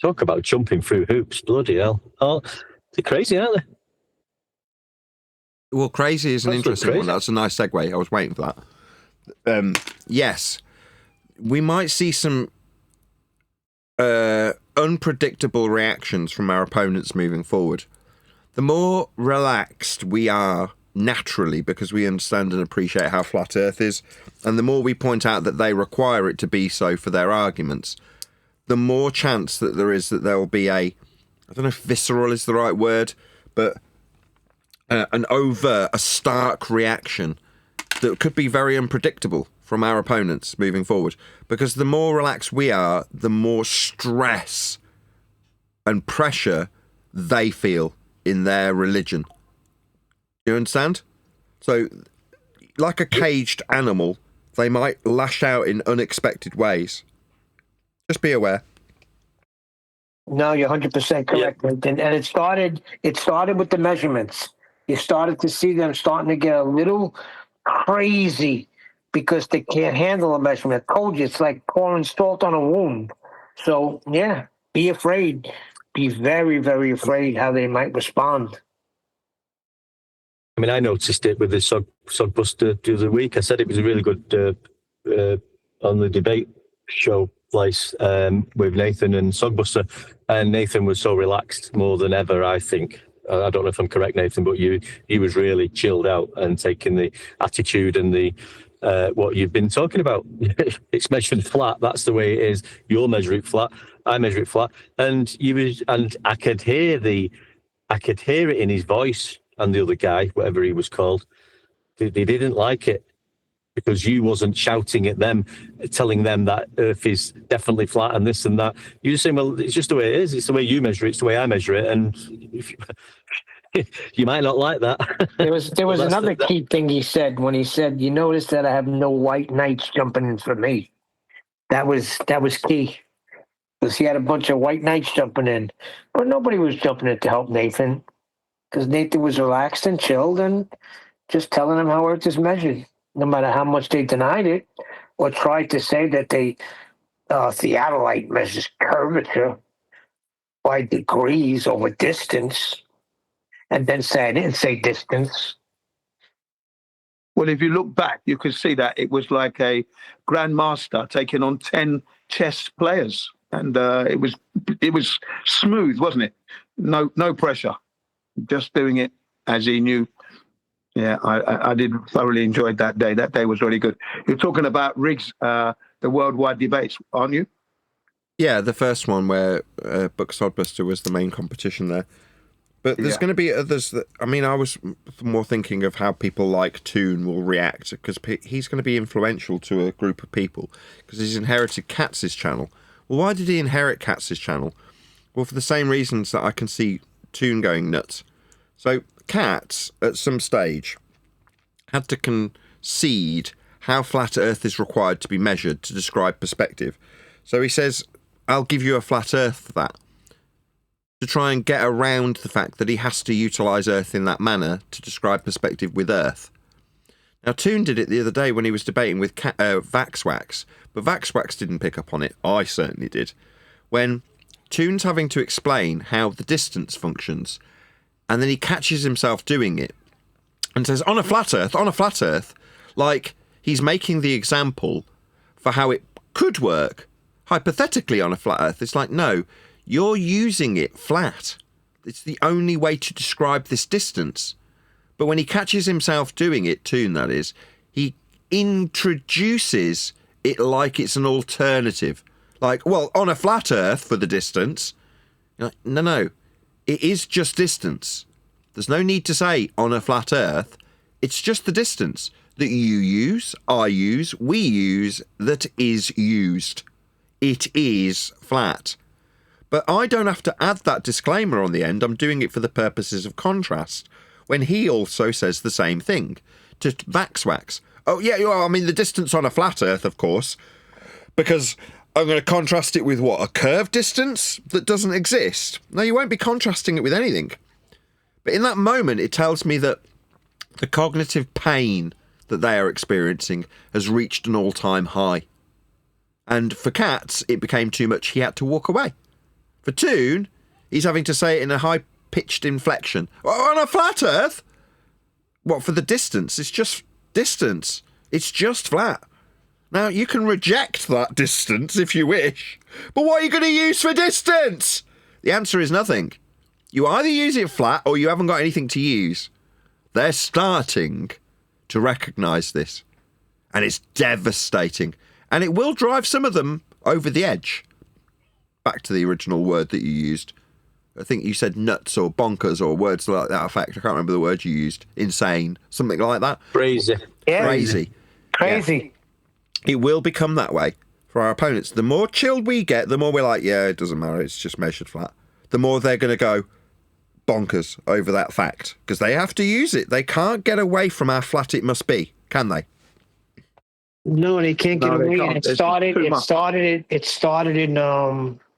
Talk about jumping through hoops, bloody hell. Oh, they're crazy, aren't they? Well, crazy is an interesting one. That's a nice segue. I was waiting for that. Yes, we might see some unpredictable reactions from our opponents moving forward. The more relaxed we are naturally, because we understand and appreciate how flat Earth is, and the more we point out that they require it to be so for their arguments, the more chance that there is that there will be I don't know if visceral is the right word, but an overt, a stark reaction that could be very unpredictable from our opponents moving forward. Because the more relaxed we are, the more stress and pressure they feel in their religion. Do you understand? So, like a caged animal, they might lash out in unexpected ways. Just be aware. No, you're 100% correct. Yeah. And it started with the measurements. You started to see them starting to get a little crazy because they can't handle a measurement. I told you, it's like pouring salt on a wound. So, yeah, be afraid. Be very, very afraid how they might respond. I mean, I noticed it with the Sodbuster the other week. I said it was a really good on the debate show place with Nathan and Sodbuster. And Nathan was so relaxed more than ever, I think. I don't know if I'm correct, Nathan, but he was really chilled out and taking the attitude and the what you've been talking about. It's measured flat. That's the way it is. You'll measure it flat. I measure it flat. And I could hear it in his voice, and the other guy, whatever he was called, they didn't like it because you wasn't shouting at them, telling them that Earth is definitely flat and this and that. You just saying, well, it's just the way it is. It's the way you measure it. It's the way I measure it. And you might not like that. There was another key thing he said when he said, "You notice that I have no white knights jumping in for me." That was key, because he had a bunch of white knights jumping in, but nobody was jumping in to help Nathan, because Nathan was relaxed and chilled and just telling him how Earth is measured, no matter how much they denied it or tried to say that theodolite measures curvature by degrees over distance. And then say I didn't say distance. Well, if you look back, you can see that it was like a grandmaster taking on 10 chess players, and it was smooth, wasn't it? No pressure, just doing it as he knew. Yeah, I did thoroughly enjoyed that day. That day was really good. You're talking about Riggs, the worldwide debates, aren't you? Yeah, the first one where Buck Sodbuster was the main competition there. But there's going to be others that, I mean, I was more thinking of how people like Toon will react, because he's going to be influential to a group of people, because he's inherited Katz's channel. Well, why did he inherit Katz's channel? Well, for the same reasons that I can see Toon going nuts. So Katz, at some stage, had to concede how flat Earth is required to be measured to describe perspective. So he says, I'll give you a flat Earth for that, to try and get around the fact that he has to utilise Earth in that manner to describe perspective with Earth. Now, Toon did it the other day when he was debating with Vaxwax, but Vaxwax didn't pick up on it. I certainly did. When Toon's having to explain how the distance functions, and then he catches himself doing it and says, on a flat Earth, like he's making the example for how it could work hypothetically on a flat Earth. It's like, no, you're using it flat. It's the only way to describe this distance. But when he catches himself doing it, Toon that is, he introduces it like it's an alternative. Like, well, on a flat Earth for the distance. You're like, no, it is just distance. There's no need to say on a flat Earth. It's just the distance that you use, I use, we use, that is used. It is flat. But I don't have to add that disclaimer on the end. I'm doing it for the purposes of contrast. When he also says the same thing to Vaxwax. Oh, yeah, I mean, the distance on a flat Earth, of course, because I'm going to contrast it with what? A curved distance that doesn't exist? No, you won't be contrasting it with anything. But in that moment, it tells me that the cognitive pain that they are experiencing has reached an all-time high. And for Katz, it became too much. He had to walk away. For Toon, he's having to say it in a high-pitched inflection. Oh, on a flat Earth? What, for the distance? It's just distance. It's just flat. Now, you can reject that distance if you wish, but what are you going to use for distance? The answer is nothing. You either use it flat or you haven't got anything to use. They're starting to recognise this, and it's devastating, and it will drive some of them over the edge. Back to the original word that you used. I think you said nuts or bonkers or words like that effect. I can't remember the word you used. Insane. Something like that. Crazy. Yeah. Crazy. Crazy. Yeah. It will become that way for our opponents. The more chilled we get, the more we're like, yeah, it doesn't matter. It's just measured flat. The more they're going to go bonkers over that fact, because they have to use it. They can't get away from how flat it must be, can they? No, they can't get away. Can't. It started in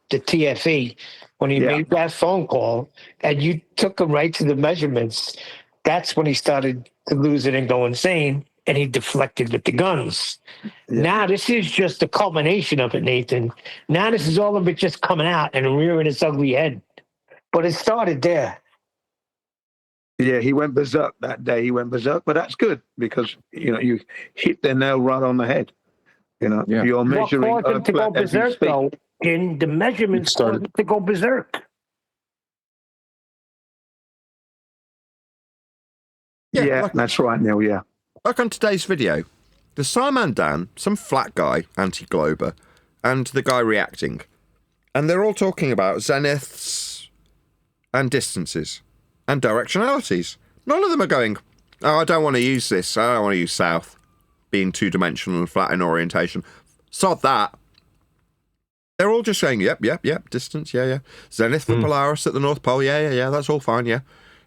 the TFE when he made that phone call, and you took him right to the measurements. That's when he started to lose it and go insane, and he deflected with the guns. Yeah. Now this is just the culmination of it, Nathan. Now this is all of it just coming out and rearing its ugly head. But it started there. Yeah, he went berserk that day. He went berserk, but that's good because, you hit the nail right on the head. You're measuring. What caused him to go berserk, though? In the measurements caused him to go berserk. Yeah, that's right, Neil. Yeah. Like on today's video, There's Simon Dan, some flat guy, anti-glober, and the guy reacting. And they're all talking about zeniths and distances and directionalities. None of them are going, oh, I don't want to use this. I don't want to use south, being two-dimensional and flat in orientation. Sod that. They're all just saying, yep, distance, yeah. Zenith for Polaris at the North Pole, yeah, that's all fine, yeah.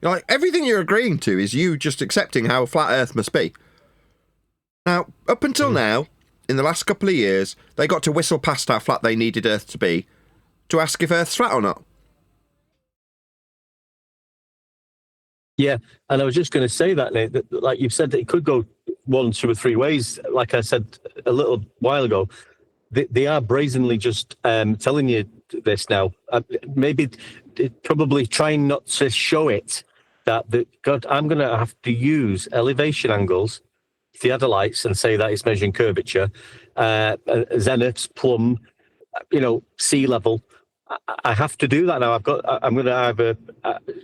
You're like, everything you're agreeing to is you just accepting how flat Earth must be. Now, up until now, in the last couple of years, they got to whistle past how flat they needed Earth to be to ask if Earth's flat or not. Yeah, and I was just going to say that, Nate, that, like you've said, that it could go 1, 2, or 3 ways. Like I said a little while ago, they are brazenly just telling you this now. Maybe probably trying not to show it. God, I'm going to have to use elevation angles, theodolites, and say that it's measuring curvature, zeniths, plumb, sea level. I have to do that now. I'm going to either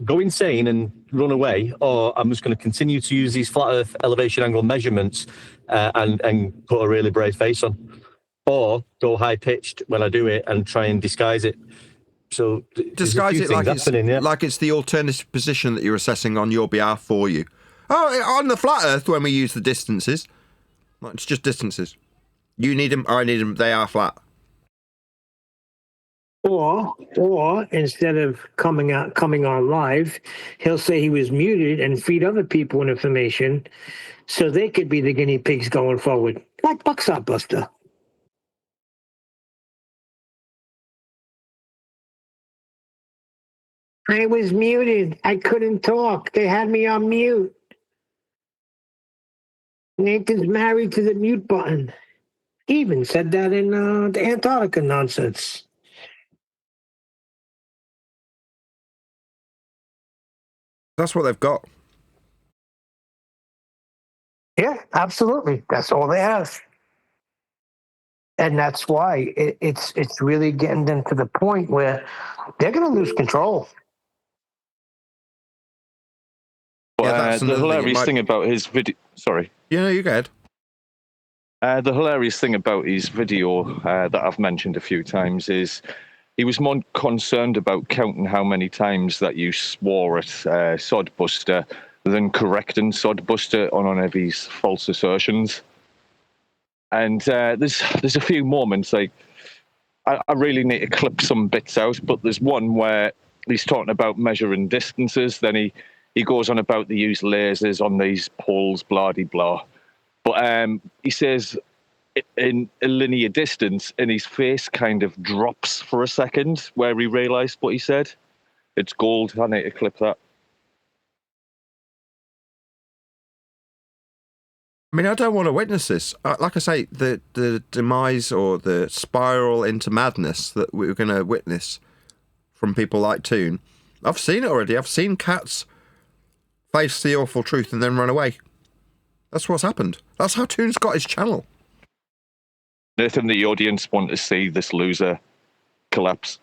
go insane and run away, or I'm just going to continue to use these flat Earth elevation angle measurements and put a really brave face on, or go high pitched when I do it and try and disguise it. So disguise it like it's the alternative position that you're assessing on your behalf for you. Oh, on the flat Earth, when we use the distances, it's just distances. You need them, I need them. They are flat. Or instead of coming on live, he'll say he was muted and feed other people information so they could be the guinea pigs going forward, like Buckshot Buster. I was muted. I couldn't talk. They had me on mute. Nathan's married to the mute button. He even said that in the Antarctica nonsense. That's what they've got. Yeah, absolutely. That's all they have. And that's why it's really getting them to the point where they're going to lose control. Well, the hilarious thing about his video... Sorry. Yeah, you go ahead. The hilarious thing about his video that I've mentioned a few times is he was more concerned about counting how many times that you swore at Sodbuster than correcting Sodbuster on one of his false assertions. And there's a few moments, like, I really need to clip some bits out, but there's one where he's talking about measuring distances, then he goes on about the use lasers on these poles, blah-de-blah. But he says in a linear distance, and his face kind of drops for a second where he realised what he said. It's gold. I need to clip that. I mean, I don't want to witness this. Like I say, the demise or the spiral into madness that we're going to witness from people like Toon, I've seen it already. I've seen cats face the awful truth and then run away. That's what's happened. That's how Toon's got his channel. Nathan, the audience want to see this loser collapse.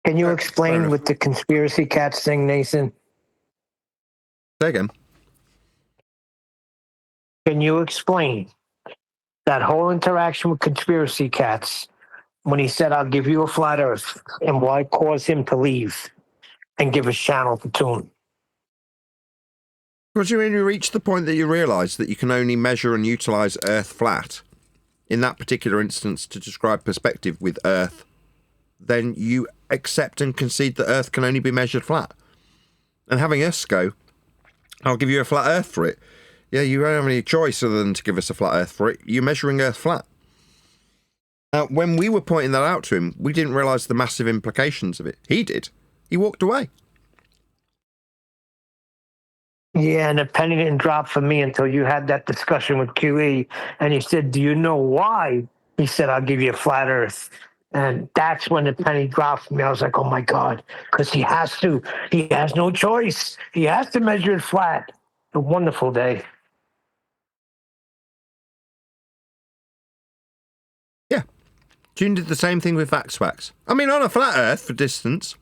Can you explain with the conspiracy cats thing, Nathan? Say again. Can you explain that whole interaction with conspiracy cats when he said, I'll give you a flat earth, and why cause him to leave and give his channel to Toon? Because when you reach the point that you realise that you can only measure and utilise Earth flat, in that particular instance to describe perspective with Earth, then you accept and concede that Earth can only be measured flat. And having us go, I'll give you a flat Earth for it. Yeah, you don't have any choice other than to give us a flat Earth for it. You're measuring Earth flat. Now, when we were pointing that out to him, we didn't realise the massive implications of it. He did. He walked away. Yeah, and the penny didn't drop for me until you had that discussion with QE, and he said, do you know why? He said, I'll give you a flat Earth. And that's when the penny dropped for me. I was like, oh, my God, because he has to. He has no choice. He has to measure it flat. A wonderful day. Yeah. June did the same thing with VaxWax. I mean, on a flat Earth for distance,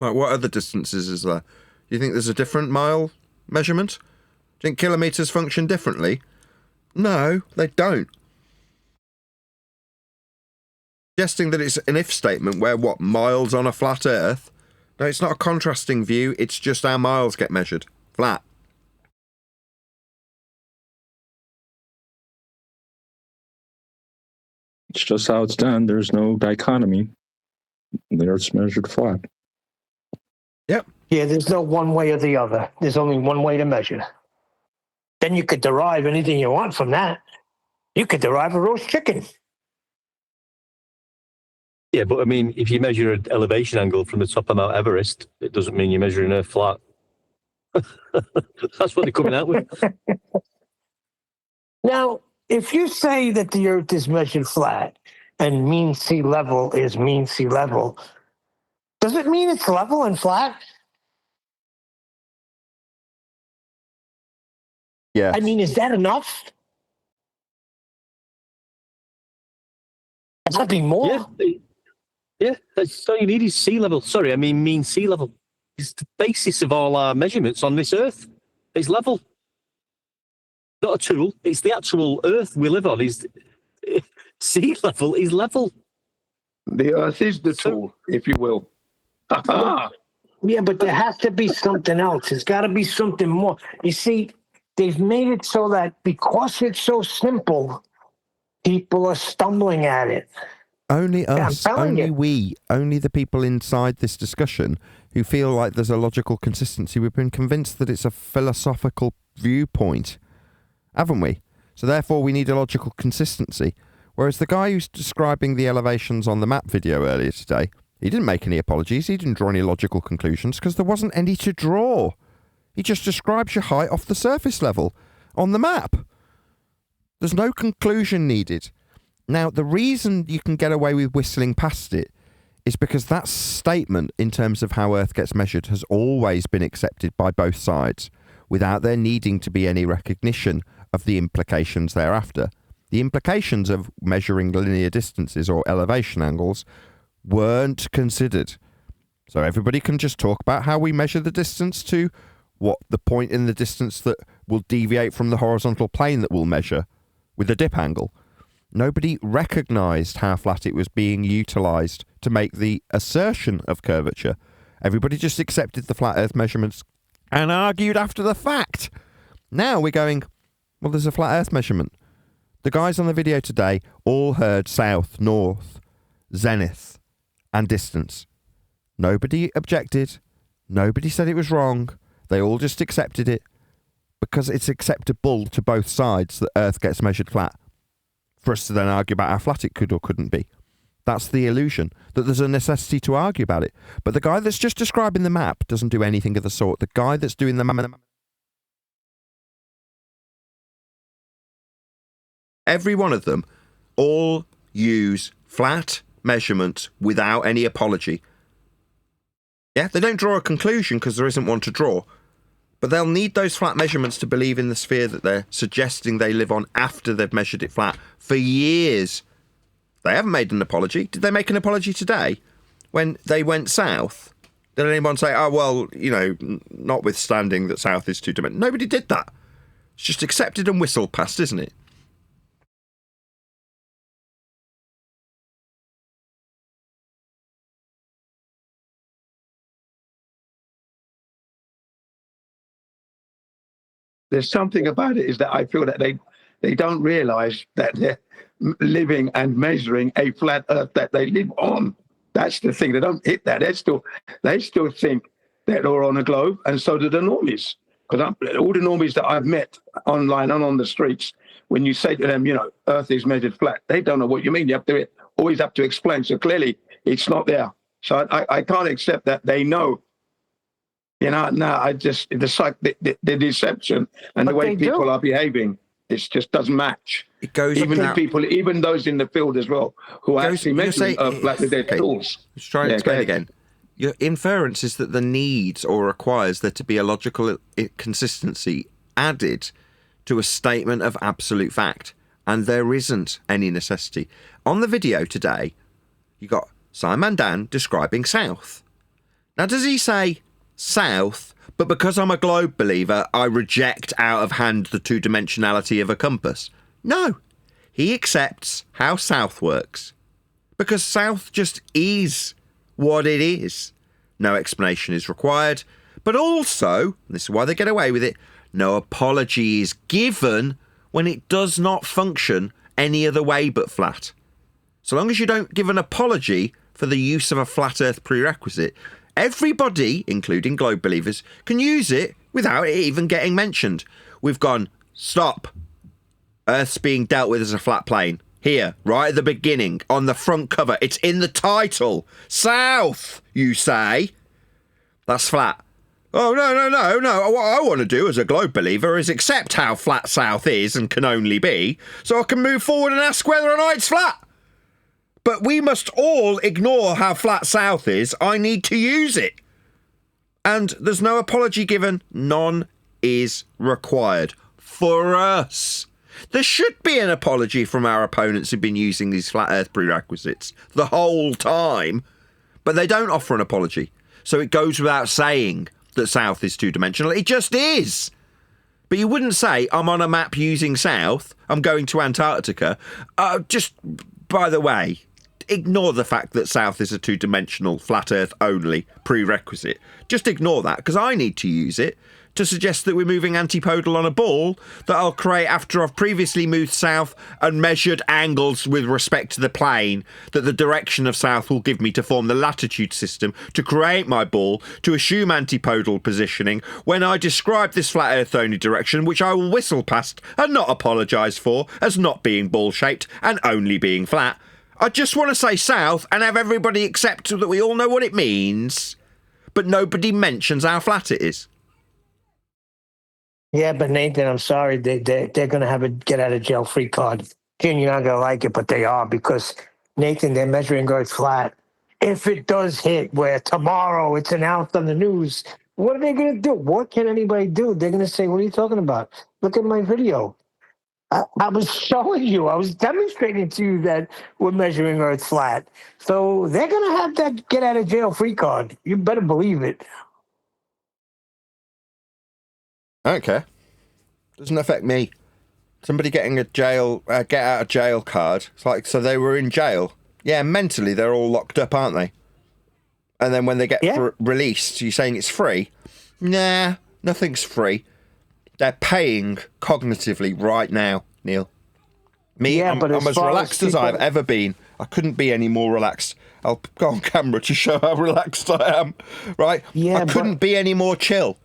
like what other distances is there? Do you think there's a different mile measurement? Do you think kilometres function differently? No, they don't. Suggesting that it's an if statement where, what, miles on a flat Earth? No, it's not a contrasting view, it's just how miles get measured. Flat. It's just how it's done. There's no dichotomy. The Earth's measured flat. Yep. Yeah, there's no one way or the other. There's only one way to measure. Then you could derive anything you want from that. You could derive a roast chicken. Yeah, but I mean, if you measure an elevation angle from the top of Mount Everest, it doesn't mean you're measuring Earth flat. That's what they're coming out with. Now, if you say that the Earth is measured flat and mean sea level is mean sea level, does it mean it's level and flat? Yeah. I mean, is that enough? Has that be more? Yeah, that's all you need is sea level. Sorry, I mean mean sea level. It's the basis of all our measurements on this Earth. It's level. Not a tool. It's the actual Earth we live on. Is sea level is level. The Earth is the tool, if you will. Yeah, but there has to be something else. There's got to be something more. You see, they've made it so that because it's so simple, people are stumbling at it. Only us, only you. we, only the people inside this discussion who feel like there's a logical consistency. We've been convinced that it's a philosophical viewpoint, haven't we? So therefore we need a logical consistency. Whereas the guy who's describing the elevations on the map video earlier today, he didn't make any apologies, he didn't draw any logical conclusions because there wasn't any to draw. He just describes your height off the surface level on the map. There's no conclusion needed. Now, the reason you can get away with whistling past it is because that statement in terms of how Earth gets measured has always been accepted by both sides without there needing to be any recognition of the implications thereafter. The implications of measuring linear distances or elevation angles weren't considered. So everybody can just talk about how we measure the distance to what the point in the distance that will deviate from the horizontal plane that we'll measure with a dip angle. Nobody recognised how flat it was being utilised to make the assertion of curvature. Everybody just accepted the flat Earth measurements and argued after the fact. Now we're going, well, there's a flat Earth measurement. The guys on the video today all heard south, north, zenith, and distance. Nobody objected. Nobody said it was wrong. They all just accepted it because it's acceptable to both sides that Earth gets measured flat. For us to then argue about how flat it could or couldn't be. That's the illusion, that there's a necessity to argue about it. But the guy that's just describing the map doesn't do anything of the sort. The guy that's doing the map... Every one of them all use flat measurements without any apology. Yeah, they don't draw a conclusion because there isn't one to draw. But they'll need those flat measurements to believe in the sphere that they're suggesting they live on after they've measured it flat for years. They haven't made an apology. Did they make an apology today when they went south? Did anyone say, oh, well, you know, notwithstanding that south is two-dimensional? Nobody did that. It's just accepted and whistled past, isn't it? There's something about it is that I feel that they don't realise that they're living and measuring a flat Earth that they live on. That's the thing. They don't hit that. They still think that they're on a globe, and so do the normies. Because all the normies that I've met online and on the streets, when you say to them, you know, Earth is measured flat, they don't know what you mean. You always have to explain. So clearly, it's not there. So I can't accept that they know. You know, no, I just the deception and the way people are behaving, it just doesn't match. It goes even those in the field as well, who are actually measuring flat with their tools. Let's try and explain again. Your inference is that the needs or requires there to be a logical consistency added to a statement of absolute fact, and there isn't any necessity. On the video today, you got Simon Dan describing south. Now, does he say south, but because I'm a globe believer, I reject out of hand the two-dimensionality of a compass. No, he accepts how south works. Because south just is what it is. No explanation is required, but also, and this is why they get away with it, no apology is given when it does not function any other way but flat. So long as you don't give an apology for the use of a flat earth prerequisite, everybody, including globe believers, can use it without it even getting mentioned. We've gone, stop. Earth's being dealt with as a flat plane. Here, right at the beginning, on the front cover. It's in the title. South, you say? That's flat. Oh, no. What I want to do as a globe believer is accept how flat south is and can only be, so I can move forward and ask whether or not it's flat. But we must all ignore how flat south is. I need to use it. And there's no apology given. None is required. For us. There should be an apology from our opponents who've been using these flat earth prerequisites the whole time, but they don't offer an apology. So it goes without saying that south is two-dimensional. It just is. But you wouldn't say, I'm on a map using south, I'm going to Antarctica. Just, by the way, ignore the fact that south is a two-dimensional, flat earth only prerequisite. Just ignore that, because I need to use it to suggest that we're moving antipodal on a ball that I'll create after I've previously moved south and measured angles with respect to the plane that the direction of south will give me to form the latitude system to create my ball to assume antipodal positioning when I describe this flat earth only direction, which I will whistle past and not apologise for as not being ball shaped and only being flat. I just want to say south and have everybody accept that we all know what it means, but nobody mentions how flat it is. Yeah, but Nathan, I'm sorry, they're going to have a get out of jail free card. Jen, you're not going to like it, but they are, because Nathan, they're measuring Earth flat. If it does hit where tomorrow it's announced on the news, what are they going to do? What can anybody do? They're going to say, what are you talking about? Look at my video. I was showing you, I was demonstrating to you that we're measuring Earth flat. So they're going to have that get out of jail free card. You better believe it. I don't care. Doesn't affect me. Somebody getting a get out of jail card. It's like, so they were in jail. Yeah, mentally they're all locked up, aren't they? And then when they get released, you're saying it's free? Nah, nothing's free. They're paying cognitively right now, Neil. I'm as relaxed as I've ever been. I couldn't be any more relaxed. I'll go on camera to show how relaxed I am. Right? Yeah, I couldn't be any more chill.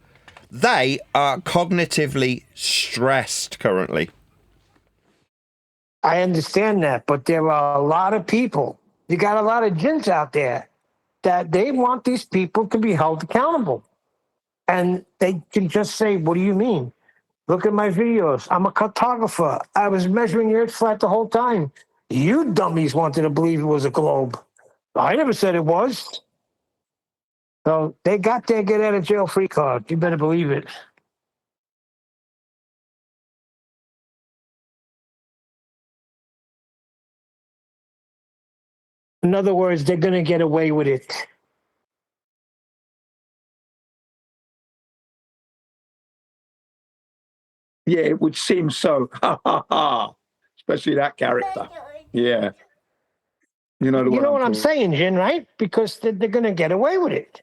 They are cognitively stressed currently. I understand that, but there are a lot of people. You got a lot of gins out there that they want these people to be held accountable. And they can just say, what do you mean? Look at my videos. I'm a cartographer. I was measuring the Earth flat the whole time. You dummies wanted to believe it was a globe. I never said it was. So they got their get out of jail free card. You better believe it. In other words, they're going to get away with it. Yeah, it would seem so. Ha ha ha. Especially that character. Yeah. You know what I'm saying, Jin, right? Because they're going to get away with it.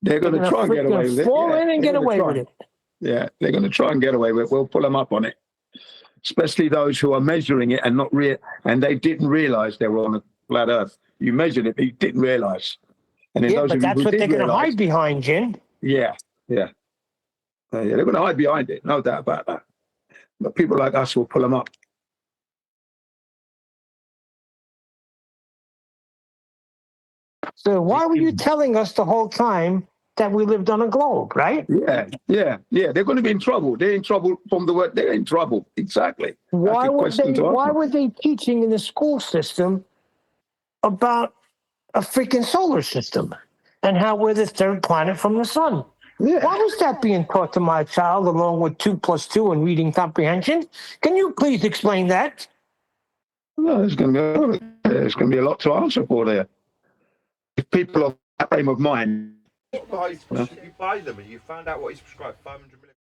They're going to try and get away with it. Fall in and get away with it. Yeah, they're going to try and get away with it. We'll pull them up on it. Especially those who are measuring it and and they didn't realize they were on a flat Earth. You measured it, but you didn't realize. And yeah, but that's what they're going to hide behind, Jin. Yeah. They're going to hide behind it. No doubt about that. But people like us will pull them up. So why were you telling us the whole time that we lived on a globe, right? Yeah. They're going to be in trouble. They're in trouble from the word. They're in trouble. Exactly. Why were they teaching in the school system about a freaking solar system and how we're the third planet from the sun? Yeah. Why was that being taught to my child along with 2 + 2 and reading comprehension? Can you please explain that? No, there's going to be a lot to answer for there. If people of that frame of mind You buy them and you found out what he's prescribed, 500 million.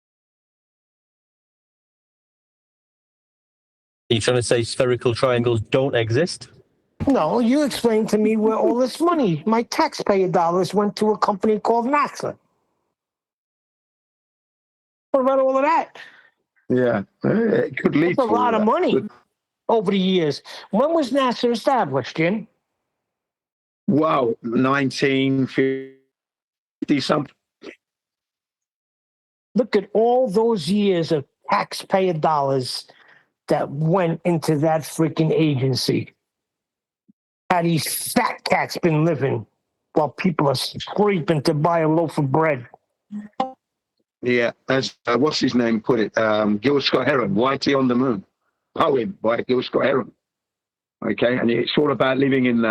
Are you trying to say spherical triangles don't exist? No, you explained to me where all this money, my taxpayer dollars, went to a company called NASA. What about all of that? Yeah, it could lead That's to a lot all of that. money over the years. When was NASA established, Jim? Wow, 1950 something. Look at all those years of taxpayer dollars that went into that freaking agency. How these fat cats been living while people are scraping to buy a loaf of bread. Yeah, as what's his name put it? Gil Scott Heron, Whitey on the Moon. Poem by Gil Scott Heron. Okay, and it's all about living in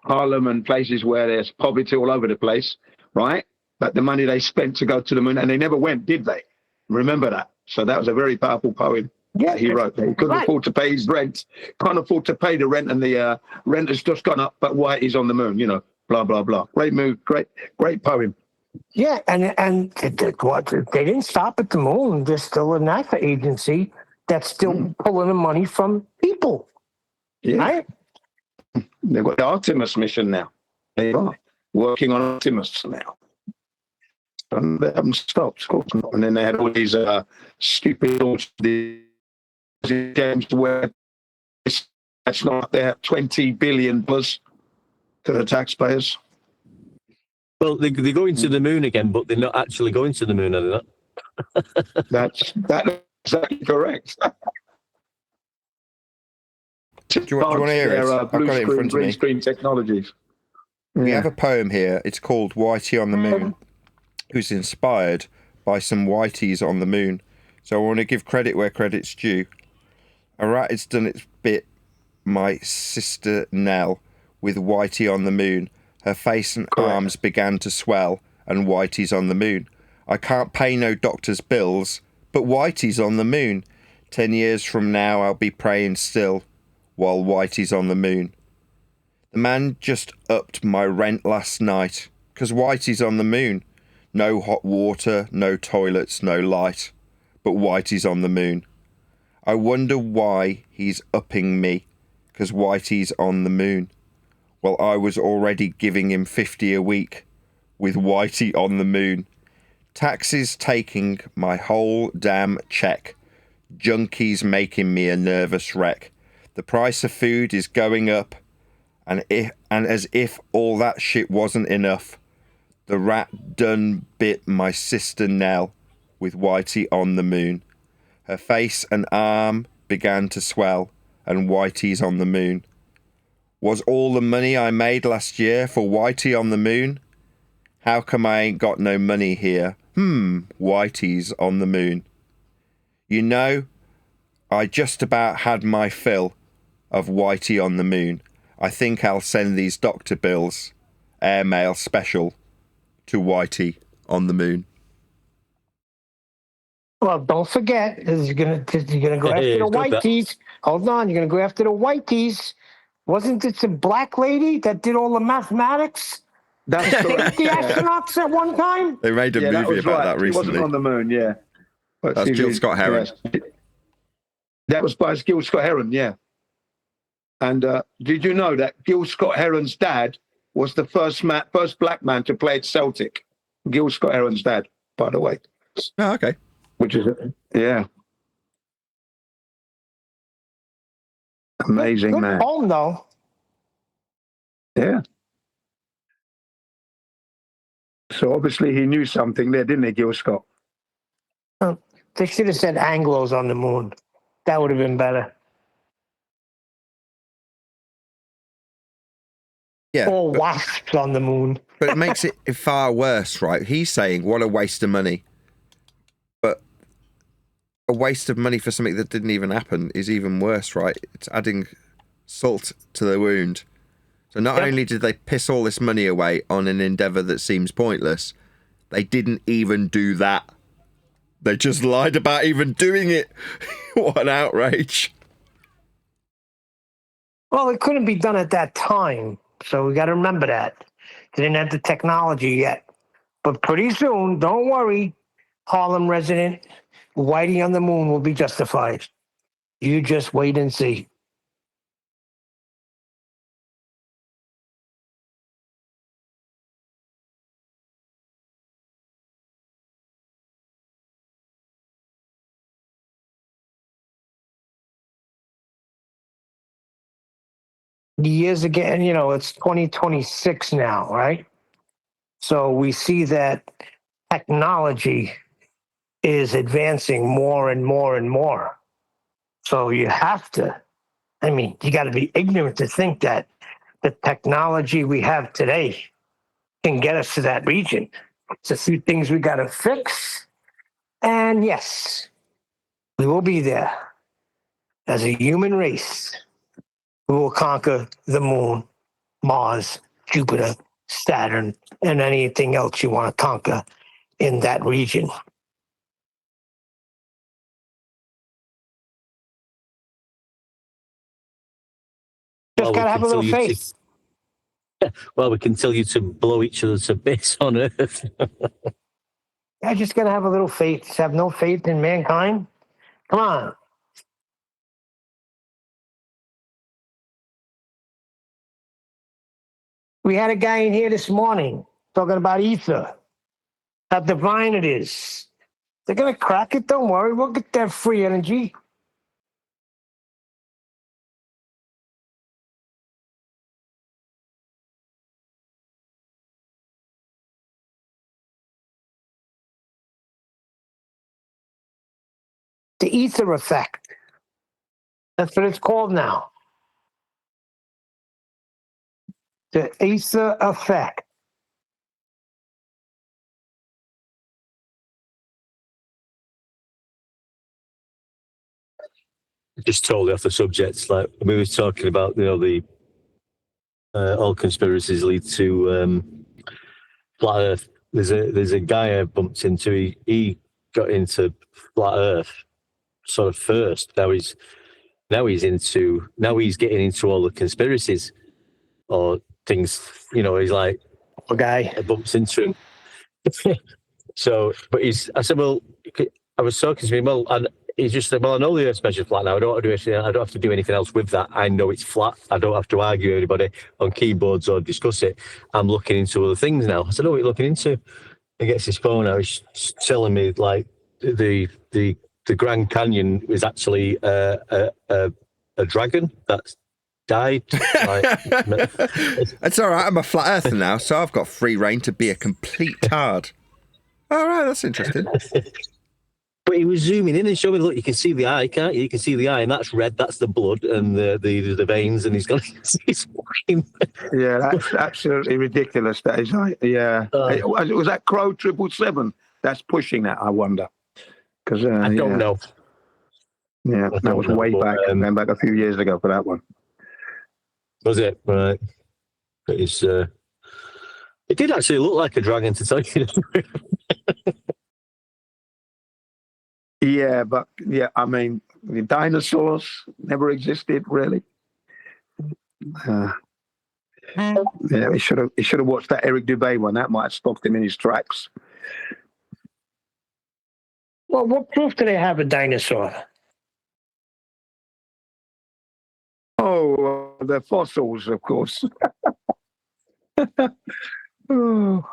Harlem and places where there's poverty all over the place, right? But the money they spent to go to the moon, and they never went, did they? Remember that. So that was a very powerful poem that he wrote. He couldn't afford to pay his rent, can't afford to pay the rent, and the rent has just gone up, but Whitey's on the moon, you know, blah, blah, blah. Great move, great poem. Yeah, and they didn't stop at the moon. There's still a NASA agency that's still pulling the money from people. Yeah. Right? They've got the Artemis mission now. They are working on Artemis now. And they haven't stopped, of course not. And then they had all these stupid games where that's not there, $20 billion plus to the taxpayers. Well, they're going to the moon again, but they're not actually going to the moon, are they not? That's exactly correct. Do you want to hear it? I've got it in front of me. Green screen technologies. We have a poem here. It's called Whitey on the Moon, who's inspired by some Whiteys on the moon. So I want to give credit where credit's due. A rat has done its bit, my sister Nell, with Whitey on the moon. Her face and arms began to swell, and Whitey's on the moon. I can't pay no doctor's bills, but Whitey's on the moon. 10 years from now I'll be praying still, while Whitey's on the moon. The man just upped my rent last night, 'cause Whitey's on the moon. No hot water, no toilets, no light, but Whitey's on the moon. I wonder why he's upping me, 'cause Whitey's on the moon. Well, I was already giving him 50 a week, with Whitey on the moon. Taxes taking my whole damn check. Junkies making me a nervous wreck. The price of food is going up, and as if all that shit wasn't enough, the rat done bit my sister Nell with Whitey on the moon. Her face and arm began to swell, and Whitey's on the moon. Was all the money I made last year for Whitey on the moon? How come I ain't got no money here? Whitey's on the moon. You know, I just about had my fill of Whitey on the moon. I think I'll send these doctor bills, airmail special, to Whitey on the moon. Well, don't forget, you're gonna go after the Whiteys. Hold on, you're gonna go after the Whiteys. Wasn't it some black lady that did all the mathematics? That's correct. The astronauts at one time. They made a movie about that recently. He wasn't on the moon, yeah. But that's Gil Scott Heron. Yes. That was by Gil Scott Heron, yeah. And did you know that Gil Scott Heron's dad was the first black man to play at Celtic? Gil Scott Heron's dad, by the way. Oh, okay. Which is, yeah. Amazing Good man. poem, though. Yeah. So obviously he knew something there, didn't he, Gil Scott? They should have said Anglos on the moon. That would have been better. Yeah. Or wasps on the moon. But it makes it far worse, right? He's saying, what a waste of money. But a waste of money for something that didn't even happen is even worse, right? It's adding salt to the wound. So not only did they piss all this money away on an endeavour that seems pointless, they didn't even do that. They just lied about even doing it. What an outrage. Well, it couldn't be done at that time. So we got to remember that. They didn't have the technology yet. But pretty soon, don't worry, Harlem resident, Whitey on the moon will be justified. You just wait and see. The years again, it's 2026 now, right? So we see that technology is advancing more and more and more. So you have to, you got to be ignorant to think that the technology we have today can get us to that region. It's a few things we got to fix. And yes, we will be there as a human race. We will conquer the moon, Mars, Jupiter, Saturn, and anything else you want to conquer in that region. Just gotta have a little faith. Well, we can tell you to blow each other to bits on Earth. Yeah, just gotta have a little faith. Just have no faith in mankind. Come on. We had a guy in here this morning talking about ether, how divine it is. They're gonna crack it, don't worry. We'll get that free energy. The ether effect. That's what it's called now. The ether effect. Just totally off the subject, like we were talking about, the all conspiracies lead to flat Earth. There's a guy I bumped into. He got into flat Earth sort of first. Now he's getting into all the conspiracies or things. He's like a guy. I bumped into him. So, but I said, well, I was talking to him. Well, and he just said, well, I know the Earth's measured flat now. I don't have to do anything. I don't have to do anything else with that. I know it's flat. I don't have to argue with anybody on keyboards or discuss it. I'm looking into other things now. I said, oh, what are you looking into? He gets his phone out. He's telling me like the Grand Canyon is actually a dragon that's died. It's all right. I'm a flat earther now, so I've got free reign to be a complete tard. All right, that's interesting. But he was zooming in and showing, look, you can see the eye, can't you? You can see the eye, and that's red. That's the blood and the veins, and he's got his fucking. Yeah, that's absolutely ridiculous. That is, yeah. Was that Crow 777? That's pushing that. I wonder, because I don't know. Yeah, that was way back, and back a few years ago for that one. Was it right? But it's. It did actually look like a dragon, to tell you the truth. Yeah, but the dinosaurs never existed, really. Yeah, he should have watched that Eric Dubé one. That might have stopped him in his tracks. Well, what proof do they have of dinosaur? Oh, the fossils, of course. Oh.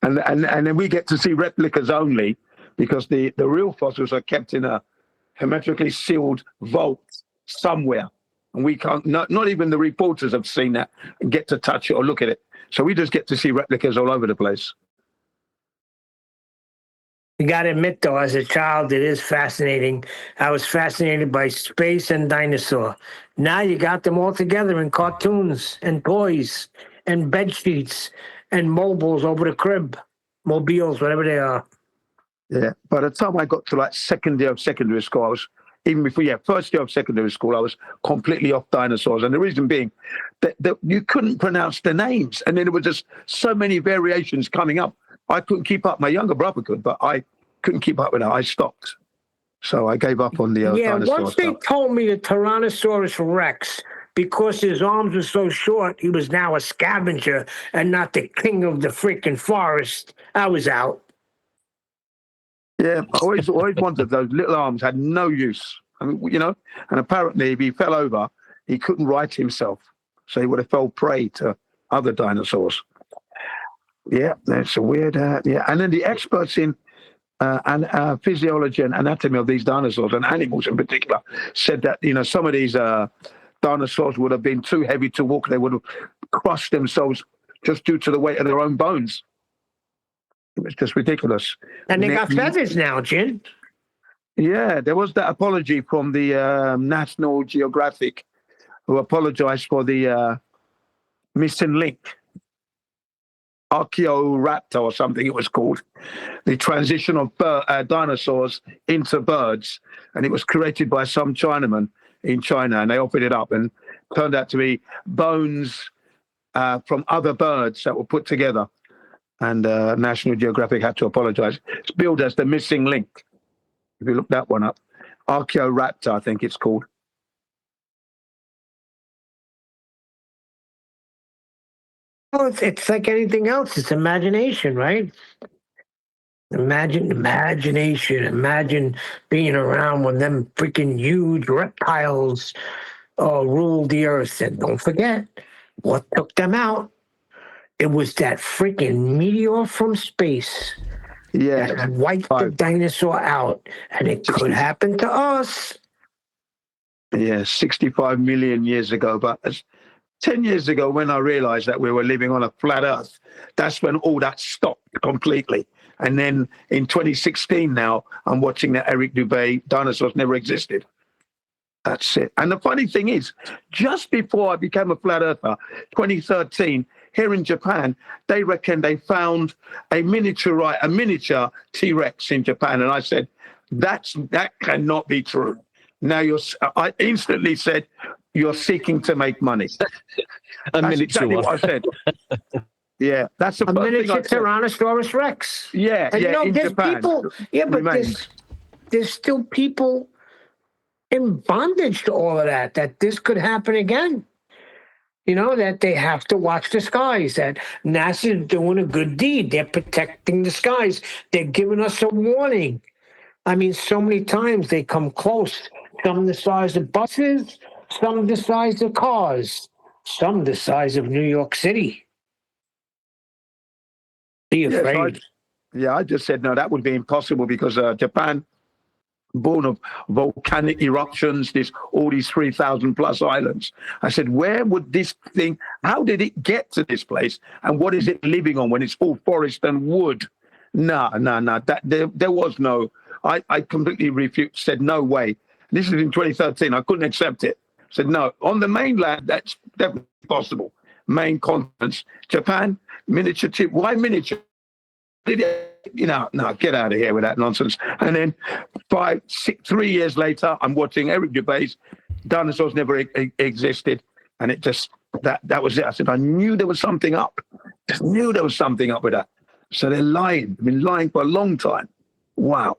And then we get to see replicas only, because the real fossils are kept in a hermetically sealed vault somewhere. And we can't, not even the reporters have seen that and get to touch it or look at it. So we just get to see replicas all over the place. You got to admit, though, as a child, it is fascinating. I was fascinated by space and dinosaur. Now you got them all together in cartoons and toys and bed sheets and mobiles over the crib. Mobiles, whatever they are. Yeah. By the time I got to like second year of secondary school, I was, even before, first year of secondary school, I was completely off dinosaurs. And the reason being that you couldn't pronounce the names. And then there were just so many variations coming up. I couldn't keep up. My younger brother could, but I couldn't keep up with that. I stopped. So I gave up on the dinosaurs. Once they told me the Tyrannosaurus Rex because his arms were so short, he was now a scavenger and not the king of the freaking forest. I was out. Yeah, I always wondered those little arms had no use. I mean, you know, and apparently if he fell over, he couldn't right himself. So he would have fell prey to other dinosaurs. Yeah, that's a weird, yeah. And then the experts in physiology and anatomy of these dinosaurs and animals in particular said that, you know, some of these dinosaurs would have been too heavy to walk. They would have crushed themselves just due to the weight of their own bones. It's just ridiculous. And they got feathers now, Jin. Yeah, there was that apology from the National Geographic, who apologized for the missing link. Archaeoraptor or something it was called, the transition of dinosaurs into birds, and it was created by some Chinaman in China, and they offered it up, and turned out to be bones from other birds that were put together, and National Geographic had to apologize. It's billed as the missing link. If you look that one up, Archaeoraptor, I think it's called. Well, it's like anything else. It's imagination, right? Imagination. Imagine being around when them freaking huge reptiles ruled the earth. And don't forget, what took them out? It was that freaking meteor from space. Yeah, that wiped the dinosaur out. And it could happen to us. Yeah, 65 million years ago. But 10 years ago, when I realized that we were living on a flat earth, that's when all that stopped completely. And then in 2016 now, I'm watching that Eric Dubé, Dinosaurs Never Existed. That's it. And the funny thing is, just before I became a flat earther, 2013, here in Japan, they reckon they found a miniature T-Rex in Japan. And I said, that cannot be true. Now I instantly said, you're seeking to make money. That's exactly what I said. Yeah, that's the a first thing miniature I said. Tyrannosaurus Rex. Yeah, and yeah, you know, in there's Japan. people. Yeah, but there's still people in bondage to all of that. That this could happen again. You know, that they have to watch the skies. That NASA's doing a good deed. They're protecting the skies. They're giving us a warning. I mean, so many times they come close. Some the size of buses. Some the size of cars, some the size of New York City. Be afraid. I just said, no, that would be impossible because Japan, born of volcanic eruptions, all these 3,000 plus islands. I said, where would this thing, how did it get to this place? And what is it living on when it's all forest and wood? No, there was no, I completely refused, said, no way. This is in 2013, I couldn't accept it. Said, no, on the mainland, that's definitely possible. Main continents, Japan, miniature tip. Why miniature? No, get out of here with that nonsense. And then 3 years later, I'm watching Eric Dubé's Dinosaurs Never Existed. And it just, that was it. I said, I knew there was something up. Just knew there was something up with that. So they're lying. They've been lying for a long time. Wow.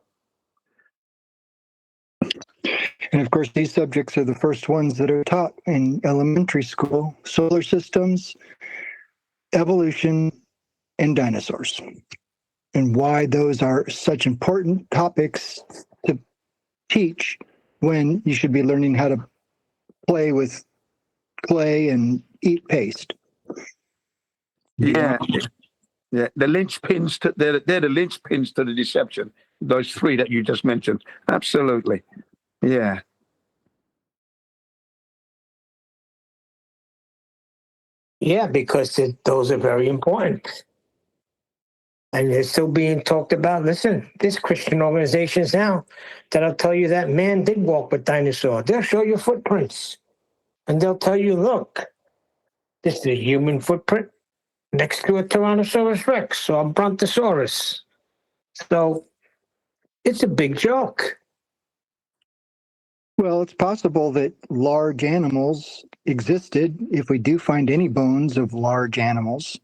And of course, these subjects are the first ones that are taught in elementary school: solar systems, evolution, and dinosaurs. And why those are such important topics to teach when you should be learning how to play with clay and eat paste. Yeah. Yeah, the linchpins they're the linchpins to the deception. Those three that you just mentioned. Absolutely. Yeah. Yeah, because those are very important. And they're still being talked about. Listen, there's Christian organizations now that'll tell you that man did walk with dinosaurs. They'll show you footprints. And they'll tell you, look, this is a human footprint next to a Tyrannosaurus Rex or a Brontosaurus. So it's a big joke. Well, it's possible that large animals existed if we do find any bones of large animals.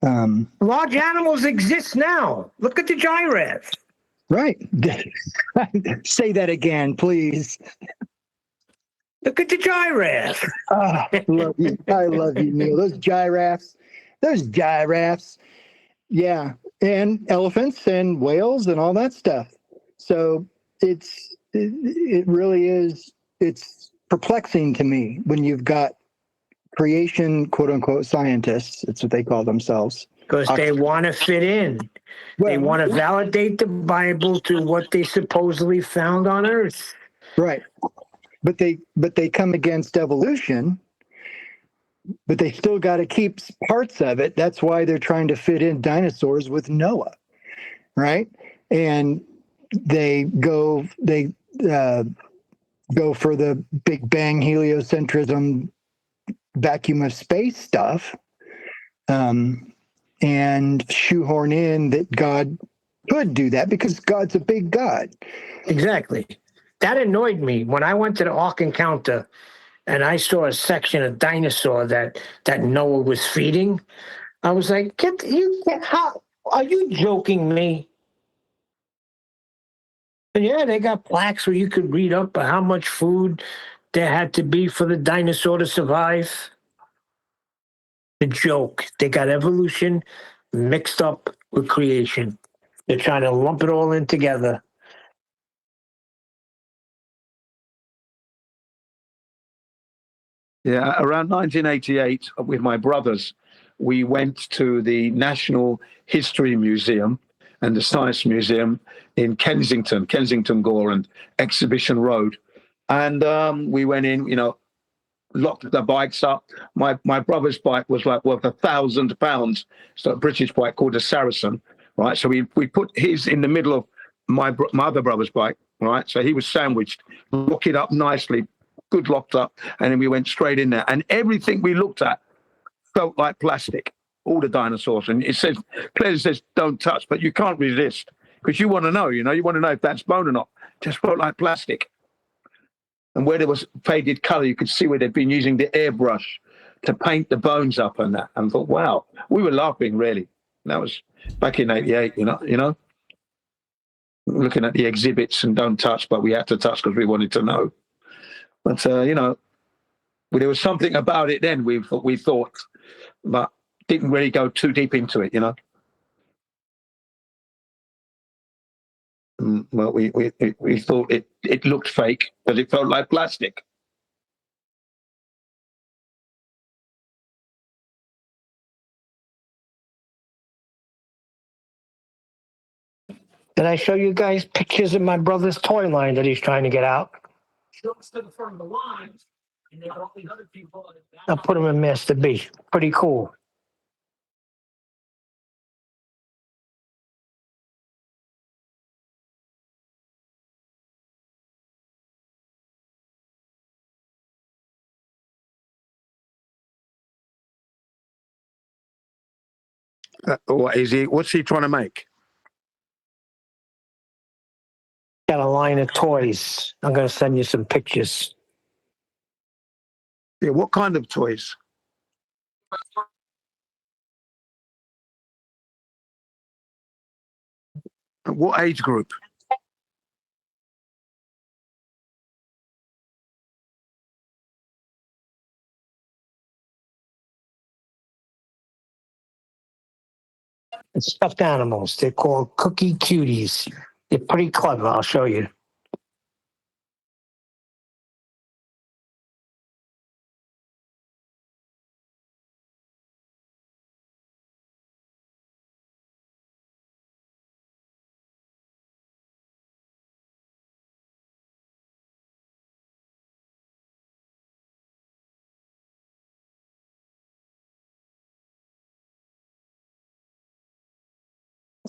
Large animals exist now. Look at the giraffe. Right. Say that again, please. Look at the giraffe. Love you. I love you, Neil. Those giraffes. Yeah. And elephants and whales and all that stuff. So it really is, it's perplexing to me when you've got creation, quote unquote, scientists. That's what they call themselves. Because they want to fit in. They want to validate the Bible to what they supposedly found on Earth. Right. But they come against evolution, but they still got to keep parts of it. That's why they're trying to fit in dinosaurs with Noah, right? And they go for the Big Bang heliocentrism, vacuum of space stuff, and shoehorn in that God could do that because God's a big God. Exactly. That annoyed me when I went to the Ark Encounter and I saw a section of dinosaur that Noah was feeding. I was like, how are you joking me? And yeah, they got plaques where you could read up how much food there had to be for the dinosaur to survive. The joke. They got evolution mixed up with creation. They're trying to lump it all in together. Yeah, around 1988, with my brothers, we went to the National History Museum and the Science Museum in Kensington Gore and Exhibition Road. And we went in, locked the bikes up. My brother's bike was like worth £1,000. So a British bike called a Saracen, right? So we put his in the middle of my other brother's bike, right? So he was sandwiched, lock it up nicely, good locked up, and then we went straight in there. And everything we looked at felt like plastic, all the dinosaurs. And it clearly says don't touch, but you can't resist because you want to know, you want to know if that's bone or not. Just felt like plastic. And where there was faded color, you could see where they'd been using the airbrush to paint the bones up and that. And I thought, wow, we were laughing, really. That was back in 88, looking at the exhibits and don't touch, but we had to touch because we wanted to know. But, there was something about it then we thought, but didn't really go too deep into it, Well, we thought it looked fake, but it felt like plastic. Did I show you guys pictures of my brother's toy line that he's trying to get out? I'll put him in Master B. Pretty cool. What's he trying to make? Got a line of toys. I'm going to send you some pictures. Yeah, what kind of toys? What age group? It's stuffed animals. They're called cookie cuties. They're pretty clever. I'll show you.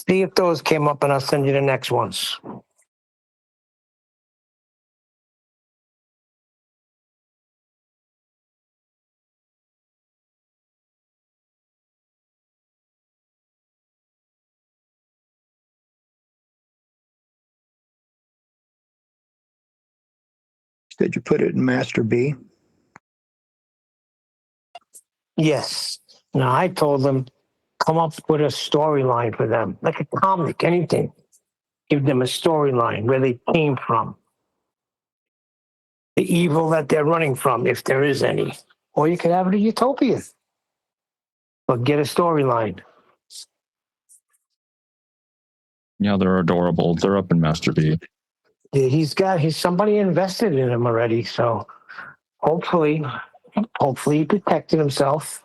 See if those came up, and I'll send you the next ones. Did you put it in Master B? Yes. Now, I told them, come up with a storyline for them, like a comic, anything. Give them a storyline where they came from. the evil that they're running from, if there is any. Or you could have it a utopia. But get a storyline. Yeah, they're adorable. They're up in Master B. Yeah, he's somebody invested in him already, so hopefully he protected himself,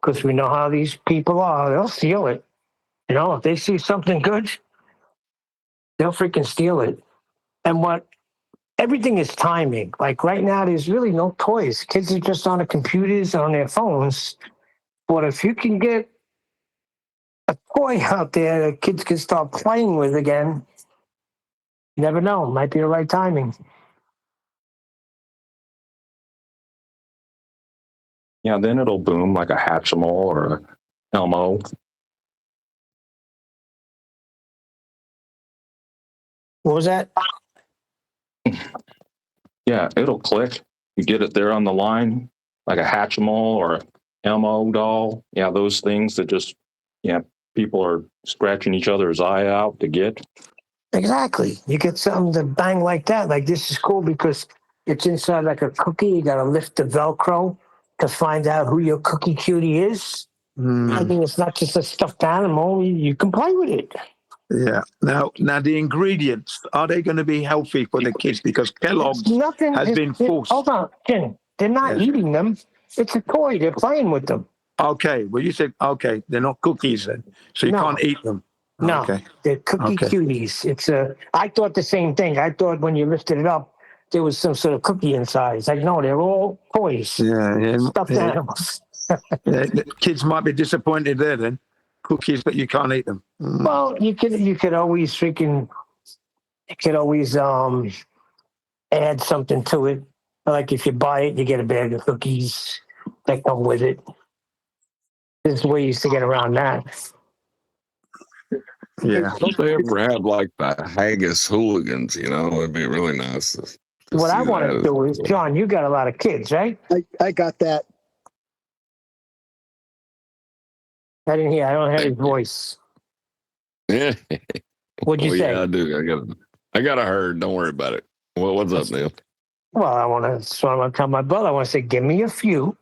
because we know how these people are. They'll steal it. You know, if they see something good, they'll freaking steal it. And everything is timing. Like right now, there's really no toys. Kids are just on the computers, on their phones. But if you can get a toy out there that kids can start playing with again, you never know. Might be the right timing. Yeah, then it'll boom like a Hatchimal or a Elmo. What was that? Yeah, it'll click. You get it there on the line, like a Hatchimal or Elmo doll. Yeah, those things that just, people are scratching each other's eye out to get. Exactly. You get something to bang like that. Like, this is cool because it's inside like a cookie. You got to lift the Velcro to find out who your cookie cutie is. I think it's not just a stuffed animal. You can play with it. Yeah. Now the ingredients, are they going to be healthy for the kids? Because Kellogg's has been forced. Hold on, Ken. They're not eating them. It's a toy. They're playing with them. Okay. Well, you said, they're not cookies then. So you can't eat them. No, Okay. they're cookie cuties. I thought the same thing. I thought when you lifted it up, there was some sort of cookie inside. It's like, no, they're all toys. Yeah. Stuffed animals. The kids might be disappointed there then. Cookies, but you can't eat them. Well, you could always add something to it. Like if you buy it, you get a bag of cookies that come with it. There's ways to get around that. Yeah. If they ever had like the Haggis hooligans, it'd be really nice. What I want to do is, John, you got a lot of kids, right? I got that. I didn't hear. I don't have his voice. Yeah. What'd you say? Yeah, I do. I got a herd. Don't worry about it. Well, what's up, Neil? Well, I want to tell my brother. I want to say, give me a few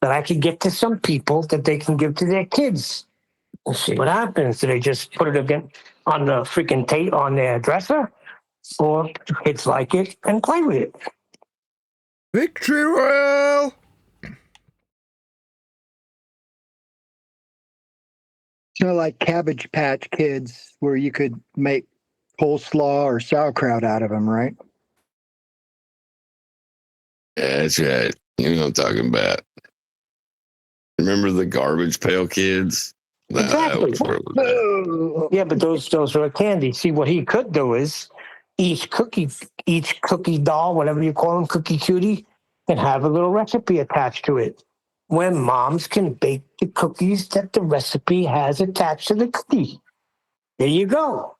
that I could get to some people that they can give to their kids. We'll see what happens. Do they just put it again on the freaking tape on their dresser, or do kids like it and play with it? Victory Royale! Like Cabbage Patch Kids, where you could make coleslaw or sauerkraut out of them, right? Yeah, that's right. You know what I'm talking about. Remember the Garbage Pail Kids? Exactly. Yeah, but those are candy. See, what he could do is each cookie doll, whatever you call them, cookie cutie, can have a little recipe attached to it. When moms can bake the cookies that the recipe has attached to the cookie. There you go.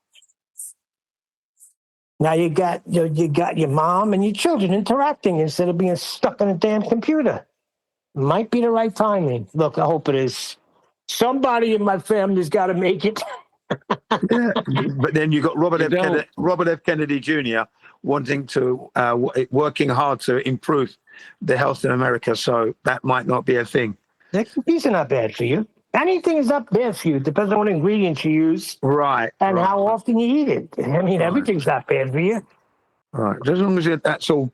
Now you got your mom and your children interacting instead of being stuck on a damn computer. Might be the right timing. Look, I hope it is. Somebody in my family's got to make it. Yeah, but then you got Robert F. Kennedy Jr. wanting to working hard to improve the health in America, so that might not be a thing. These are not bad for you. Anything is not bad for you. Depends on what ingredients you use, right? And how often you eat it. I mean, everything's not bad for you. Right, as long as that's all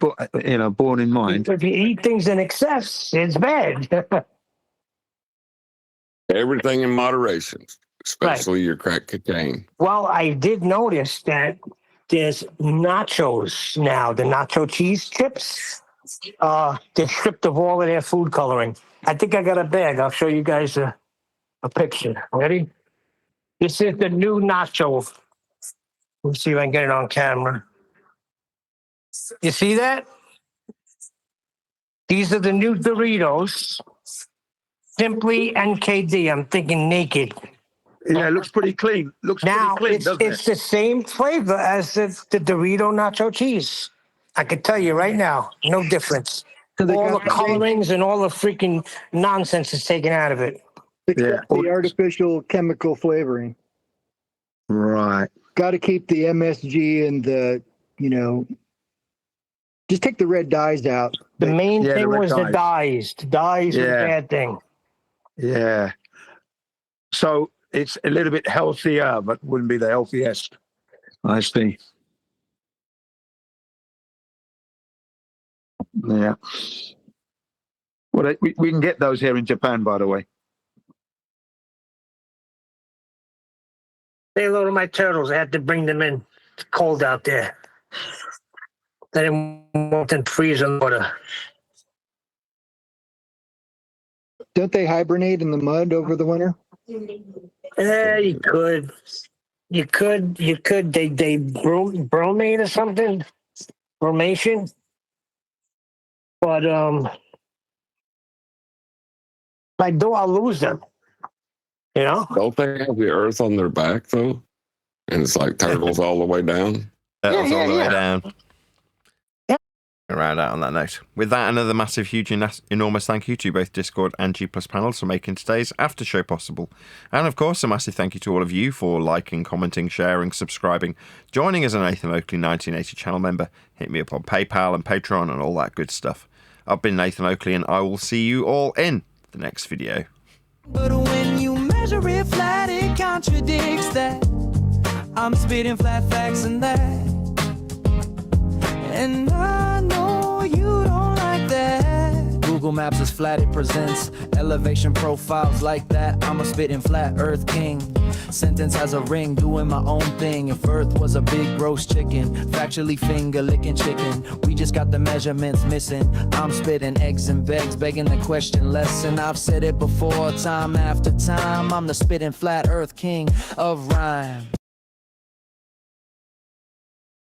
borne in mind. If you eat things in excess, it's bad. Everything in moderation, especially your crack cocaine. Well, I did notice that there's nachos now, the nacho cheese chips. They're stripped of all of their food coloring. I think I got a bag. I'll show you guys a picture. Ready? This is the new nacho. Let's see if I can get it on camera. You see that? These are the new Doritos. Simply NKD. I'm thinking naked. Yeah, it looks pretty clean. Looks pretty clean, doesn't it? It's the same flavor as the Dorito nacho cheese. I can tell you right now, no difference. All the colorings and all the freaking nonsense is taken out of it. Except the artificial chemical flavoring. Right. Got to keep the MSG and the, Just take the red dyes out. The main Yeah, the thing red was the dyes. dyes. The dyes was a Yeah. bad thing. Yeah. So it's a little bit healthier, but wouldn't be the healthiest. I see. Yeah. Well, we can get those here in Japan, by the way. Say hello to my turtles. I had to bring them in. It's cold out there. I didn't want them to freeze in water. Don't they hibernate in the mud over the winter? Yeah, you could. You could. They bromate or something. Bromation. But if I do, I'll lose them. You know? Don't they have the earth on their back, though? And it's like turtles all the way down? Turtles all the way down. Around out on that note. With that, another massive, huge, enormous thank you to both Discord and G Plus panels for making today's after show possible. And of course, a massive thank you to all of you for liking, commenting, sharing, subscribing, joining as a Nathan Oakley 1980 channel member. Hit me up on PayPal and Patreon and all that good stuff. I've been Nathan Oakley and I will see you all in the next video. But when you measure it flat, it contradicts that. I'm spitting flat facts and that. And I know you don't like that. Google Maps is flat, it presents elevation profiles like that. I'm a spitting flat earth king. Sentence has a ring, doing my own thing. If earth was a big roast chicken, factually finger licking chicken. We just got the measurements missing. I'm spitting eggs and vegs, begging the question lesson. I've said it before, time after time. I'm the spitting flat earth king of rhyme.